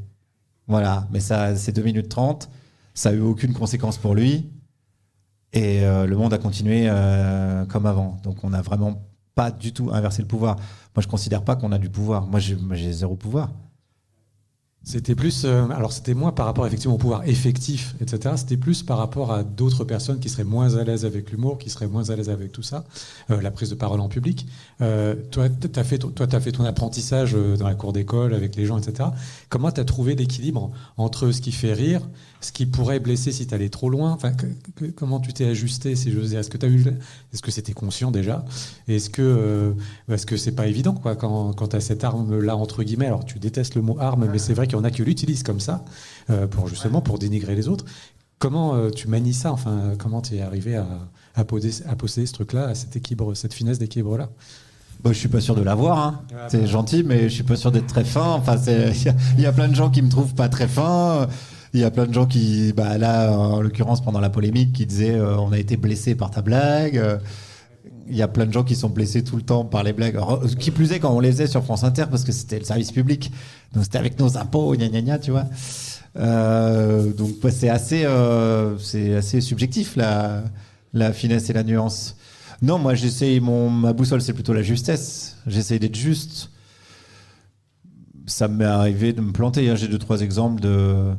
Voilà, mais ça, c'est 2 minutes 30, ça a eu aucune conséquence pour lui, et le monde a continué comme avant. Donc on n'a vraiment pas du tout inversé le pouvoir. Moi je considère pas qu'on a du pouvoir, moi j'ai zéro pouvoir. C'était plus, alors c'était moins par rapport effectivement au pouvoir effectif, etc. C'était plus par rapport à d'autres personnes qui seraient moins à l'aise avec l'humour, qui seraient moins à l'aise avec tout ça, la prise de parole en public. Toi, t'as fait ton apprentissage dans la cour d'école avec les gens, etc. Comment t'as trouvé l'équilibre entre ce qui fait rire, ce qui pourrait blesser si t'allais trop loin? Enfin, comment tu t'es ajusté, si j'ose dire? Est-ce que c'était conscient déjà? Est-ce que c'est pas évident, quoi, quand t'as cette arme-là entre guillemets? Alors tu détestes le mot arme, mais c'est vrai qu'il y en a qui l'utilisent comme ça pour dénigrer les autres. Comment tu manies ça? Enfin, comment tu es arrivé à posséder ce truc-là, à cet équilibre, cette finesse d'équilibre-là? Je suis pas sûr de l'avoir. Hein. C'est gentil, mais je suis pas sûr d'être très fin. Enfin, il y a plein de gens qui me trouvent pas très fin. Il y a plein de gens qui, là, en l'occurrence, pendant la polémique, qui disaient on a été blessé par ta blague. Il y a plein de gens qui sont blessés tout le temps par les blagues. Alors, qui plus est quand on les faisait sur France Inter, parce que c'était le service public. Donc c'était avec nos impôts, gna gna gna, tu vois. Donc c'est assez subjectif, la finesse et la nuance. Non, moi ma boussole c'est plutôt la justesse. J'essaye d'être juste. Ça m'est arrivé de me planter. Hein. J'ai 2-3 exemples de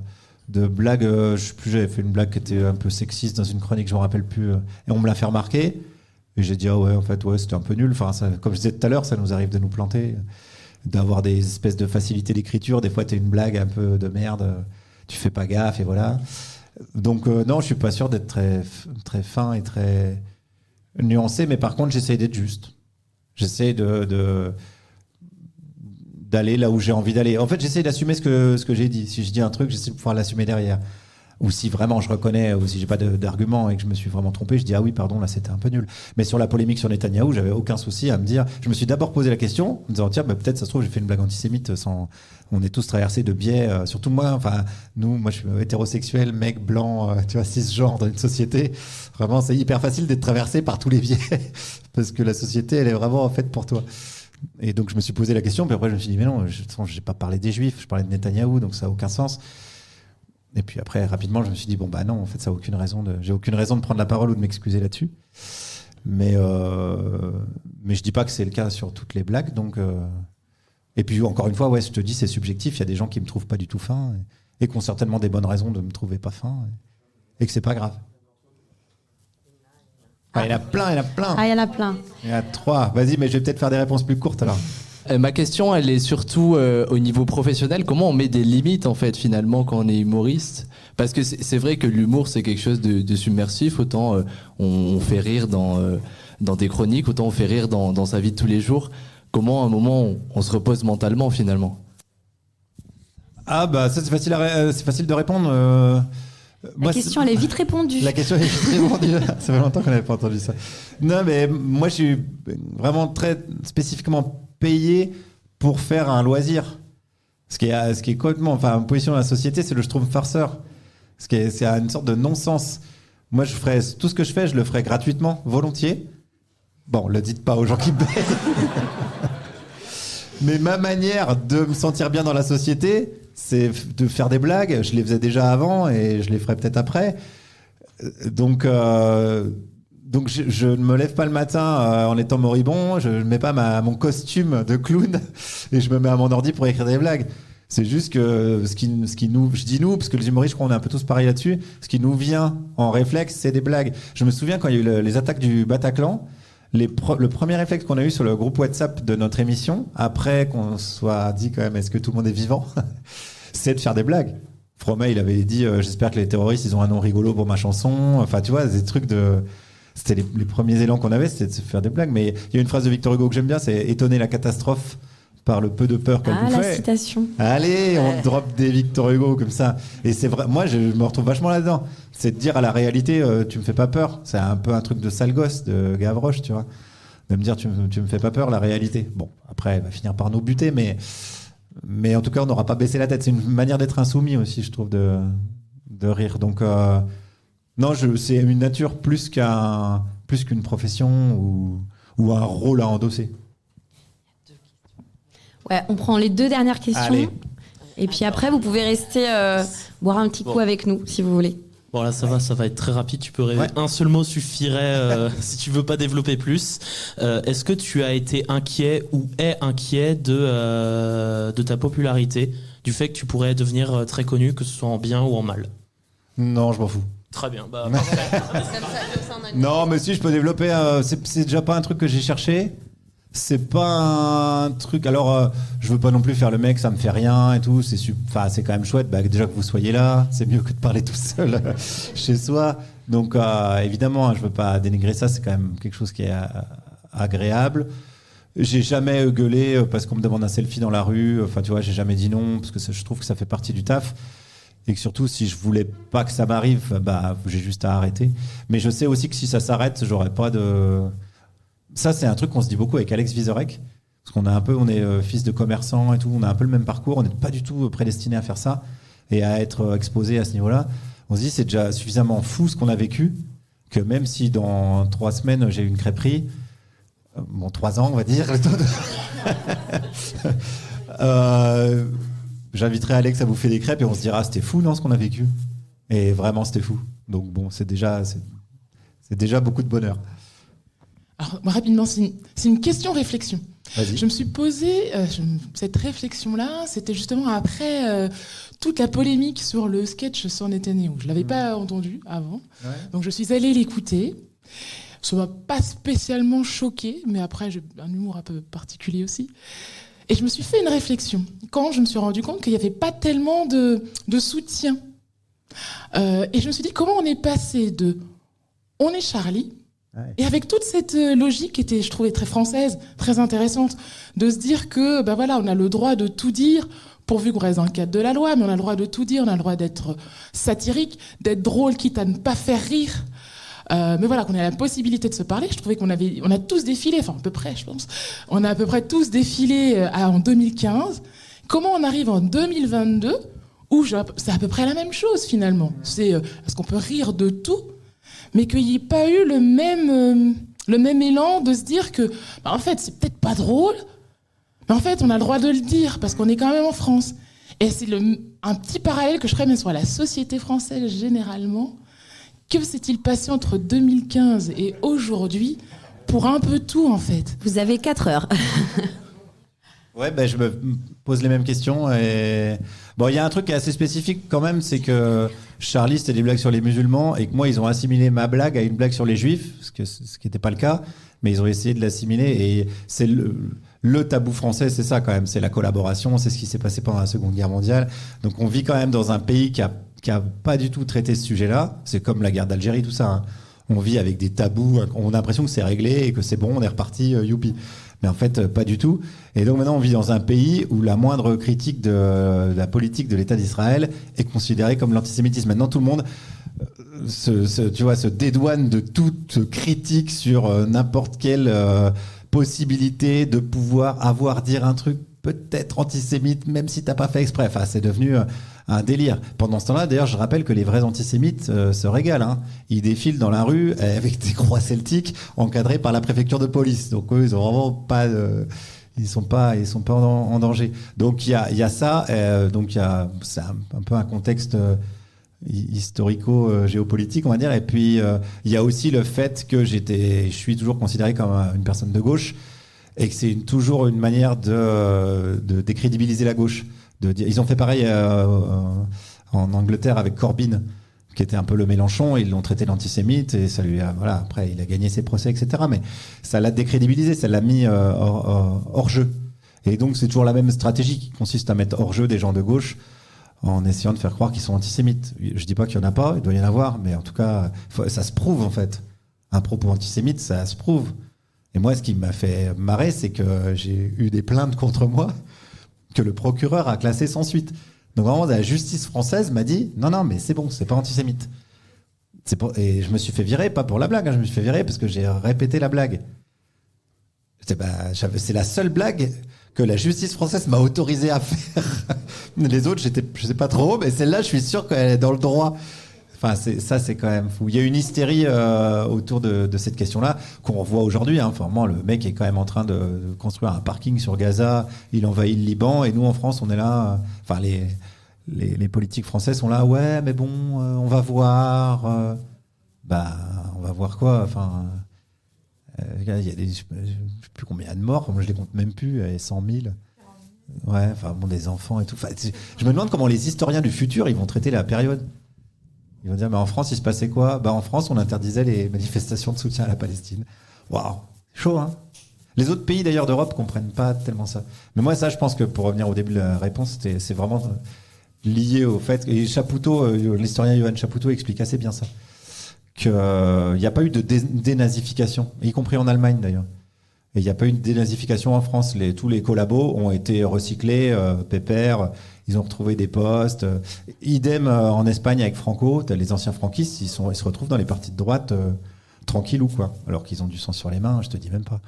blagues. Je sais plus, j'avais fait une blague qui était un peu sexiste dans une chronique, je me rappelle plus. Et on me l'a fait remarquer. Et j'ai dit ouais, en fait c'était un peu nul. Enfin, comme je disais tout à l'heure, ça nous arrive de nous planter, d'avoir des espèces de facilité d'écriture. Des fois, t'es une blague un peu de merde, tu fais pas gaffe et voilà. Donc non, je suis pas sûr d'être très très fin et très nuancé, mais par contre, j'essaie d'être juste. J'essaie d'aller là où j'ai envie d'aller. En fait, j'essaie d'assumer ce que j'ai dit. Si je dis un truc, j'essaie de pouvoir l'assumer derrière. Ou si vraiment je reconnais, ou si j'ai pas d'argument et que je me suis vraiment trompé, je dis ah oui, pardon, là c'était un peu nul. Mais sur la polémique sur Netanyahou, j'avais aucun souci à me dire. Je me suis d'abord posé la question en me disant tiens, peut-être ça se trouve j'ai fait une blague antisémite sans. On est tous traversés de biais, surtout moi. Enfin, moi je suis hétérosexuel, mec blanc, tu vois, cisgenre dans une société. Vraiment, c'est hyper facile d'être traversé par tous les biais parce que la société, elle est vraiment faite pour toi. Et donc je me suis posé la question, puis après je me suis dit mais non, j'ai pas parlé des Juifs, je parlais de Netanyahou, donc ça a aucun sens. Et puis après, rapidement, je me suis dit, non, en fait, ça a aucune raison j'ai aucune raison de prendre la parole ou de m'excuser là-dessus. Mais je dis pas que c'est le cas sur toutes les blagues, donc. Et puis, encore une fois, ouais, je te dis, c'est subjectif. Il y a des gens qui me trouvent pas du tout fin et qui ont certainement des bonnes raisons de me trouver pas fin et que c'est pas grave. Il y en a plein. Ah, il y en a plein. Il y en a 3. Vas-y, mais je vais peut-être faire des réponses plus courtes alors. Ma question, elle est surtout au niveau professionnel. Comment on met des limites, en fait, finalement, quand on est humoriste? Parce que c'est vrai que l'humour, c'est quelque chose de submersif. Autant on fait rire dans des chroniques, autant on fait rire dans sa vie de tous les jours. Comment, à un moment, on se repose mentalement, finalement? Ah, ça, c'est facile de répondre. La question, elle est vite répondue. La question est vite répondue. Ça fait longtemps qu'on n'avait pas entendu ça. Non, mais moi, je suis vraiment très spécifiquement payé pour faire un loisir. Ce qui est complètement, en position dans la société, c'est le schtroumpf farceur. C'est une sorte de non-sens. Moi, je ferais tout ce que je fais, je le ferais gratuitement, volontiers. Bon, le dites pas aux gens qui me payent. Mais ma manière de me sentir bien dans la société, c'est de faire des blagues. Je les faisais déjà avant et je les ferai peut-être après. Donc je ne me lève pas le matin en étant moribond, je ne mets pas mon costume de clown et je me mets à mon ordi pour écrire des blagues. C'est juste que ce qui nous, je dis nous, parce que les humoristes, je crois qu'on est un peu tous pareils là-dessus, ce qui nous vient en réflexe, c'est des blagues. Je me souviens quand il y a eu les attaques du Bataclan, le premier réflexe qu'on a eu sur le groupe WhatsApp de notre émission, après qu'on soit dit quand même est-ce que tout le monde est vivant, c'est de faire des blagues. Fromet, il avait dit j'espère que les terroristes, ils ont un nom rigolo pour ma chanson. Enfin, tu vois, des trucs de... C'était les premiers élans qu'on avait, c'était de se faire des blagues. Mais il y a une phrase de Victor Hugo que j'aime bien, c'est étonner la catastrophe par le peu de peur qu'elle nous fait. Ah, la citation. Allez, on drop des Victor Hugo comme ça. Et c'est vrai, moi, je me retrouve vachement là-dedans. C'est de dire à la réalité, tu me fais pas peur. C'est un peu un truc de sale gosse, de Gavroche, tu vois. De me dire, tu me fais pas peur, la réalité. Bon, après, elle va finir par nous buter, mais en tout cas, on n'aura pas baissé la tête. C'est une manière d'être insoumis aussi, je trouve, de rire. Donc, non, c'est une nature plus qu'une profession ou un rôle à endosser. Ouais, on prend les 2 dernières questions. Allez. Et puis après, vous pouvez rester boire un petit coup avec nous, si vous voulez. Bon, là, ça va être très rapide. Tu peux rêver. Ouais. Un seul mot suffirait si tu veux pas développer plus. Est-ce que tu as été inquiet ou es inquiet de ta popularité, du fait que tu pourrais devenir très connu, que ce soit en bien ou en mal? Non, je m'en fous. Très bien. Non, mais si, je peux développer. C'est déjà pas un truc que j'ai cherché. C'est pas un truc. Alors, je veux pas non plus faire le mec, ça me fait rien et tout. C'est quand même chouette. Déjà que vous soyez là, c'est mieux que de parler tout seul chez soi. Donc, évidemment, je veux pas dénigrer ça. C'est quand même quelque chose qui est agréable. J'ai jamais gueulé parce qu'on me demande un selfie dans la rue. Enfin, tu vois, j'ai jamais dit non parce que je trouve que ça fait partie du taf. Et que surtout, si je voulais pas que ça m'arrive, bah, j'ai juste à arrêter. Mais je sais aussi que si ça s'arrête, j'aurais pas de... Ça, c'est un truc qu'on se dit beaucoup avec Alex Vizorek. Parce qu'on a un peu, on est fils de commerçant et tout, on a un peu le même parcours, on n'est pas du tout prédestiné à faire ça et à être exposé à ce niveau-là. On se dit, c'est déjà suffisamment fou ce qu'on a vécu, que même si dans 3 semaines, j'ai eu une crêperie, 3 ans, on va dire, le temps de... j'inviterai Alex à bouffer des crêpes et on se dira c'était fou non ce qu'on a vécu, et vraiment c'était fou, donc bon c'est déjà beaucoup de bonheur. Alors rapidement, c'est une question réflexion. Vas-y. Je me suis posé cette réflexion là, c'était justement après toute la polémique sur le sketch C'en était né où je l'avais pas entendu avant, donc je suis allée l'écouter. Ça m'a pas spécialement choqué, mais après j'ai un humour un peu particulier aussi. Et je me suis fait une réflexion quand je me suis rendu compte qu'il n'y avait pas tellement de soutien. Et je me suis dit, comment on est passé de « on est Charlie » et avec toute cette logique qui était, je trouvais, très française, très intéressante, de se dire que, ben voilà, on a le droit de tout dire, pourvu qu'on reste dans le cadre de la loi, mais on a le droit de tout dire, on a le droit d'être satirique, d'être drôle, quitte à ne pas faire rire. Mais voilà, qu'on a la possibilité de se parler. Je trouvais on a tous défilé, enfin à peu près, je pense. On a à peu près tous défilé en 2015. Comment on arrive en 2022 où c'est à peu près la même chose finalement. C'est est-ce qu'on peut rire de tout, mais qu'il n'y ait pas eu le même élan de se dire que, en fait, c'est peut-être pas drôle, mais en fait, on a le droit de le dire parce qu'on est quand même en France. Et c'est un petit parallèle que je ferais même sur la société française généralement. Que s'est-il passé entre 2015 et aujourd'hui pour un peu tout, en fait? Vous avez 4 heures. Ouais, ben je me pose les mêmes questions. Et... Bon, il y a un truc qui est assez spécifique quand même, c'est que Charlie, c'était des blagues sur les musulmans, et que moi, ils ont assimilé ma blague à une blague sur les juifs, ce qui n'était pas le cas, mais ils ont essayé de l'assimiler. Et c'est le tabou français, c'est ça quand même, c'est la collaboration, c'est ce qui s'est passé pendant la Seconde Guerre mondiale. Donc on vit quand même dans un pays qui a pas du tout traité ce sujet-là. C'est comme la guerre d'Algérie, tout ça. Hein. On vit avec des tabous. On a l'impression que c'est réglé et que c'est bon, on est reparti, youpi. Mais en fait, pas du tout. Et donc maintenant, on vit dans un pays où la moindre critique de la politique de l'État d'Israël est considérée comme l'antisémitisme. Maintenant, tout le monde se dédouane de toute critique sur n'importe quelle possibilité de pouvoir dire un truc peut-être antisémite, même si t'as pas fait exprès. Enfin, c'est devenu un délire. Pendant ce temps-là, d'ailleurs, je rappelle que les vrais antisémites se régalent. Hein. Ils défilent dans la rue avec des croix celtiques encadrées par la préfecture de police. Donc eux, ils ont vraiment pas ils sont pas en danger. Donc il y a ça. C'est un peu un contexte historico-géopolitique, on va dire. Et puis il y a aussi le fait que je suis toujours considéré comme une personne de gauche. Et que c'est toujours une manière de décrédibiliser la gauche. Ils ont fait pareil en Angleterre avec Corbyn, qui était un peu le Mélenchon. Ils l'ont traité d'antisémite et ça lui a, voilà, après il a gagné ses procès, etc. Mais ça l'a décrédibilisé, ça l'a mis hors jeu. Et donc c'est toujours la même stratégie qui consiste à mettre hors jeu des gens de gauche en essayant de faire croire qu'ils sont antisémites. Je dis pas qu'il y en a pas, il doit y en avoir, mais en tout cas ça se prouve en fait. Un propos antisémite, ça se prouve. Et moi, ce qui m'a fait marrer, c'est que j'ai eu des plaintes contre moi que le procureur a classées sans suite. Donc vraiment, la justice française m'a dit non, mais c'est bon, c'est pas antisémite. Et je me suis fait virer, pas pour la blague, hein, je me suis fait virer parce que j'ai répété la blague. C'est la seule blague que la justice française m'a autorisé à faire. Les autres, je sais pas trop, mais celle-là, je suis sûr qu'elle est dans le droit. Enfin, c'est quand même fou. Il y a une hystérie autour de cette question-là qu'on voit aujourd'hui. Hein. Enfin, le mec est quand même en train de construire un parking sur Gaza. Il envahit le Liban. Et nous, en France, on est là. Enfin, les politiques français sont là. Ouais, mais bon, on va voir. On va voir quoi. Enfin, il y a je sais plus combien il y a de morts. Moi, je les compte même plus. 100 000. Ouais, enfin, bon, des enfants et tout. Enfin, je me demande comment les historiens du futur, ils vont traiter la période. Ils vont dire, mais en France, il se passait quoi? En France, on interdisait les manifestations de soutien à la Palestine. Waouh, chaud, hein? Les autres pays, d'ailleurs, d'Europe comprennent pas tellement ça. Mais moi, ça, je pense que pour revenir au début de la réponse, c'est vraiment lié au fait... Et Chapoutot, l'historien Johan Chapoutot explique assez bien ça. Qu'il n'y a pas eu de dénazification, y compris en Allemagne, d'ailleurs. Et il n'y a pas eu de dénazification en France. Tous les collabos ont été recyclés, pépère, ils ont retrouvé des postes. Idem en Espagne avec Franco, t'as les anciens franquistes, ils se retrouvent dans les partis de droite tranquillou, quoi. Alors qu'ils ont du sang sur les mains, je te dis même pas.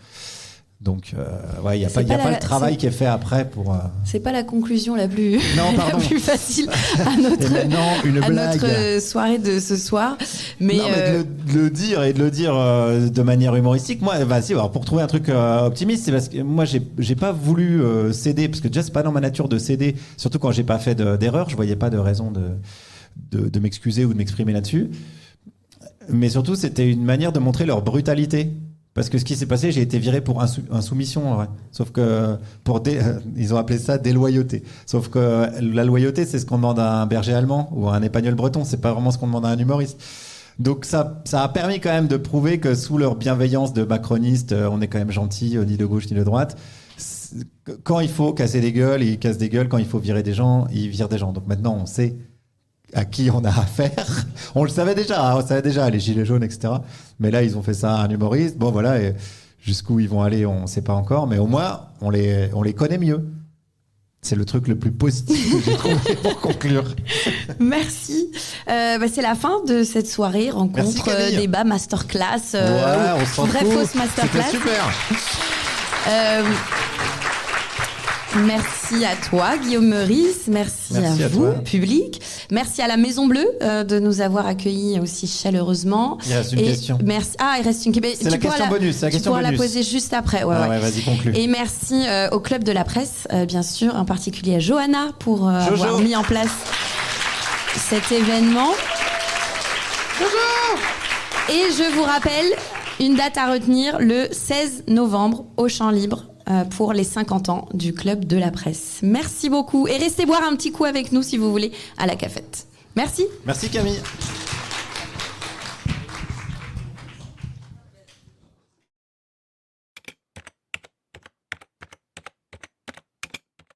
Donc, il n'y a pas le travail qui est fait après pour... C'est pas la conclusion la plus, la plus facile à notre soirée de ce soir. Mais, de le dire et de le dire de manière humoristique, moi, alors pour trouver un truc optimiste, c'est parce que moi, j'ai pas voulu céder, parce que déjà, c'est pas dans ma nature de céder, surtout quand j'ai pas fait d'erreur, je voyais pas de raison de m'excuser ou de m'exprimer là-dessus. Mais surtout, c'était une manière de montrer leur brutalité. Parce que ce qui s'est passé, j'ai été viré pour insoumission, en vrai. Sauf que ils ont appelé ça déloyauté. Sauf que la loyauté, c'est ce qu'on demande à un berger allemand ou à un épagneul breton. C'est pas vraiment ce qu'on demande à un humoriste. Donc ça a permis quand même de prouver que sous leur bienveillance de macronistes, on est quand même gentil, ni de gauche ni de droite. Quand il faut casser des gueules, ils cassent des gueules. Quand il faut virer des gens, ils virent des gens. Donc maintenant, on sait à qui on a affaire. On le savait déjà, les gilets jaunes, etc. Mais là, ils ont fait ça à un humoriste. Bon, voilà, et jusqu'où ils vont aller, on ne sait pas encore. Mais au moins, on les connaît mieux. C'est le truc le plus positif que j'ai trouvé pour conclure. Merci. C'est la fin de cette soirée, rencontre, débat, masterclass. On s'en vraie fout. Fausse masterclass. C'était super. Merci à toi, Guillaume Meurice. Merci à vous, public. Merci à la Maison Bleue de nous avoir accueillis aussi chaleureusement. Il reste une question. Merci. Ah, il reste une question. C'est la question bonus. Tu pourras la poser juste après. Ouais. Vas-y, conclue. Et merci au Club de la Presse, bien sûr, en particulier à Johanna pour avoir mis en place cet événement. Et je vous rappelle une date à retenir, le 16 novembre au Champ Libre. Pour les 50 ans du Club de la Presse. Merci beaucoup et restez boire un petit coup avec nous si vous voulez à la cafette. Merci. Merci Camille.